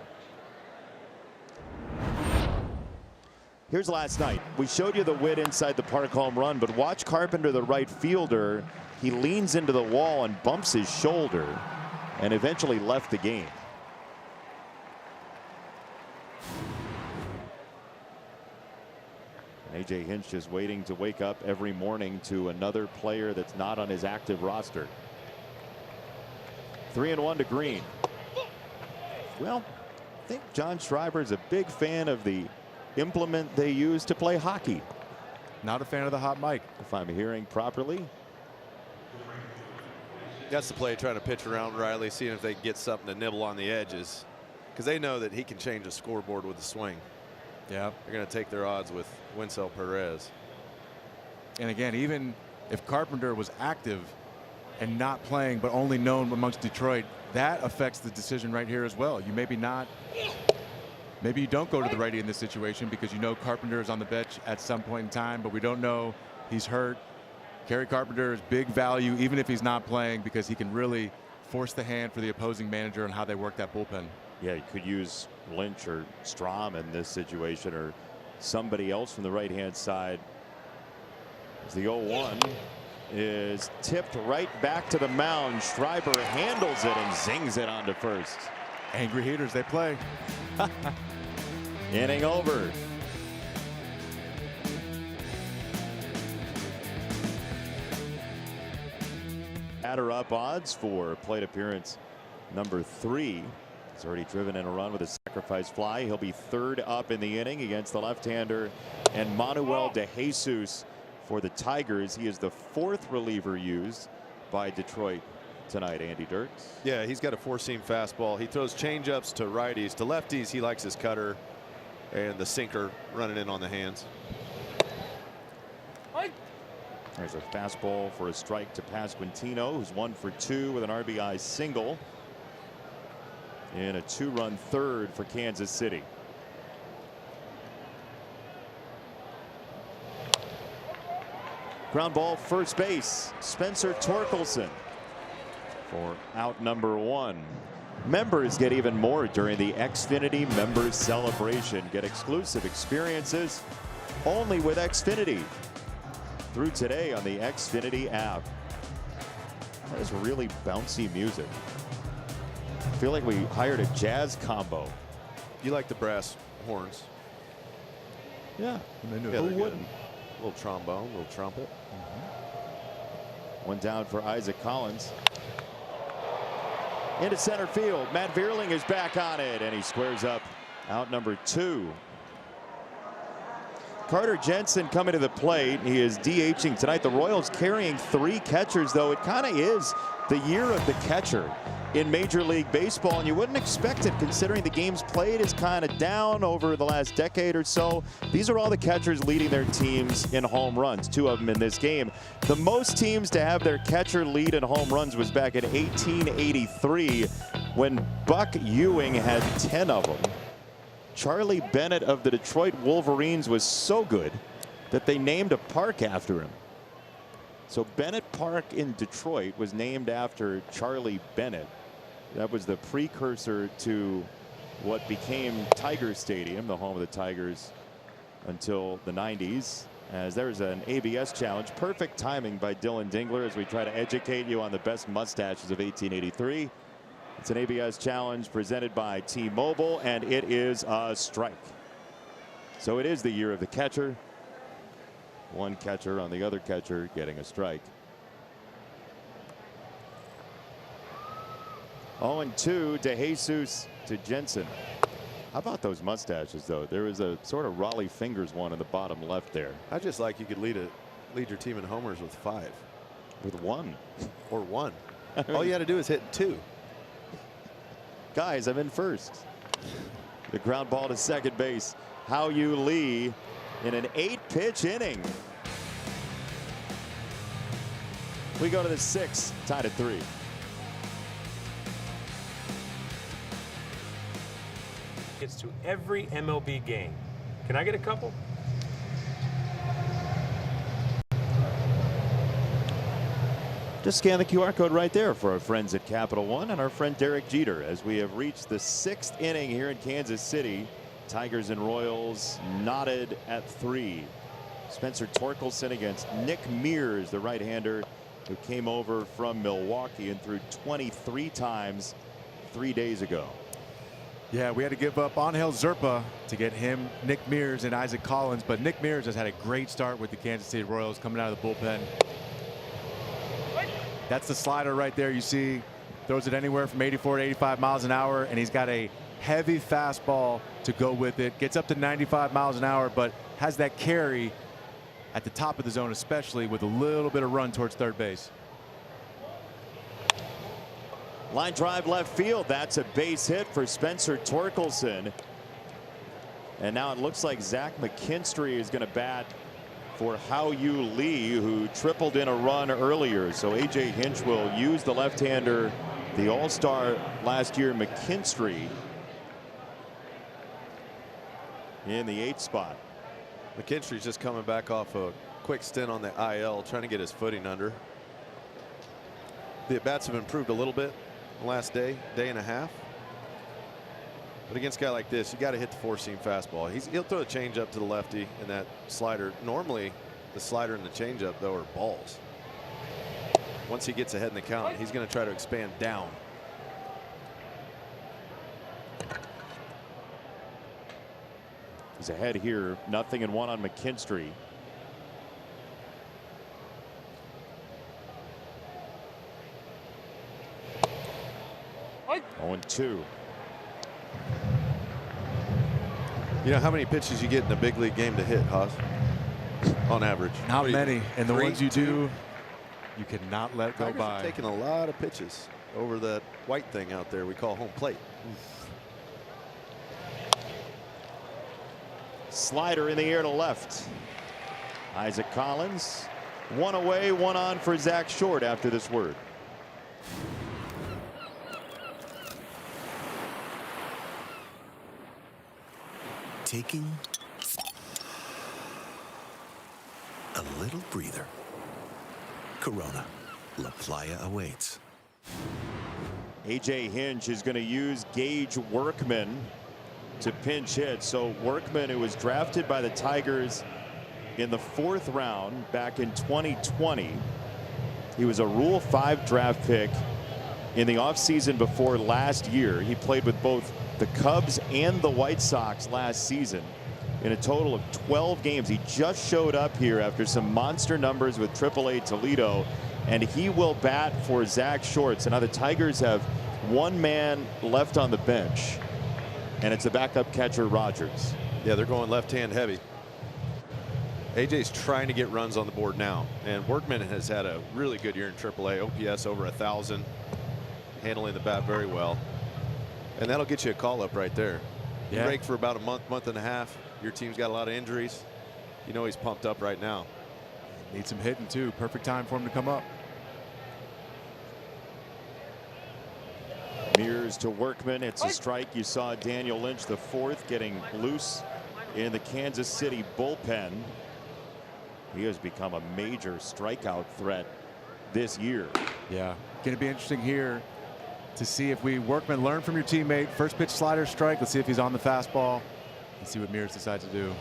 Here's last night. We showed you the Witt inside the park home run, but watch Carpenter, the right fielder. He leans into the wall and bumps his shoulder and eventually left the game. And A.J. Hinch just waiting to wake up every morning to another player that's not on his active roster. 3-1 to Green. Well, I think John Schreiber is a big fan of the implement they use to play hockey. Not a fan of the hot mic, if I'm hearing properly. That's the play, trying to pitch around Riley, seeing if they can get something to nibble on the edges. because they know that he can change a scoreboard with a swing. Yeah. They're going to take their odds with Winsell Perez. And again, even if Carpenter was active and not playing, but only known amongst Detroit, that affects the decision right here as well. You maybe you don't go to the righty in this situation because you know Carpenter is on the bench at some point in time, but we don't know he's hurt. Kerry Carpenter is big value, even if he's not playing, because he can really force the hand for the opposing manager and how they work that bullpen. Yeah, you could use Lynch or Strom in this situation, or somebody else from the right-hand side. As the 0-1 is tipped right back to the mound. Schreiber handles it and zings it onto first. Angry hitters, they play. Inning over. Batter up odds for plate appearance number 3. He's already driven in a run with a sacrifice fly. He'll be third up in the inning against the left-hander and Manuel De Jesus for the Tigers. He is the 4th reliever used by Detroit tonight. Andy Dirks. Yeah, he's got a 4-seam fastball. He throws changeups to righties. To lefties, he likes his cutter and the sinker running in on the hands. There's a fastball for a strike to Pasquantino, who's 1 for 2 with an RBI single. And a 2-run third for Kansas City. Ground ball first base. Spencer Torkelson for out number 1. Members get even more during the Xfinity Members Celebration. Get exclusive experiences only with Xfinity through today on the Xfinity app. That is really bouncy music. I feel like we hired a jazz combo. You like the brass horns? Yeah. Who wouldn't? A little trombone, a little trumpet. One down for Isaac Collins. Into center field. Matt Vierling is back on it, and he squares up out number 2. Carter Jensen coming to the plate. He is DHing tonight. The Royals carrying 3 catchers, though. It kind of is the year of the catcher in Major League Baseball, and you wouldn't expect it considering the games played is kind of down over the last decade or so. These are all the catchers leading their teams in home runs, 2 of them in this game. The most teams to have their catcher lead in home runs was back in 1883 when Buck Ewing had 10 of them. Charlie Bennett of the Detroit Wolverines was so good that they named a park after him. So Bennett Park in Detroit was named after Charlie Bennett. That was the precursor to what became Tiger Stadium, the home of the Tigers until the 90s. As there's an ABS challenge. Perfect timing by Dylan Dingler as we try to educate you on the best mustaches of 1883. It's an ABS challenge presented by T-Mobile, and it is a strike. So it is the year of the catcher. One catcher on the other catcher getting a strike. 0-2 to Jesus to Jensen. How about those mustaches, though? There was a sort of Raleigh Fingers one in the bottom left there. I just like you could lead your team in homers with 5. With 1. Or 1. All you had to do is hit 2. Guys, I'm in first. The ground ball to second base. Hao Yu Lee in an 8-pitch inning. We go to the 6th, tied at 3. Gets to every MLB game. Can I get a couple? Just scan the QR code right there for our friends at Capital One and our friend Derek Jeter as we have reached the 6th inning here in Kansas City. Tigers and Royals knotted at 3. Spencer Torkelson against Nick Mears, the right-hander who came over from Milwaukee and threw 23 times 3 days ago. Yeah, we had to give up Angel Zerpa to get him, Nick Mears, and Isaac Collins, but Nick Mears has had a great start with the Kansas City Royals coming out of the bullpen. That's the slider right there. You see, throws it anywhere from 84 to 85 miles an hour, and he's got a heavy fastball to go with it. Gets up to 95 miles an hour, but has that carry at the top of the zone, especially with a little bit of run towards third base. Line drive left field. That's a base hit for Spencer Torkelson. And now it looks like Zach McKinstry is going to bat for Hao-Yu Lee, who tripled in a run earlier. So A.J. Hinch will use the left-hander, the All-Star last year, McKinstry, in the 8th spot. McKinstry's just coming back off a quick stint on the IL, trying to get his footing under. The at-bats have improved a little bit the last day and a half. But against a guy like this, you got to hit the four-seam fastball. He'll throw a changeup to the lefty and that slider. Normally, the slider and the changeup, though, are balls. Once he gets ahead in the count, he's going to try to expand down. He's ahead here, 0-1 on McKinstry. What? 0-2. You know how many pitches you get in a big league game to hit, Haas? On average. Not many. And the 3, ones you 2. do, you cannot let go Tigers by. are taking a lot of pitches over that white thing out there we call home plate. Slider in the air to left. Isaac Collins, 1 away, 1 on for Zach Short after this word. Taking a little breather. Corona, La Playa awaits. A.J. Hinch is going to use Gage Workman to pinch hit. So Workman, who was drafted by the Tigers in the 4th round back in 2020. He was a Rule 5 draft pick in the offseason before last year. He played with both the Cubs and the White Sox last season in a total of 12 games. He just showed up here after some monster numbers with AAA Toledo, and he will bat for Zach Short. So now the Tigers have 1 man left on the bench, and it's the backup catcher Rogers. Yeah, they're going left-hand heavy. AJ's trying to get runs on the board now, and Workman has had a really good year in AAA. OPS over 1,000, handling the bat very well. And that'll get you a call up right there. You break for about a month and a half. Your team's got a lot of injuries. You know he's pumped up right now. Needs some hitting too. Perfect time for him to come up. Mears to Workman. It's a strike. You saw Daniel Lynch, the 4th, getting loose in the Kansas City bullpen. He has become a major strikeout threat this year. Yeah, going to be interesting here to see if Workman learn from your teammate. First pitch slider strike. Let's see if he's on the fastball. Let's see what Mears decides to do.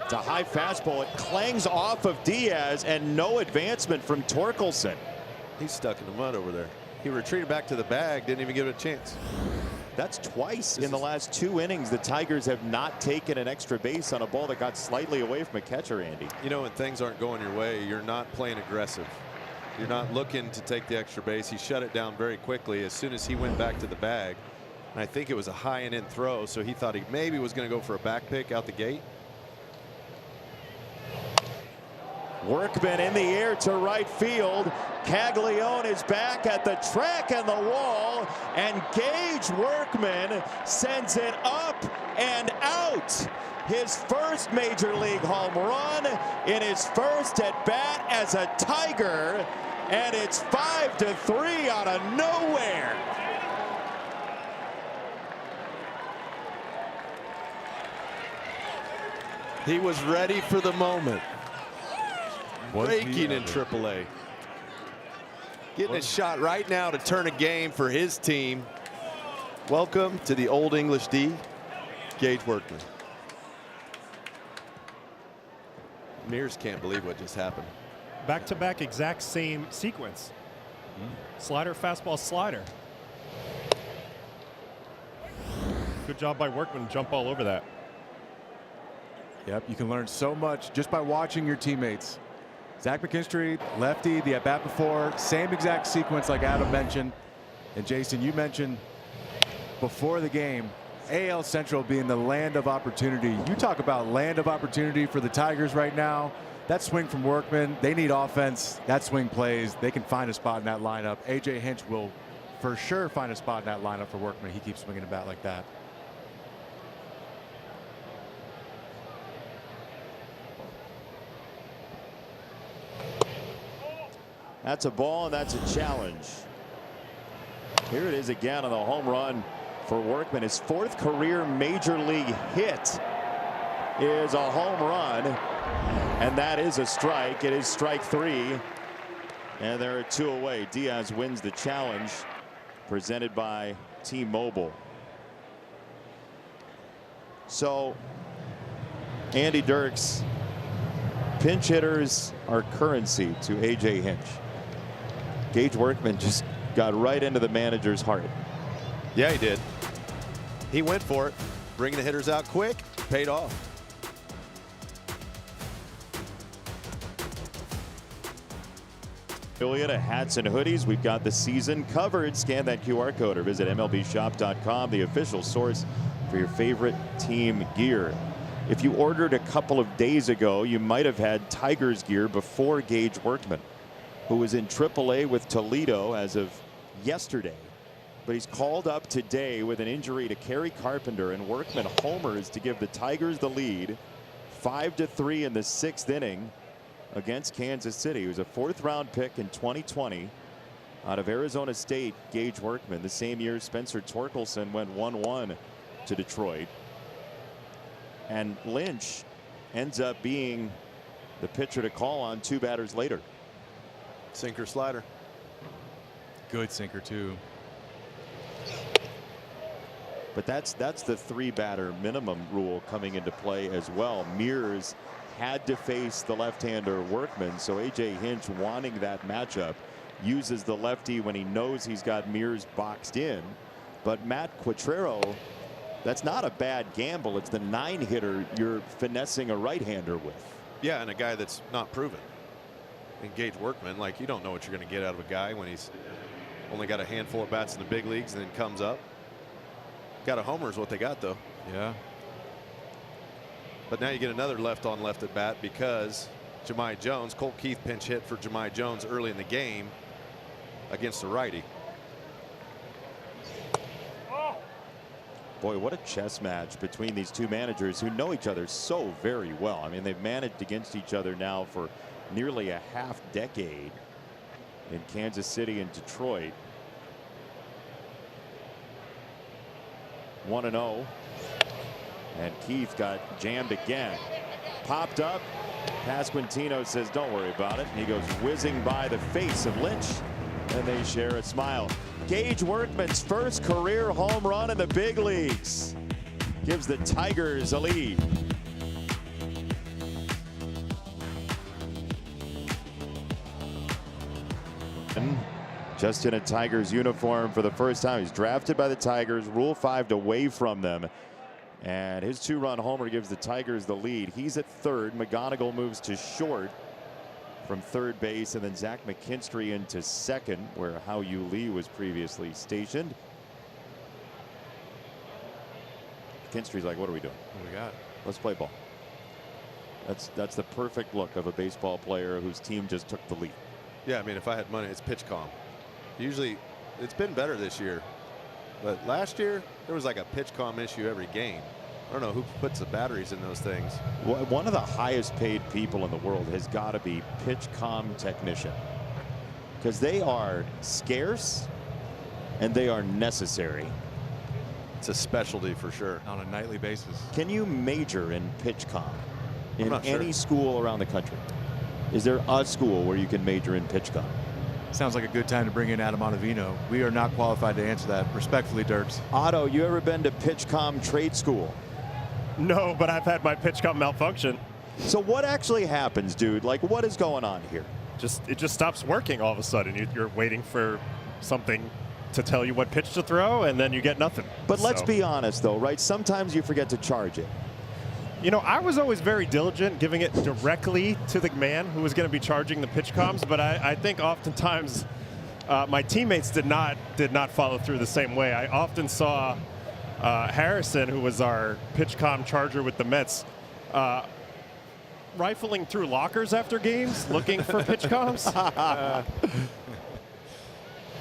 It's a high fastball. It clangs off of Diaz, and no advancement from Torkelson. He's stuck in the mud over there. He retreated back to the bag, didn't even give it a chance. That's twice in the last 2 innings the Tigers have not taken an extra base on a ball that got slightly away from a catcher, Andy. You know, when things aren't going your way, you're not playing aggressive. You're not looking to take the extra base. He shut it down very quickly as soon as he went back to the bag. And I think it was a high and in throw, so he thought he maybe was going to go for a back pick out the gate. Workman in the air to right field. Caglione is back at the track and the wall, and Gage Workman sends it up and out. His first major league home run in his first at bat as a Tiger, and it's 5-3 out of nowhere. He was ready for the moment. Breaking in AAA. Getting a shot right now to turn a game for his team. Welcome to the Old English D, Gage Workman. Mears can't believe what just happened. Back-to-back exact same sequence. Slider, fastball, slider. Good job by Workman. Jump all over that. Yep, you can learn so much just by watching your teammates. Zach McKinstry, lefty, the at-bat before, same exact sequence like Adam mentioned. And Jason, you mentioned before the game, AL Central being the land of opportunity. You talk about land of opportunity for the Tigers right now. That swing from Workman, they need offense. That swing plays. They can find a spot in that lineup. A.J. Hinch will for sure find a spot in that lineup for Workman. He keeps swinging a bat like that. That's a ball, and that's a challenge. Here it is again on the home run for Workman. His 4th career major league hit is a home run, and that is a strike. It is strike 3, and there are 2 away. Diaz wins the challenge presented by T-Mobile. So, Andy Dirks, pinch hitters are currency to A.J. Hinch. Gage Workman just got right into the manager's heart. Yeah, he did. He went for it, bringing the hitters out quick, paid off. Affiliate of hats and hoodies. We've got the season covered. Scan that QR code or visit MLBshop.com, the official source for your favorite team gear. If you ordered a couple of days ago, you might have had Tigers gear before Gage Workman, who was in AAA with Toledo as of yesterday. But he's called up today with an injury to Kerry Carpenter, and Workman homers to give the Tigers the lead 5-3 in the 6th inning against Kansas City. He was a 4th-round pick in 2020 out of Arizona State. Gage Workman, the same year Spencer Torkelson went 1-1 to Detroit. And Lynch ends up being the pitcher to call on 2 batters later. Sinker slider. Good sinker too. But that's the 3-batter minimum rule coming into play as well. Mears had to face the left-hander Workman, so A.J. Hinch, wanting that matchup, uses the lefty when he knows he's got Mears boxed in. But Matt Quatrero, that's not a bad gamble. It's the 9-hitter you're finessing a right-hander with. Yeah, and a guy that's not proven. And Gage Workman, like, you don't know what you're going to get out of a guy when he's only got a handful of bats in the big leagues and then comes up. Got a homer is what they got, though. Yeah. But now you get another left-on left at bat because Jahmai Jones, Colt Keith pinch hit for Jahmai Jones early in the game against the righty. Boy, what a chess match between these 2 managers who know each other so very well. I mean, they've managed against each other now for nearly a half-decade in Kansas City and Detroit. 1-0. And Keith got jammed again. Popped up. Pasquantino says, don't worry about it. And he goes whizzing by the face of Lynch. And they share a smile. Gage Workman's 1st career home run in the big leagues gives the Tigers a lead. Just in a Tigers uniform for the first time. He's drafted by the Tigers, Rule 5 away from them. And his 2-run homer gives the Tigers the lead. He's at 3rd. McGonigal moves to short from 3rd base, and then Zach McKinstry into 2nd, where Hao Yu Lee was previously stationed. McKinstry's like, what are we doing? What do we got? Let's play ball. That's the perfect look of a baseball player whose team just took the lead. Yeah, I mean, if I had money, it's pitch calm. Usually, it's been better this year. But last year, there was like a pitch calm issue every game. I don't know who puts the batteries in those things. Well, one of the highest paid people in the world has got to be pitch calm technician, because they are scarce and they are necessary. It's a specialty for sure. On a nightly basis. Can you major in pitch calm in any sure. school around the country? Is there a school where you can major in pitch calm? Sounds like a good time to bring in Adam Ottavino. We are not qualified to answer that. Respectfully, Dirks. Otto, you ever been to PitchCom trade school? No, but I've had my PitchCom malfunction. So what actually happens, dude? Like, what is going on here? It just stops working all of a sudden. You're waiting for something to tell you what pitch to throw, and then you get nothing. But let's be honest, though, right? Sometimes you forget to charge it. You know, I was always very diligent giving it directly to the man who was going to be charging the pitch comms, but I think oftentimes my teammates did not follow through the same way. I often saw Harrison, who was our pitch comm charger with the Mets, rifling through lockers after games looking for pitch comms.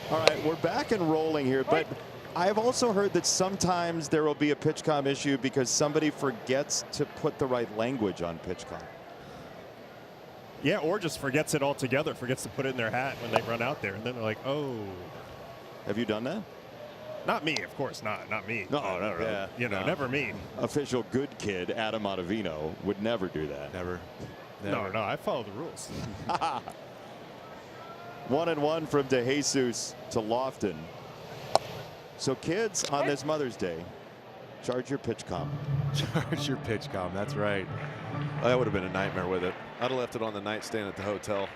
All right, we're back and rolling here, but I've also heard that sometimes there will be a PitchCom issue because somebody forgets to put the right language on PitchCom. Yeah, or just forgets it altogether, forgets to put it in their hat when they run out there, and then they're like, oh. Have you done that? Not me, of course not. Not me. No. Yeah, you know, never me. Official good kid Adam Ottavino would never do that. Never. No, I follow the rules. 1-1 from DeJesus to Lofton. So kids on this Mother's Day, charge your PitchCom. Charge your PitchCom. That's right. That would have been a nightmare with it. I'd have left it on the nightstand at the hotel.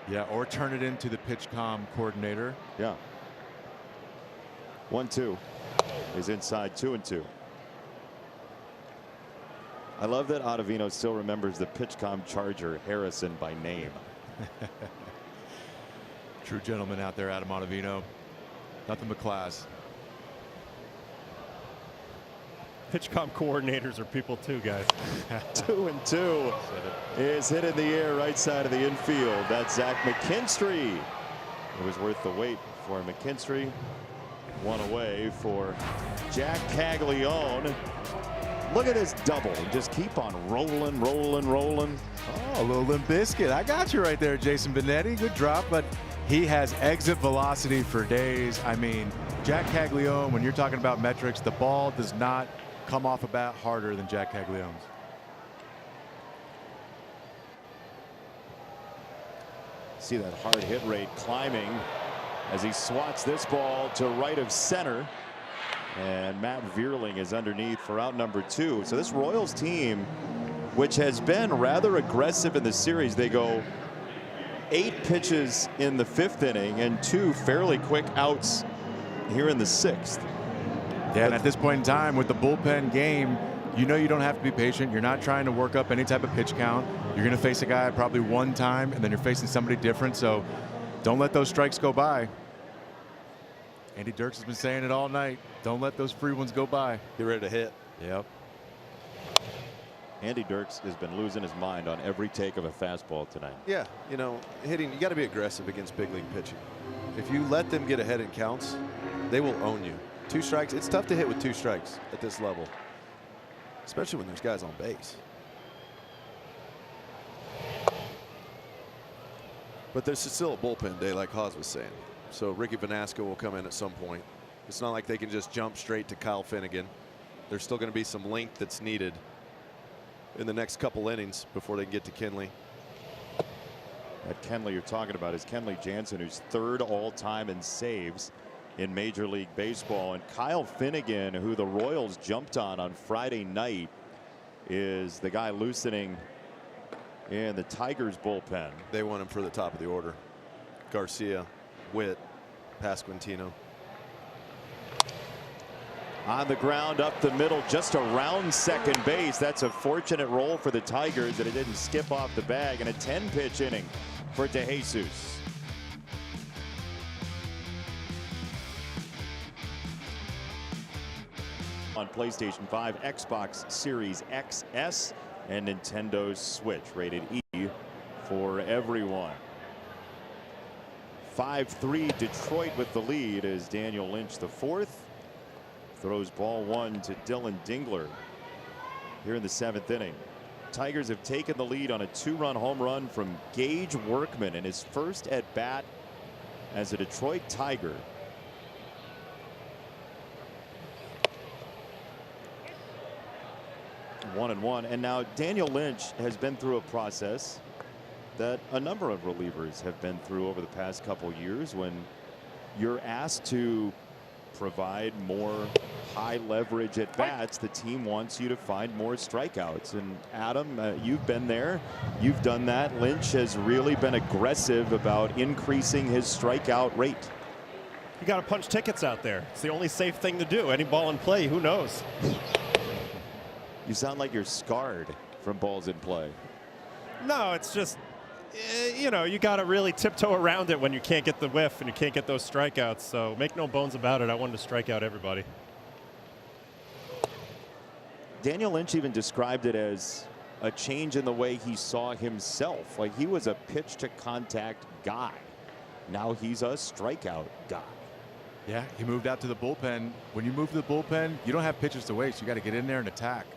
Yeah, or turn it into the PitchCom coordinator. Yeah. 1-2 is inside 2-2. I love that Ottavino still remembers the PitchCom charger Harrison by name. True gentleman out there, Adam Ottavino. Nothing but class. PitchCom coordinators are people too, guys. 2-2 is hit in the air right side of the infield. That's Zach McKinstry. It was worth the wait for McKinstry. One away for Jack Caglione. Look at this double. Just keep on rolling. Oh, a little Limp Bizkit. I got you right there, Jason Benetti. Good drop, but he has exit velocity for days. I mean, Jack Caglione, when you're talking about metrics, the ball does not come off a bat harder than Jack Caglione's. See that hard hit rate climbing as he swats this ball to right of center. And Matt Vierling is underneath for out number 2. So this Royals team, which has been rather aggressive in the series, they go 8 pitches in the 5th inning and 2 fairly quick outs here in the 6th. Yeah, and at this point in time with the bullpen game, you know you don't have to be patient. You're not trying to work up any type of pitch count. You're going to face a guy probably one time, and then you're facing somebody different. So don't let those strikes go by. Andy Dirks has been saying it all night. Don't let those free ones go by. Get ready to hit. Yep. Andy Dirks has been losing his mind on every take of a fastball tonight. Yeah, you know, hitting, you got to be aggressive against big league pitching. If you let them get ahead in counts, they will own you. 2 strikes, it's tough to hit with 2 strikes at this level, especially when there's guys on base. But there's still a bullpen day, like Haas was saying. So Ricky Vanasco will come in at some point. It's not like they can just jump straight to Kyle Finnegan. There's still going to be some length that's needed in the next couple innings before they can get to Kenley. That Kenley you're talking about is Kenley Jansen, who's 3rd all-time in saves in Major League Baseball. And Kyle Finnegan, who the Royals jumped on Friday night, is the guy loosening in the Tigers bullpen. They want him for the top of the order. Garcia, Witt, Pasquantino. On the ground up the middle, just around second base. That's a fortunate roll for the Tigers that it didn't skip off the bag. And a 10-pitch inning for DeJesus. On PlayStation 5, Xbox Series XS, and Nintendo Switch, rated E for everyone. 5-3 Detroit with the lead as Daniel Lynch the 4th throws ball 1 to Dylan Dingler here in the 7th inning. Tigers have taken the lead on a 2-run home run from Gage Workman in his first at bat as a Detroit Tiger. One and one, and now Daniel Lynch has been through a process that a number of relievers have been through over the past couple years. When you're asked to provide more high leverage at bats, the team wants you to find more strikeouts. And Adam, you've been there, you've done that. Lynch has really been aggressive about increasing his strikeout rate. You got to punch tickets out there. It's the only safe thing to do. Any ball in play, who knows? You sound like you're scarred from balls in play. No, it's just, you know, you got to really tiptoe around it when you can't get the whiff and you can't get those strikeouts. So make no bones about it. I wanted to strike out everybody. Daniel Lynch even described it as a change in the way he saw himself. Like he was a pitch to contact guy. Now he's a strikeout guy. Yeah, he moved out to the bullpen. When you move to the bullpen, you don't have pitchers to waste. You got to get in there and attack.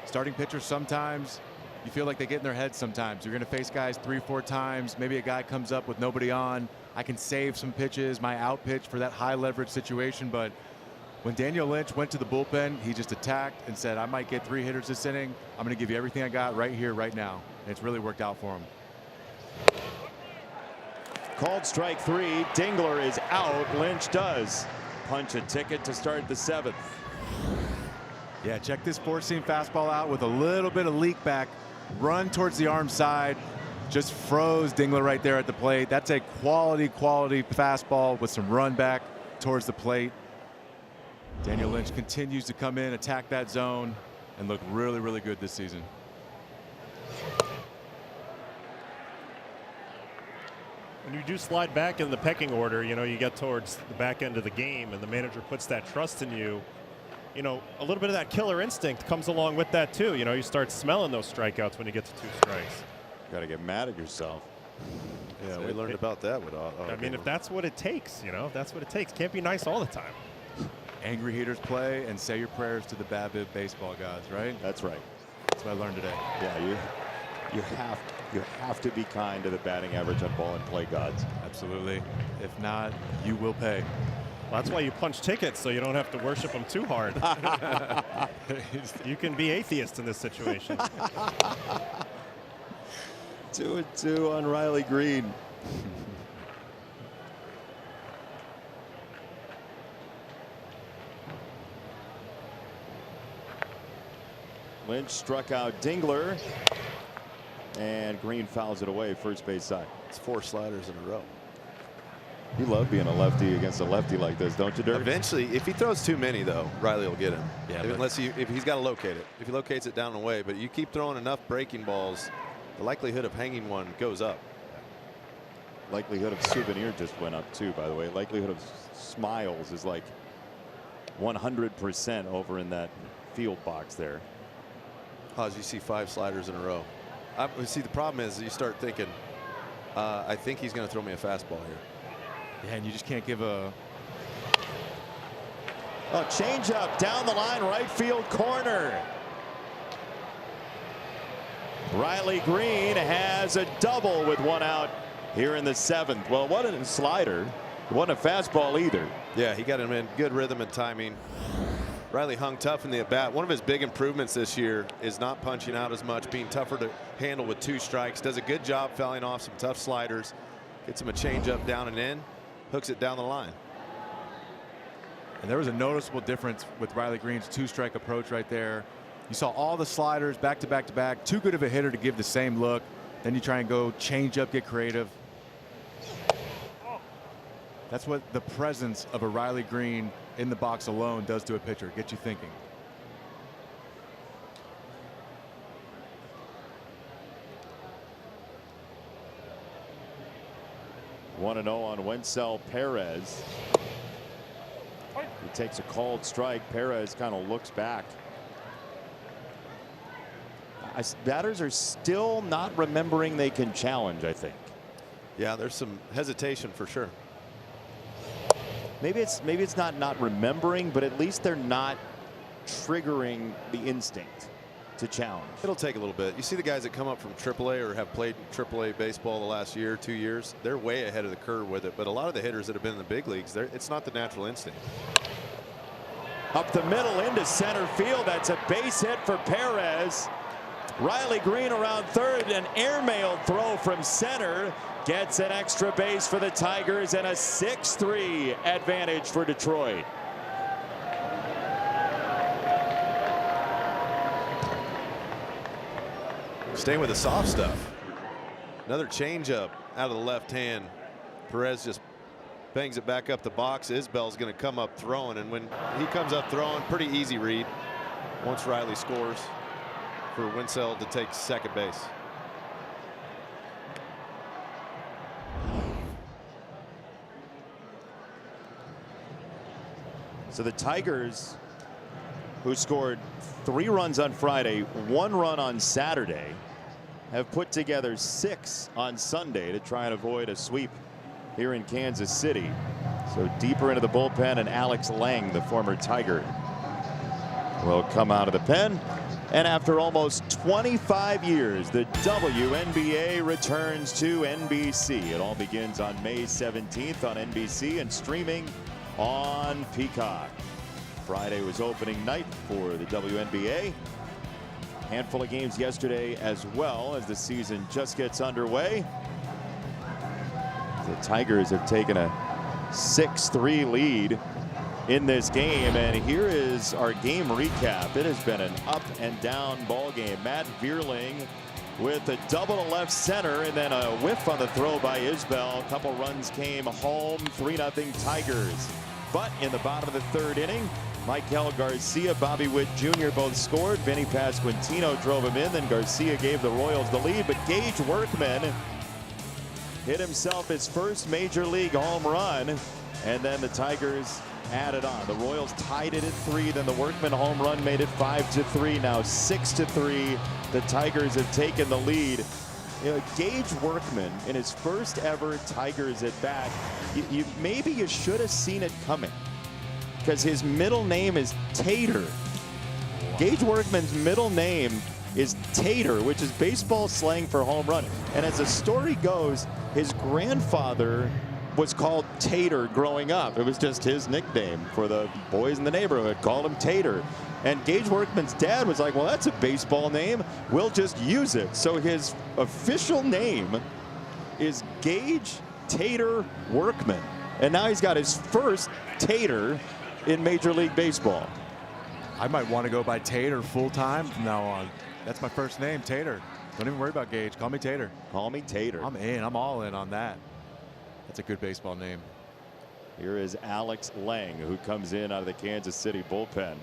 Starting pitchers, sometimes you feel like they get in their heads sometimes. You're going to face guys 3-4 times. Maybe a guy comes up with nobody on. I can save some pitches, my out pitch for that high leverage situation. But when Daniel Lynch went to the bullpen, he just attacked and said, I might get 3 hitters this inning. I'm going to give you everything I got right here, right now. And it's really worked out for him. Called strike 3. Dingler is out. Lynch does punch a ticket to start the 7th. Yeah, check this 4-seam fastball out with a little bit of leak back. Run towards the arm side. Just froze Dingler right there at the plate. That's a quality fastball with some run back towards the plate. Daniel Lynch continues to come in, attack that zone, and look really, really good this season. When you do slide back in the pecking order, you know, you get towards the back end of the game and the manager puts that trust in you. You know, a little bit of that killer instinct comes along with that too. You know, you start smelling those strikeouts when you get to 2 strikes. Got to get mad at yourself. Yeah, we learned about that with I mean, if that's what it takes, you know, if that's what it takes. Can't be nice all the time. Angry hitters play and say your prayers to the BABIP baseball gods, right? That's right. That's what I learned today. Yeah, you have to be kind to the batting average on ball and play gods. Absolutely. If not, you will pay. Well, that's why you punch tickets, so you don't have to worship them too hard. You can be atheist in this situation. 2-2 on Riley Green. Lynch struck out Dingler, and Green fouls it away first base side. It's 4 sliders in a row. You love being a lefty against a lefty like this, don't you, Dirk? Eventually, if he throws too many, though, Riley will get him. Yeah, if he's got to locate it. If he locates it down and away, but you keep throwing enough breaking balls, the likelihood of hanging one goes up. Likelihood of souvenir just went up too, by the way. Likelihood of smiles is like 100% over in that field box there. As you see 5 sliders in a row. See, the problem is you start thinking, I think he's going to throw me a fastball here. Yeah, and you just can't give a change up down the line, right field corner. Riley Green has a double with 1 out here in the 7th. Well, it wasn't a slider. It wasn't a fastball either. Yeah, he got him in good rhythm and timing. Riley hung tough in the at-bat. One of his big improvements this year is not punching out as much, being tougher to handle with 2 strikes. Does a good job fouling off some tough sliders. Gets him a changeup down and in. Hooks it down the line. And there was a noticeable difference with Riley Green's 2-strike approach right there. You saw all the sliders back to back to back. Too good of a hitter to give the same look. Then you try and go change up, get creative. That's what the presence of a Riley Green in the box alone does to a pitcher. Get you thinking. One 1-0 on Wenzel Perez. He takes a called strike. Perez kind of looks back. Batters are still not remembering they can challenge, I think. Yeah, there's some hesitation for sure. Maybe it's not remembering, but at least they're not triggering the instinct to challenge. It'll take a little bit. You see the guys that come up from AAA or have played AAA baseball the last year, 2 years, they're way ahead of the curve with it. But a lot of the hitters that have been in the big leagues, it's not the natural instinct. Up the middle into center field. That's a base hit for Perez. Riley Green around third, an airmail throw from center gets an extra base for the Tigers and a 6-3 advantage for Detroit. Staying with the soft stuff. Another changeup out of the left hand. Perez just bangs it back up the box. Isbell's going to come up throwing, and when he comes up throwing, pretty easy read once Riley scores for Wenzel to take second base. So the Tigers, who scored 3 runs on Friday, 1 run on Saturday, have put together 6 on Sunday to try and avoid a sweep here in Kansas City. So deeper into the bullpen, and Alex Lang, the former Tiger, will come out of the pen. And after almost 25 years, the WNBA returns to NBC. It all begins on May 17th on NBC and streaming on Peacock. Friday was opening night for the WNBA. Handful of games yesterday as well as the season just gets underway. The Tigers have taken a 6-3 lead in this game, and here is our game recap. It has been an up and down ball game. Matt Vierling with a double to left center, and then a whiff on the throw by Isbell. A couple runs came home, 3-0 Tigers. But in the bottom of the third inning, Michael Garcia, Bobby Witt Jr. both scored. Vinny Pasquantino drove him in, then Garcia gave the Royals the lead, but Gage Workman hit himself his first major league home run, and then the Tigers added on. The Royals tied it at 3, then the Workman home run made it 5-3. Now 6-3. The Tigers have taken the lead. You know, Gage Workman in his first ever Tigers at bat, maybe you should have seen it coming, because his middle name is Tater. Gage Workman's middle name is Tater, which is baseball slang for home run. And as the story goes, his grandfather was called Tater growing up. It was just his nickname for the boys in the neighborhood, called him Tater. And Gage Workman's dad was like, well, that's a baseball name, we'll just use it. So his official name is Gage Tater Workman. And now he's got his first Tater in Major League Baseball. I might want to go by Tater full time from now on. That's my first name, Tater. Don't even worry about Gage. Call me Tater. Call me Tater. I'm in. I'm all in on that. That's a good baseball name. Here is Alex Lang, who comes in out of the Kansas City bullpen.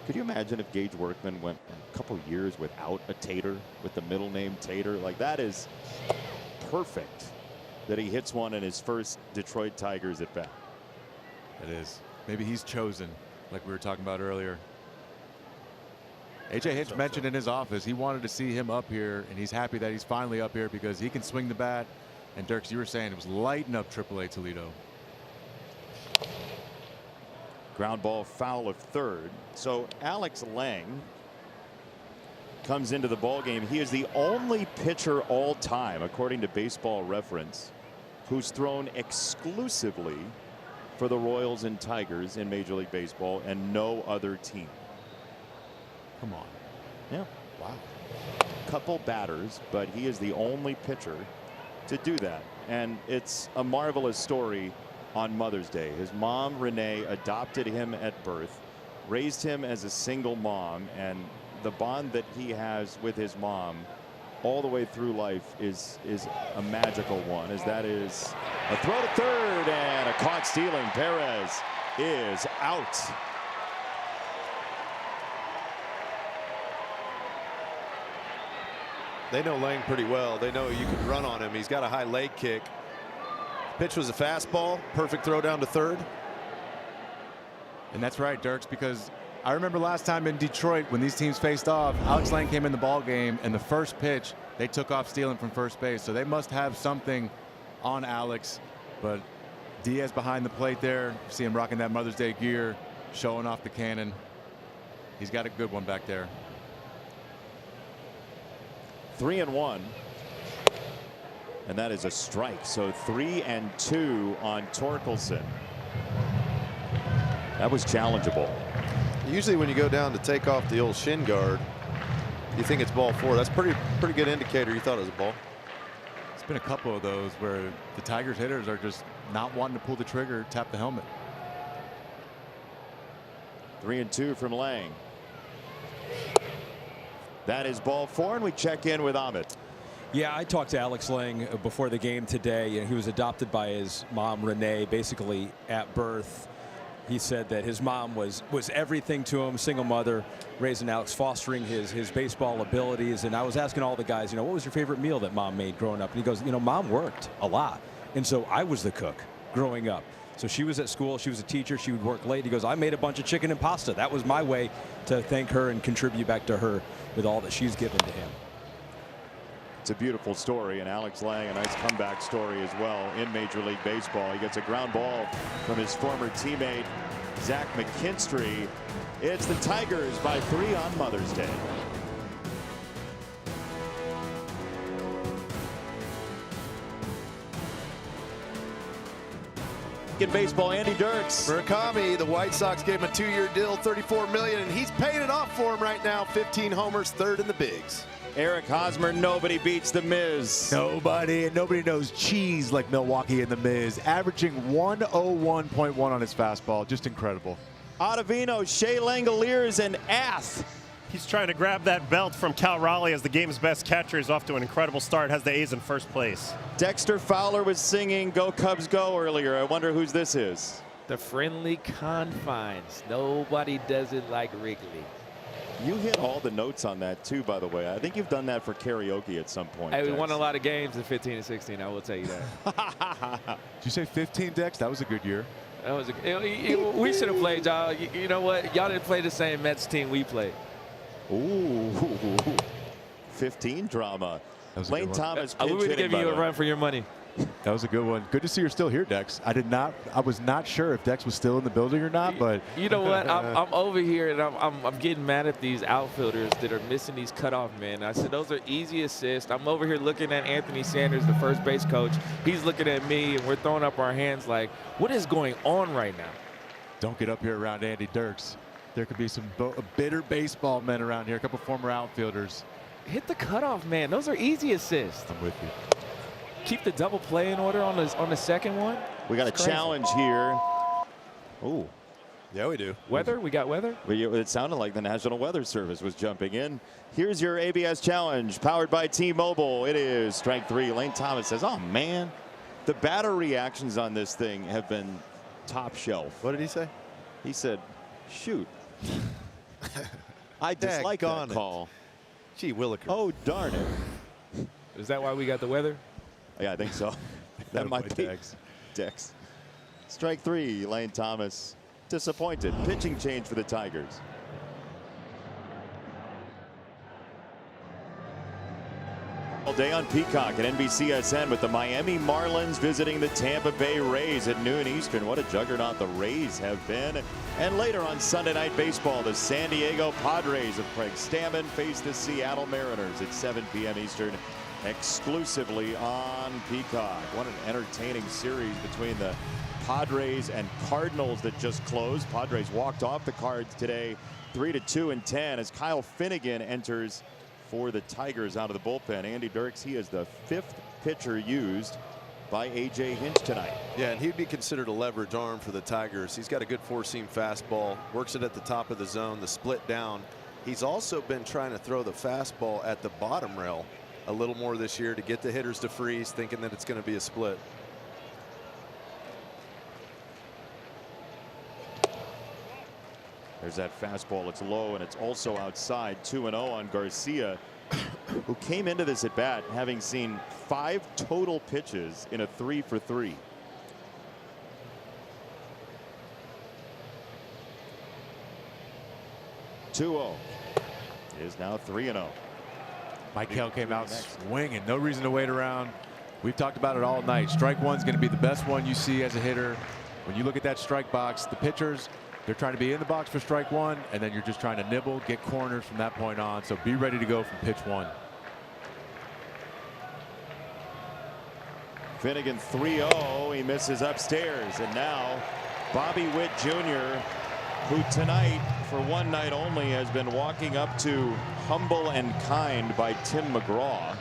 Could you imagine if Gage Workman went a couple years without a Tater, with the middle name Tater? Like, that is perfect that he hits one in his first Detroit Tigers at bat. It is. Maybe he's chosen, like we were talking about earlier. A.J. Hinch mentioned in his office he wanted to see him up here, and he's happy that he's finally up here because he can swing the bat. And Dirks, you were saying it was lighting up AAA Toledo. Ground ball foul of third. So Alex Lang comes into the ball game. He is the only pitcher all time, according to Baseball Reference, who's thrown exclusively for the Royals and Tigers in Major League Baseball and no other team. Come on. Yeah. Wow. Couple batters, but he is the only pitcher to do that. And it's a marvelous story on Mother's Day. His mom, Renee, adopted him at birth, raised him as a single mom, and the bond that he has with his mom all the way through life is a magical one, as that is a throw to third and a caught stealing. Perez is out. They know Lang pretty well. They know you can run on him. He's got a high leg kick. Pitch was a fastball. Perfect throw down to third. And that's right, Dirks, because I remember last time in Detroit when these teams faced off, Alex Lang came in the ball game, and the first pitch they took off stealing from first base. So they must have something on Alex. But Diaz behind the plate there. See him rocking that Mother's Day gear, showing off the cannon. He's got a good one back there. 3-1. And that is a strike. So 3-2 on Torkelson. That was challengeable. Usually when you go down to take off the old shin guard, you think it's ball 4. That's pretty good indicator you thought it was a ball. It's been a couple of those where the Tigers hitters are just not wanting to pull the trigger, tap the helmet. 3-2 from Lang. That is ball 4, and we check in with Amit. Yeah, I talked to Alex Lang before the game today. He was adopted by his mom, Renee, basically at birth. He said that his mom was everything to him, single mother, raising Alex, fostering his baseball abilities. And I was asking all the guys, what was your favorite meal that mom made growing up? And he goes, mom worked a lot. And so I was the cook growing up. So she was at school, she was a teacher, she would work late. He goes, I made a bunch of chicken and pasta. That was my way to thank her and contribute back to her with all that she's given to him. It's a beautiful story, and Alex Lang, a nice comeback story as well in Major League Baseball. He gets a ground ball from his former teammate, Zach McKinstry. It's the Tigers by 3 on Mother's Day. In baseball, Andy Dirks. Murakami, the White Sox gave him a 2-year deal, $34 million, and he's paying it off for him right now. 15 homers, 3rd in the bigs. Eric Hosmer, nobody beats the Miz. Nobody, and nobody knows cheese like Milwaukee and the Miz, averaging 101.1 on his fastball. Just incredible. Ottavino, Shea Langoliers, and Ath. He's trying to grab that belt from Cal Raleigh as the game's best catcher. He's off to an incredible start, has the A's in first place. Dexter Fowler was singing Go Cubs Go earlier. I wonder whose this is. The friendly confines. Nobody does it like Wrigley. You hit all the notes on that too, by the way. I think you've done that for karaoke at some point. Hey, we Dex. won a lot of games in 15 and 16. I will tell you that. Did you say 15, Dex? That was a good year. That was we should have played, y'all. You know what? Y'all didn't play the same Mets team we played. Ooh, 15 drama. Lane Thomas. We would give you a run for your money. That was a good one. Good to see you're still here, Dex. I was not sure if Dex was still in the building or not, but you know what? I'm over here and I'm getting mad at these outfielders that are missing these cutoff men. I said those are easy assists. I'm over here looking at Anthony Sanders, the first base coach. He's looking at me, and we're throwing up our hands like, what is going on right now? Don't get up here around Andy Dirks. There could be some bitter baseball men around here, a couple former outfielders. Hit the cutoff, man. Those are easy assists. I'm with you. Keep the double play in order on the second one. We got a challenge here. Ooh. Yeah, we do. Weather? We got weather? It sounded like the National Weather Service was jumping in. Here's your ABS challenge, powered by T-Mobile. It is strike 3. Lane Thomas says, oh, man. The batter reactions on this thing have been top shelf. What did he say? He said, shoot. I dislike that call. Gee, Williker. Oh, darn it. Is that why we got the weather? Yeah, I think so. That might be Dex. Strike 3, Lane Thomas. Disappointed. Pitching change for the Tigers. All day on Peacock and NBCSN with the Miami Marlins visiting the Tampa Bay Rays at noon Eastern. What a juggernaut the Rays have been. And later on Sunday Night Baseball, the San Diego Padres of Craig Stammen face the Seattle Mariners at 7 p.m. Eastern, exclusively on Peacock. What an entertaining series between the Padres and Cardinals that just closed. Padres walked off the Cards today 3-2 and 10 as Kyle Finnegan enters for the Tigers out of the bullpen. Andy Dirks, he is the 5th pitcher used by A.J. Hinch tonight. Yeah, and he'd be considered a leverage arm for the Tigers. He's got a good 4-seam fastball, works it at the top of the zone, the split down. He's also been trying to throw the fastball at the bottom rail a little more this year to get the hitters to freeze, thinking that it's going to be a split. There's that fastball. It's low and it's also outside. 2-0 on Garcia, who came into this at bat having seen 5 total pitches in a 3-for-3. Is now 3-0. Michael came out swinging. No reason to wait around. We've talked about it all night. Strike 1's going to be the best one you see as a hitter. When you look at that strike box, the pitchers, they're trying to be in the box for strike 1, and then you're just trying to nibble, get corners from that point on. So be ready to go from pitch 1. Finnegan 3-0. He misses upstairs. And now Bobby Witt Jr., who tonight, for one night only, has been walking up to Humble and Kind by Tim McGraw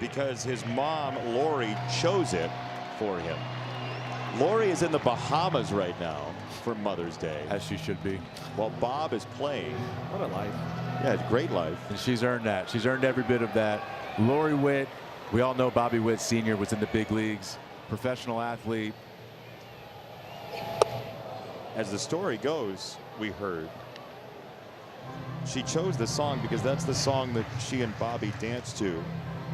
because his mom, Lori, chose it for him. Lori is in the Bahamas right now for Mother's Day. As she should be. While Bob is playing. What a life. Yeah, it's a great life. And she's earned that. She's earned every bit of that. Lori Witt, we all know Bobby Witt Sr. was in the big leagues. Professional athlete. As the story goes, we heard, she chose the song because that's the song that she and Bobby danced to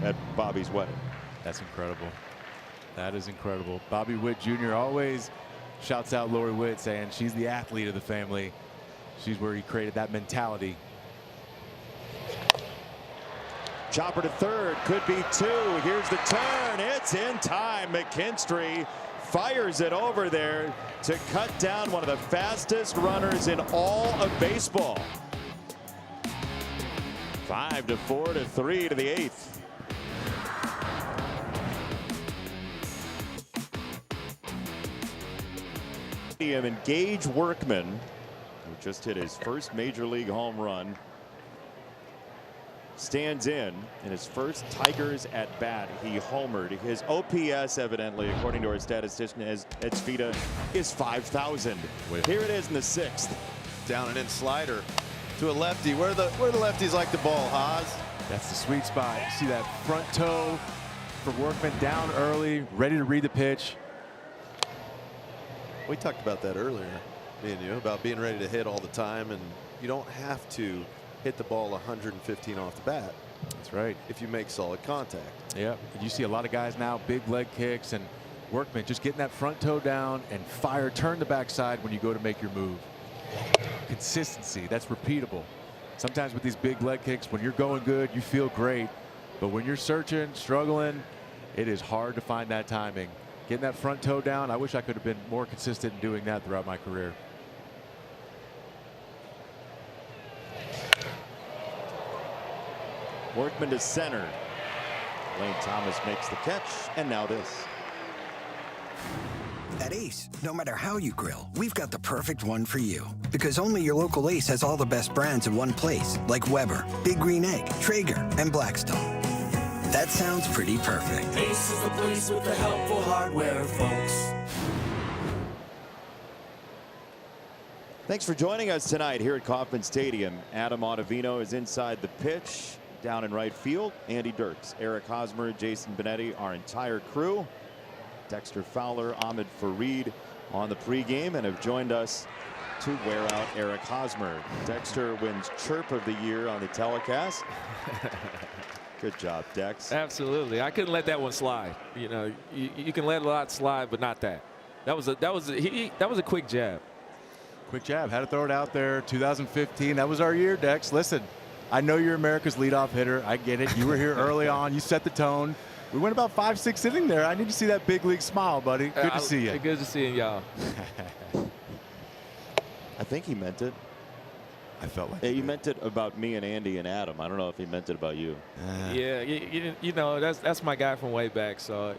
at Bobby's wedding. That's incredible. That is incredible. Bobby Witt Jr. always shouts out Lori Witt, saying she's the athlete of the family. She's where he created that mentality. Chopper to third, could be two. Here's the turn. It's in time. McKinstry fires it over there to cut down one of the fastest runners in all of baseball. 5-4 to 3 to the 8th. And Gage Workman, who just hit his first major league home run, stands in his first Tigers at bat. He homered. His OPS, evidently, according to our statistician Ed Svita, is 5,000. Here it is in the 6th. Down and in slider to a lefty. Where the lefties like the ball, Haas? That's the sweet spot. You see that front toe for Workman down early, ready to read the pitch. We talked about that earlier, me and you, about being ready to hit all the time, and you don't have to hit the ball 115 off the bat. That's right. If you make solid contact. Yeah, you see a lot of guys now, big leg kicks, and Workman just getting that front toe down and turn the backside when you go to make your move. Consistency, that's repeatable. Sometimes with these big leg kicks, when you're going good, you feel great, but when you're searching, struggling, it is hard to find that timing. Getting that front toe down, I wish I could have been more consistent in doing that throughout my career. Workman to center. Lane Thomas makes the catch, and now this. At Ace, no matter how you grill, we've got the perfect one for you. Because only your local Ace has all the best brands in one place, like Weber, Big Green Egg, Traeger, and Blackstone. That sounds pretty perfect. Ace is the place with the helpful hardware, folks. Thanks for joining us tonight here at Kauffman Stadium. Adam Ottavino is inside the pitch. Down in right field, Andy Dirks, Eric Hosmer, Jason Benetti, our entire crew. Dexter Fowler, Ahmed Fareed on the pregame and have joined us to wear out Eric Hosmer. Dexter wins Chirp of the Year on the telecast. Good job, Dex. Absolutely. I couldn't let that one slide. You know, you can let a lot slide, but not that. That was a quick jab. Quick jab. Had to throw it out there. 2015. That was our year, Dex. Listen, I know you're America's leadoff hitter. I get it. You were here early on. You set the tone. We went about 5-6 innings there. I need to see that big league smile, buddy. Good to see you. Good to see y'all. I think he meant it. I felt like he meant it about me and Andy and Adam. I don't know if he meant it about you. Yeah, you know, that's my guy from way back. So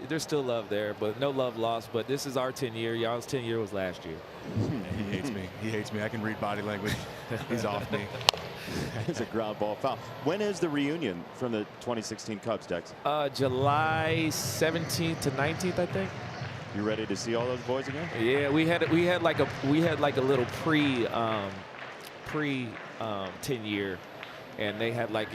there's still love there, but no love lost. But this is our 10-year. Y'all's 10-year was last year. He hates me. He hates me. I can read body language. He's off me. It's a ground ball foul. When is the reunion from the 2016 Cubs, Dex? July 17th to 19th, I think. You ready to see all those boys again? Yeah, we had like a little pre 10-year, and they had like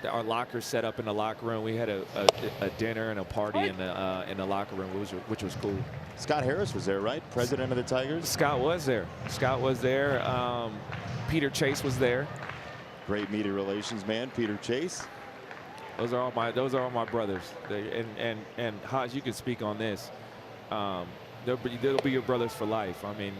our lockers set up in the locker room. We had a dinner and a party in the locker room, which was cool. Scott Harris was there, right? President of the Tigers. Scott was there. Scott was there. Peter Chase was there. Great media relations man, Peter Chase. Those are all my brothers. And Hodge, you can speak on this. They'll be your brothers for life. I mean,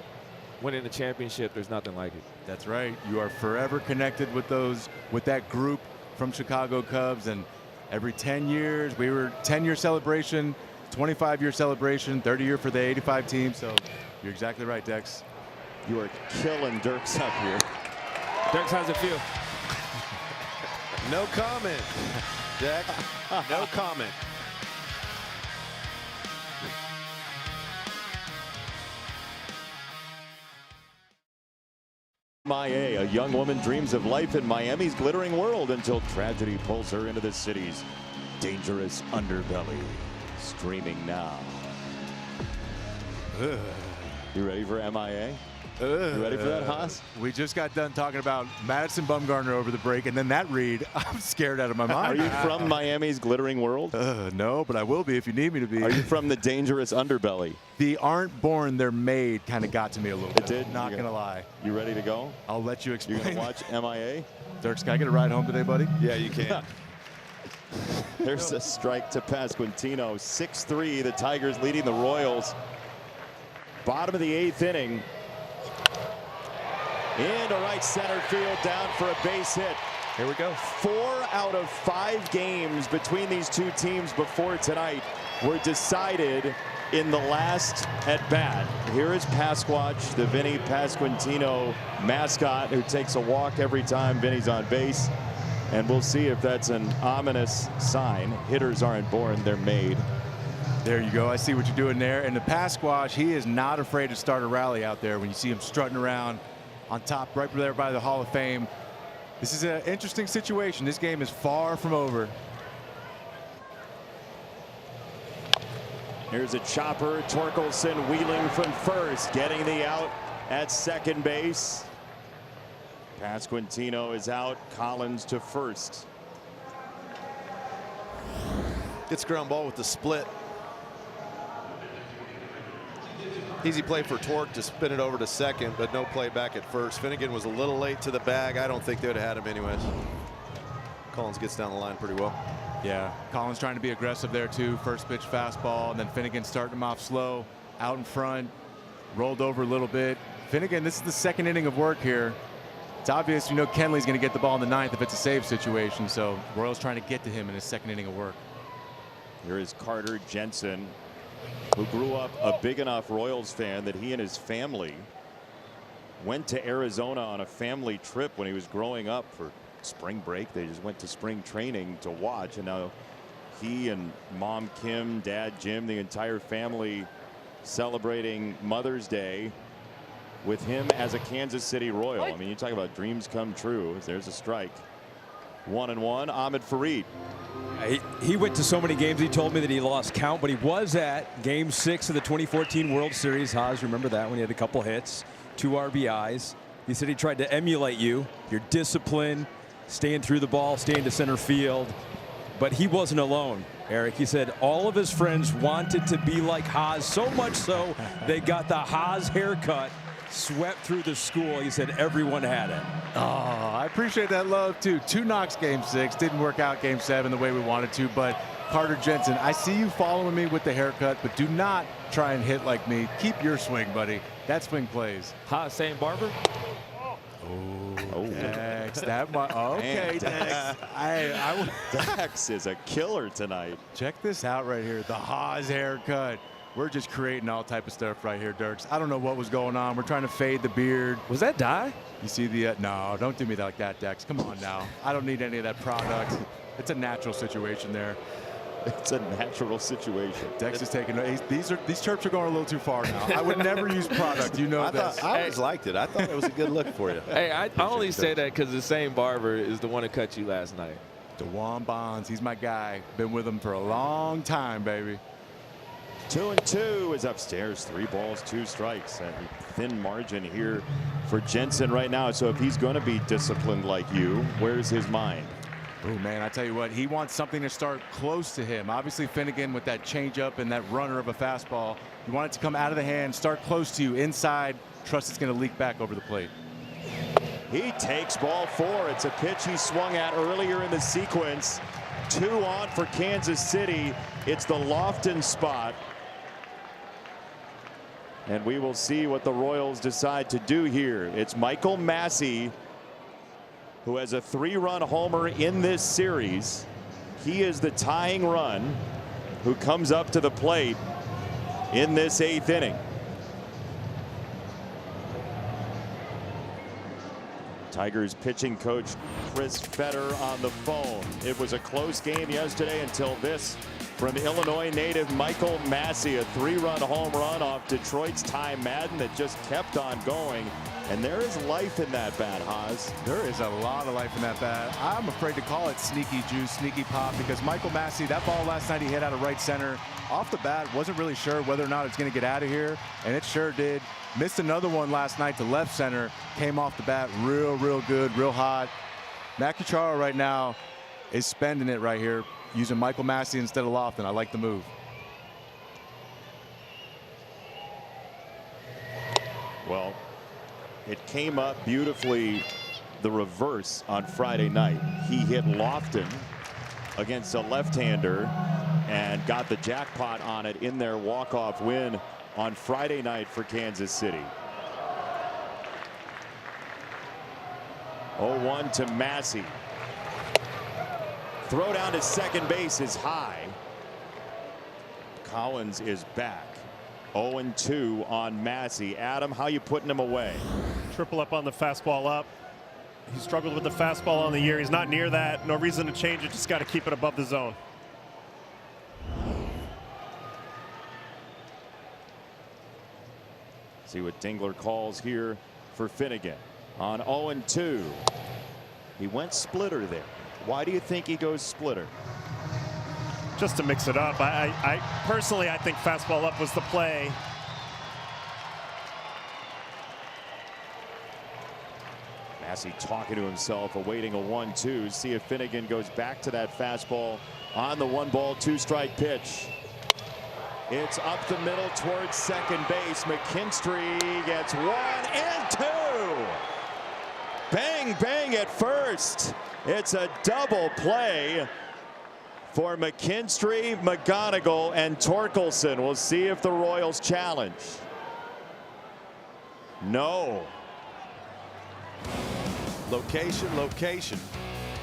winning the championship, there's nothing like it. That's right. You are forever connected with that group from Chicago Cubs. And every 10 years, we were 10-year celebration, 25-year celebration, 30-year for the 85 team. So you're exactly right, Dex. You are killing Dirks up here. Dirks, how's it feel? No comment, Dex. No comment. MIA, a young woman dreams of life in Miami's glittering world until tragedy pulls her into the city's dangerous underbelly. Streaming now. You ready for MIA? You ready for that, Haas? We just got done talking about Madison Bumgarner over the break, and then that read, I'm scared out of my mind. Are you from Miami's glittering world? No, but I will be if you need me to be. Are you from the dangerous underbelly? The aren't born, they're made kind of got to me a little bit. It did? Not going to lie. You ready to go? I'll let you explain. You're going to watch MIA? Dirks, can I get a ride home today, buddy? Yeah, you can. There's a strike to Pasquantino. 6-3, the Tigers leading the Royals. Bottom of the 8th inning. Into right center field, down for a base hit. Here we go. 4 out of 5 games between these two teams before tonight were decided in the last at bat. Here is Pasquatch, the Vinny Pasquantino mascot, who takes a walk every time Vinny's on base. And we'll see if that's an ominous sign. Hitters aren't born, they're made. There you go. I see what you're doing there. And the Pasquatch, he is not afraid to start a rally out there when you see him strutting around on top right there by the Hall of Fame. This is an interesting situation. This game is far from over. Here's a chopper. Torkelson wheeling from first, getting the out at second base. Pasquantino is out. Collins to first. Gets ground ball with the split. Easy play for Torque to spin it over to second, but no play back at first. Finnegan was a little late to the bag. I don't think they would have had him anyways. Collins gets down the line pretty well. Yeah, Collins trying to be aggressive there too. First pitch fastball, and then Finnegan starting him off slow, out in front, rolled over a little bit. Finnegan, this is the second inning of work here. It's obvious, you know, Kenley's going to get the ball in the ninth if it's a save situation, so Royals trying to get to him in his second inning of work. Here is Carter Jensen, who grew up a big enough Royals fan that he and his family went to Arizona on a family trip when he was growing up for spring break. They just went to spring training to watch, and now he and Mom Kim, Dad Jim, the entire family celebrating Mother's Day with him as a Kansas City Royal. I mean, you talk about dreams come true. There's a strike. 1-1. Ahmed Fareed. He went to so many games, he told me that he lost count, but he was at Game 6 of the 2014 World Series. Haas, remember that when he had a couple hits, 2 RBIs. He said he tried to emulate you, your discipline, staying through the ball, staying to center field. But he wasn't alone, Eric. He said all of his friends wanted to be like Haas, so much so they got the Haas haircut, swept through the school. He said everyone had it. Oh, I appreciate that love too. 2 knocks Game 6. Didn't work out Game 7 the way we wanted to, but Carter Jensen, I see you following me with the haircut, but do not try and hit like me. Keep your swing, buddy. That swing plays. Haas saying Barber. Oh, Dex, that might, okay, Dex. Dex is a killer tonight. Check this out right here, the Haas haircut. We're just creating all type of stuff right here, Dirks. I don't know what was going on. We're trying to fade the beard. Was that dye? You see the, no, don't do me like that, Dex. Come on now. I don't need any of that product. It's a natural situation there. It's a natural situation. Dex is taking, these chirps are going a little too far now. I would never use product, you know this. I always liked it. I thought it was a good look for you. Hey, I only say that because the same barber is the one who cut you last night. DeJuan Bonds, he's my guy. Been with him for a long time, baby. 2-2 is upstairs. 3 balls, 2 strikes, and thin margin here for Jensen right now. So if he's going to be disciplined like you, where's his mind? Oh man, I tell you what, he wants something to start close to him. Obviously Finnegan with that changeup and that runner of a fastball, you want it to come out of the hand, start close to you, inside, trust it's going to leak back over the plate. He takes ball 4. It's a pitch he swung at earlier in the sequence. 2 on for Kansas City. It's the Lofton spot. And we will see what the Royals decide to do here. It's Michael Massey, who has a 3-run homer in this series. He is the tying run who comes up to the plate in this 8th inning. Tigers pitching coach Chris Fetter on the phone. It was a close game yesterday until this from Illinois native Michael Massey, a 3-run home run off Detroit's Ty Madden that just kept on going. And there is life in that bat, Haas. There is a lot of life in that bat. I'm afraid to call it sneaky juice, sneaky pop, because Michael Massey, that ball last night he hit out of right center. Off the bat, wasn't really sure whether or not it's going to get out of here, and it sure did. Missed another one last night to left center. Came off the bat real good, real hot. Matt Cucharo right now is spending it right here, using Michael Massey instead of Lofton. I like the move. Well, it came up beautifully the reverse on Friday night. He hit Lofton against a left-hander and got the jackpot on it in their walk-off win on Friday night for Kansas City. 0-1 to Massey. Throw down to second base is high. Collins is back. 0-2 on Massey. Adam, how you putting him away? Triple up on the fastball up. He struggled with the fastball on the year. He's not near that. No reason to change it. Just got to keep it above the zone. See what Dingler calls here for Finnegan on 0-2. He went splitter there. Why do you think he goes splitter? Just to mix it up. I personally, I think fastball up was the play. Massey talking to himself, awaiting a 1-2. See if Finnegan goes back to that fastball on the 1-ball, 2-strike pitch. It's up the middle towards second base. McKinstry gets 1 and 2. Bang, bang at first. It's a double play for McKinstry, McGonigal, and Torkelson. We'll see if the Royals challenge. No. Location, location.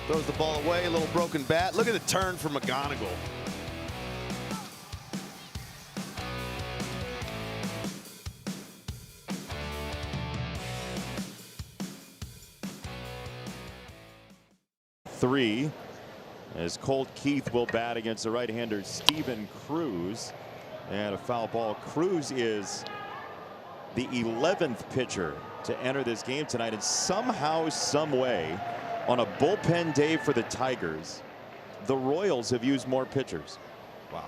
Throws the ball away, a little broken bat. Look at the turn for McGonigal. Three, as Colt Keith will bat against the right-hander Steven Cruz, and a foul ball. Cruz is the 11th pitcher to enter this game tonight, and somehow, some way, on a bullpen day for the Tigers, the Royals have used more pitchers. Wow.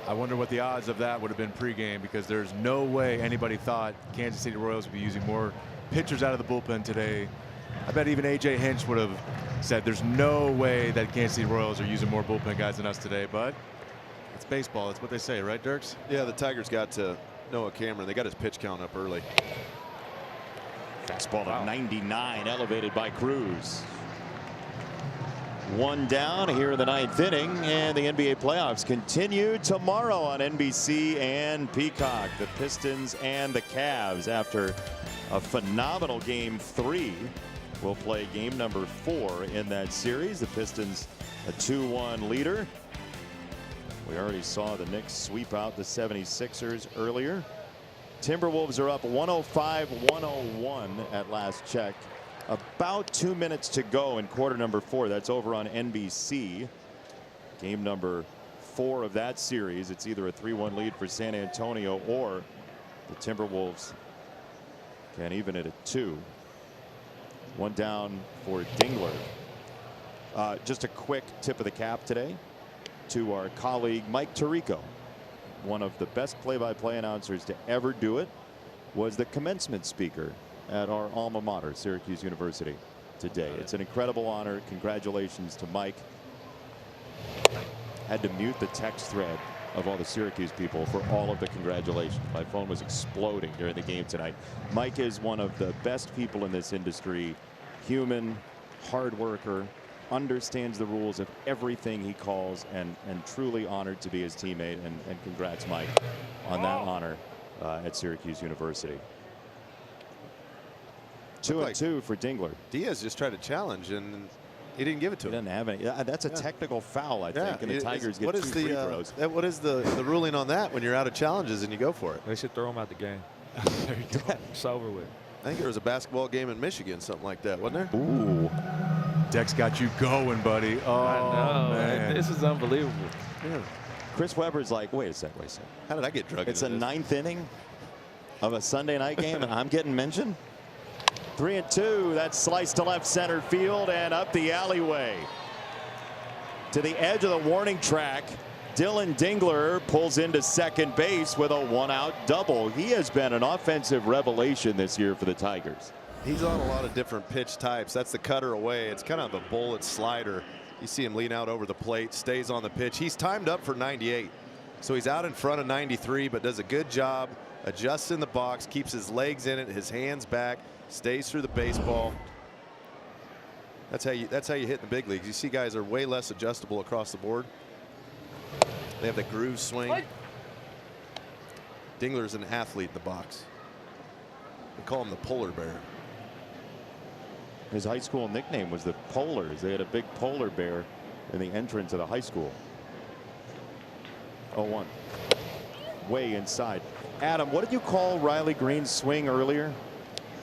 I wonder what the odds of that would have been pregame, because there's no way anybody thought Kansas City Royals would be using more pitchers out of the bullpen today. I bet even A.J. Hinch would have said there's no way that Kansas City Royals are using more bullpen guys than us today, but it's baseball. That's what they say, right, Dirks? Yeah, the Tigers got to Noah Cameron. They got his pitch count up early. Fastball to 99, elevated by Cruz. One down here in the 9th inning, and the NBA playoffs continue tomorrow on NBC and Peacock. The Pistons and the Cavs, after a phenomenal game 3, will play game number 4 in that series. The Pistons a 2-1 leader. We already saw the Knicks sweep out the 76ers earlier. Timberwolves are up 105-101 at last check. About 2 minutes to go in quarter number 4. That's over on NBC. Game number 4 of that series. It's either a 3-1 lead for San Antonio, or the Timberwolves can even it at 2. One down for Dingler. Just a quick tip of the cap today to our colleague Mike Tirico. One of the best play-by-play announcers to ever do it was the commencement speaker at our alma mater, Syracuse University, today. It's an incredible honor. Congratulations to Mike. Had to mute the text thread of all the Syracuse people for all of the congratulations. My phone was exploding during the game tonight. Mike is one of the best people in this industry. Human, hard worker, understands the rules of everything he calls, and truly honored to be his teammate. And congrats, Mike, on that honor at Syracuse University. 2-2 for Dingler. Diaz just tried to challenge, and he didn't give it to him. He doesn't have any. That's a technical foul, I think, and the Tigers get 2 free throws. What is the ruling on that when you're out of challenges and you go for it? They should throw him out the game. There you go. It's over with. I think there was a basketball game in Michigan, something like that, wasn't there? Ooh. Dex got you going, buddy. Oh, I know. man. This is unbelievable. Yeah. Chris Webber's like, wait a sec. How did I get drugged? It's a 9th inning of a Sunday night game, and I'm getting mentioned. 3-2. That's sliced to left center field and up the alleyway. To the edge of the warning track, Dylan Dingler pulls into second base with a 1-out double. He has been an offensive revelation this year for the Tigers. He's on a lot of different pitch types. That's the cutter away. It's kind of a bullet slider. You see him lean out over the plate, stays on the pitch. He's timed up for 98. So he's out in front of 93, but does a good job, adjusts in the box, keeps his legs in it, his hands back, stays through the baseball. That's how you hit in the big leagues. You see guys are way less adjustable across the board. They have the groove swing. What? Dingler's an athlete in the box. They call him the polar bear. His high school nickname was the Polars. They had a big polar bear in the entrance of the high school. 0-1. Way inside. Adam, what did you call Riley Green's swing earlier?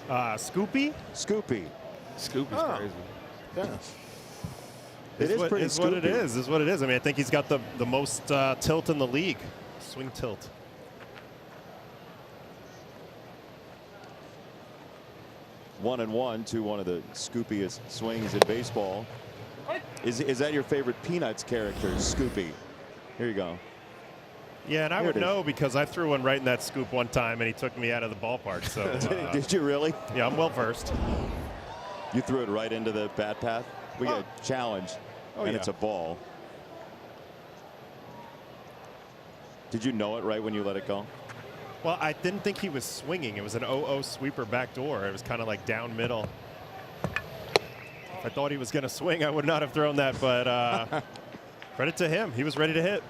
Scoopy? Scoopy. Scoopy's crazy. Yeah. It is pretty Is what it is. Is what it is. I mean, I think he's got the most tilt in the league. Swing tilt. 1-1 to one of the scoopiest swings in baseball. Is that your favorite Peanuts character, Scoopy? Here you go. Yeah, and I would know because I threw one right in that scoop one time, and he took me out of the ballpark. So did you really? Yeah, I'm well versed. You threw it right into the bat path. We got a challenge, and it's a ball. Did you know it right when you let it go? Well, I didn't think he was swinging. It was an 0-0 sweeper backdoor. It was kind of like down middle. If I thought he was going to swing, I would not have thrown that. But credit to him. He was ready to hit.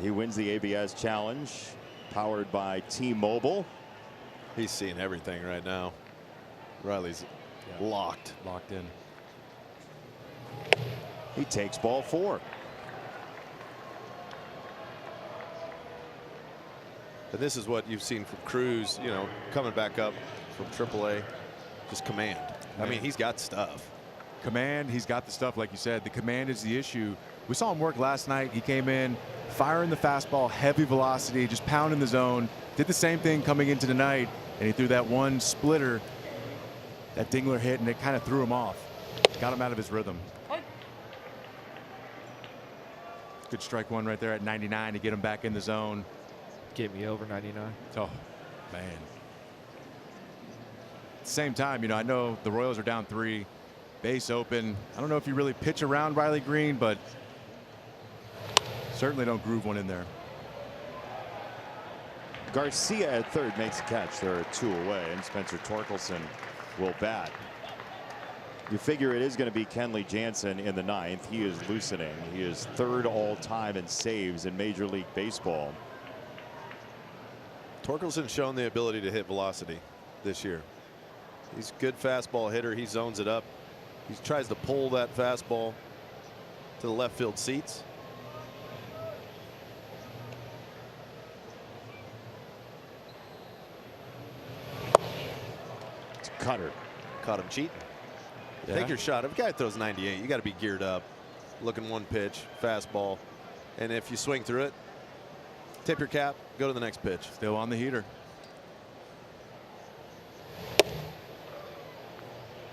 He wins the ABS challenge, powered by T-Mobile. He's seeing everything right now. Riley's locked in. He takes ball 4. And this is what you've seen from Cruz, you know, coming back up from AAA. Just command. I mean, he's got stuff. Command, he's got the stuff, like you said. The command is the issue. We saw him work last night. He came in, firing the fastball, heavy velocity, just pounding the zone. Did the same thing coming into tonight, and he threw that one splitter. That dingler hit, and it kind of threw him off. Got him out of his rhythm. Good strike one right there at 99 to get him back in the zone. Get me over 99. Oh, man. At the same time, you know, I know the Royals are down 3, base open. I don't know if you really pitch around Riley Green, but certainly don't groove one in there. Garcia at third makes a catch. There are 2 away, and Spencer Torkelson will bat. You figure it is going to be Kenley Jansen in the 9th. He is loosening. He is 3rd all-time in saves in Major League Baseball. Torkelson's shown the ability to hit velocity this year. He's a good fastball hitter. He zones it up. He tries to pull that fastball to the left field seats. It's a cutter. Caught him cheating. Yeah. Take your shot. If a guy throws 98, you got to be geared up. Looking one pitch, fastball. And if you swing through it, tip your cap, go to the next pitch. Still on the heater.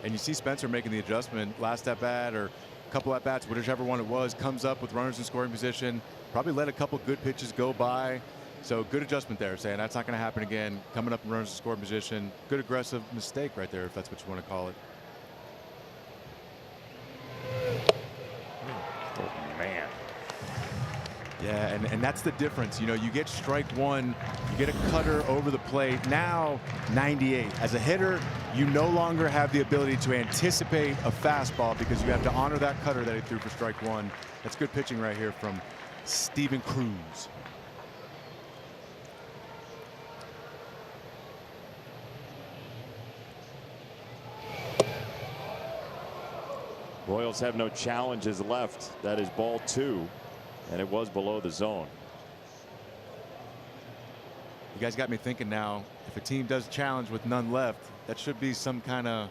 And you see Spencer making the adjustment last at bat or a couple at bats, whichever one it was, comes up with runners in scoring position. Probably let a couple good pitches go by. So good adjustment there, saying that's not going to happen again. Coming up in runners in scoring position. Good aggressive mistake right there, if that's what you want to call it. Oh, man. Yeah, and that's the difference. You know, you get strike one, you get a cutter over the plate. Now 98. As a hitter, you no longer have the ability to anticipate a fastball because you have to honor that cutter that he threw for strike one. That's good pitching right here from Steven Cruz. Royals have no challenges left. That is ball 2. And it was below the zone. You guys got me thinking now, if a team does challenge with none left, that should be some kind of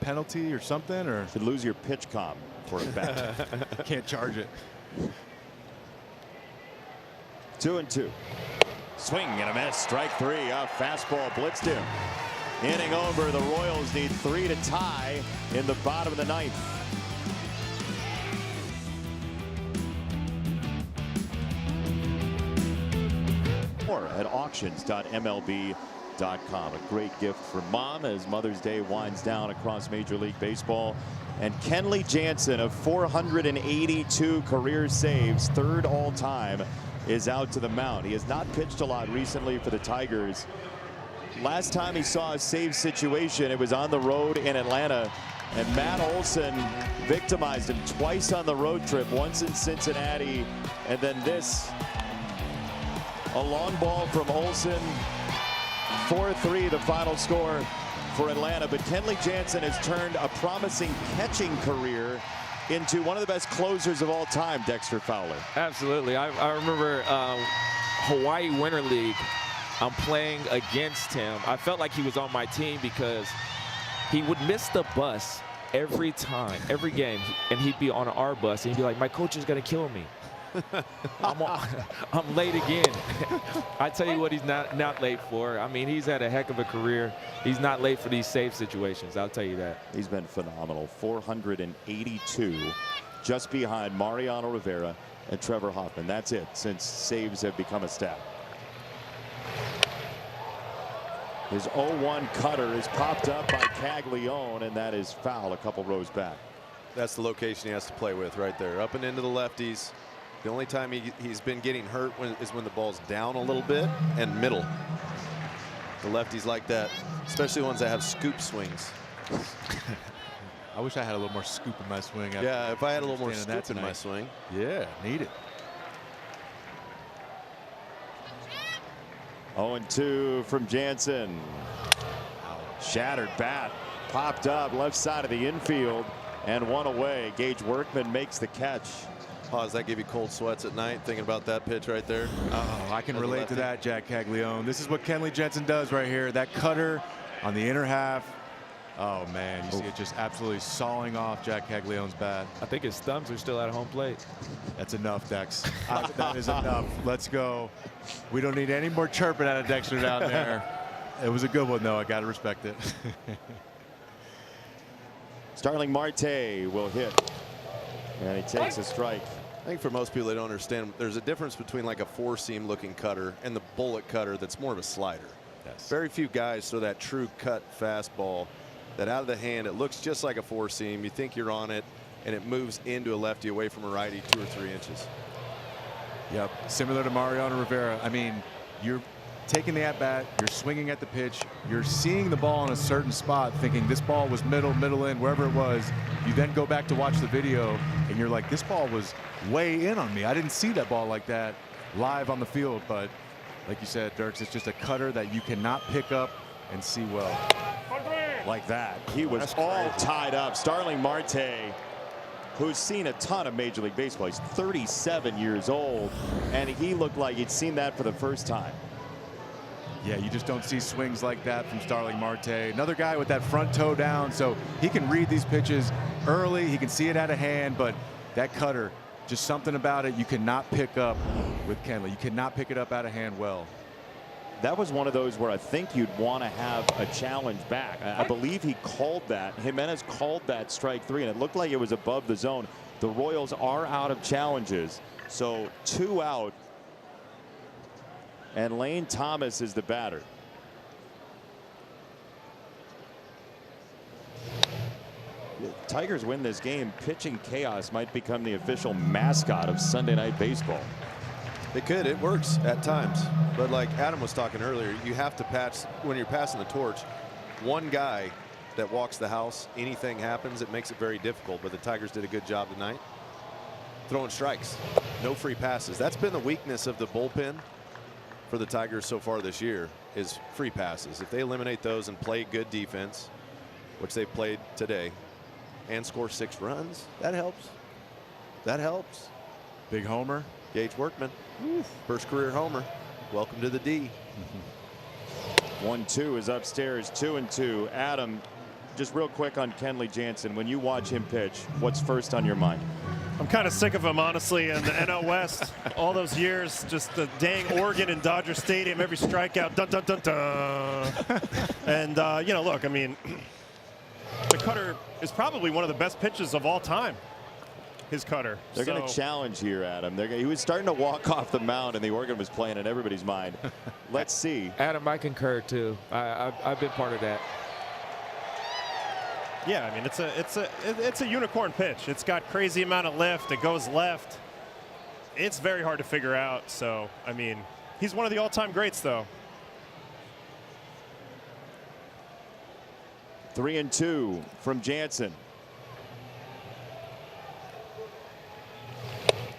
penalty or something, or should lose your pitch comp for a bet. Can't charge it. 2-2. Swing and a miss. Strike 3. A fastball blitzed him. Inning over. The Royals need 3 to tie in the bottom of the 9th. At auctions.mlb.com. A great gift for mom as Mother's Day winds down across Major League Baseball. And Kenley Jansen of 482 career saves, 3rd all time, is out to the mound. He has not pitched a lot recently for the Tigers. Last time he saw a save situation, it was on the road in Atlanta, and Matt Olson victimized him twice on the road trip, once in Cincinnati, and then this. A long ball from Olson. 4-3 the final score for Atlanta, but Kenley Jansen has turned a promising catching career into one of the best closers of all time, Dexter Fowler. Absolutely. I remember Hawaii Winter League. I'm playing against him. I felt like he was on my team because he would miss the bus every time, every game, and he'd be on our bus, and he'd be like, my coach is going to kill me. I'm late again. I tell you what he's not late for. I mean, he's had a heck of a career. He's not late for these save situations, I'll tell you that. He's been phenomenal. 482, just behind Mariano Rivera and Trevor Hoffman. That's it since saves have become a stat. His 0-1 cutter is popped up by Caglione, and that is foul a couple rows back. That's the location he has to play with right there, up and into the lefties. The only time he's been getting hurt is when the ball's down a little bit and middle. The lefties like that, especially ones that have scoop swings. I wish I had a little more scoop in my swing. Yeah, if I had a little more scoop in my swing. Yeah, need it. 0-2 from Jansen. Shattered bat, popped up left side of the infield and one away. Gage Workman makes the catch. Oh, does that give you cold sweats at night thinking about that pitch right there? Oh, I can relate to that, Jack Caglione. This is what Kenley Jansen does right here. That cutter on the inner half. Oh, man, you see it just absolutely sawing off Jack Caglione's bat. I think his thumbs are still at home plate. That's enough, Dex. That is enough. Let's go. We don't need any more chirping out of Dexter down there. It was a good one, though. I got to respect it. Starling Marte will hit. And he takes a strike. I think for most people, they don't understand. There's a difference between like a four-seam looking cutter and the bullet cutter that's more of a slider. Yes. Very few guys throw that true cut fastball that out of the hand, it looks just like a four-seam. You think you're on it, and it moves into a lefty away from a righty 2 or 3 inches. Yep, similar to Mariano Rivera. I mean, you're taking the at-bat, you're swinging at the pitch, you're seeing the ball in a certain spot, thinking this ball was middle in, wherever it was. You then go back to watch the video, and you're like, this ball was way in on me. I didn't see that ball like that live on the field, but like you said, Dirks, it's just a cutter that you cannot pick up and see well. Like that. He was all tied up. Starling Marte, who's seen a ton of Major League Baseball. He's 37 years old, and he looked like he'd seen that for the first time. Yeah, you just don't see swings like that from Starling Marte. Another guy with that front toe down, so he can read these pitches early. He can see it out of hand, but that cutter, just something about it you cannot pick up with Kenley. You cannot pick it up out of hand well. That was one of those where I think you'd want to have a challenge back. I believe he called that. Jimenez called that strike 3, and it looked like it was above the zone. The Royals are out of challenges, so 2 out. And Lane Thomas is the batter. The Tigers win this game. Pitching chaos might become the official mascot of Sunday Night Baseball. It could. It works at times. But like Adam was talking earlier, you have to patch when you're passing the torch. One guy that walks the house, anything happens, it makes it very difficult. But the Tigers did a good job tonight. Throwing strikes. No free passes. That's been the weakness of the bullpen for the Tigers so far this year is free passes. If they eliminate those and play good defense, which they've played today, and score 6 runs, that helps. That helps. Big homer. Gage Workman. First career homer. Welcome to the D. 1-2 is upstairs. 2-2. Adam, just real quick on Kenley Jansen. When you watch him pitch, what's first on your mind? I'm kind of sick of him, honestly, in the NL West. All those years, just the dang Oregon and Dodger Stadium, every strikeout, dun dun dun dun. And you know, look, I mean, the cutter is probably one of the best pitches of all time. His cutter. They're going to challenge here, Adam. He was starting to walk off the mound, and the Oregon was playing in everybody's mind. Let's see. Adam, I concur too. I've been part of that. Yeah, I mean, it's a unicorn pitch. It's got crazy amount of lift. It goes left. It's very hard to figure out. So, I mean, he's one of the all-time greats, though. 3-2 from Jansen.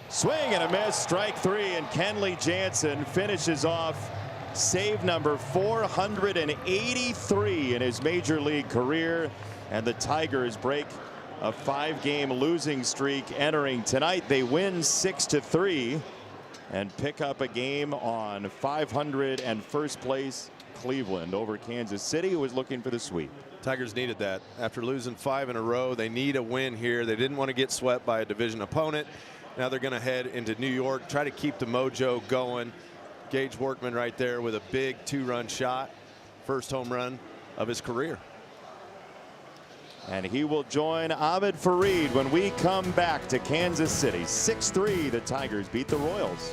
Swing and a miss, strike 3, and Kenley Jansen finishes off Save number 483 in his major league career. And the Tigers break a 5-game losing streak entering tonight. They win 6-3 and pick up a game on 500 and first place Cleveland over Kansas City, who was looking for the sweep. Tigers needed that. After losing 5 in a row, they need a win here. They didn't want to get swept by a division opponent. Now they're going to head into New York, try to keep the mojo going. Gage Workman right there with a big 2-run shot. First home run of his career. And he will join Ahmed Fareed when we come back to Kansas City. 6-3, the Tigers beat the Royals.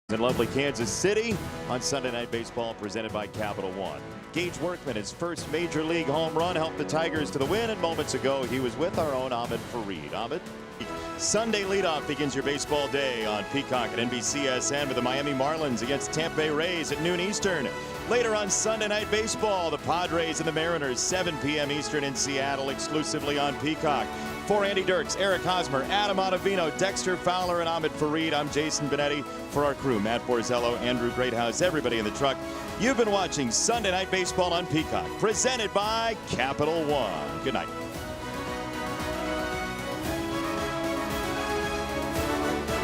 In lovely Kansas City on Sunday Night Baseball, presented by Capital One. Gage Workman, his first major league home run, helped the Tigers to the win, and moments ago he was with our own Ahmed Fareed. Ahmed. Sunday leadoff begins your baseball day on Peacock and NBCSN with the Miami Marlins against Tampa Bay Rays at noon Eastern. Later on Sunday Night Baseball, the Padres and the Mariners, 7 p.m. Eastern in Seattle, exclusively on Peacock. For Andy Dirks, Eric Hosmer, Adam Ottavino, Dexter Fowler, and Ahmed Fareed, I'm Jason Benetti. For our crew, Matt Borzello, Andrew Greathouse, everybody in the truck, you've been watching Sunday Night Baseball on Peacock, presented by Capital One. Good night.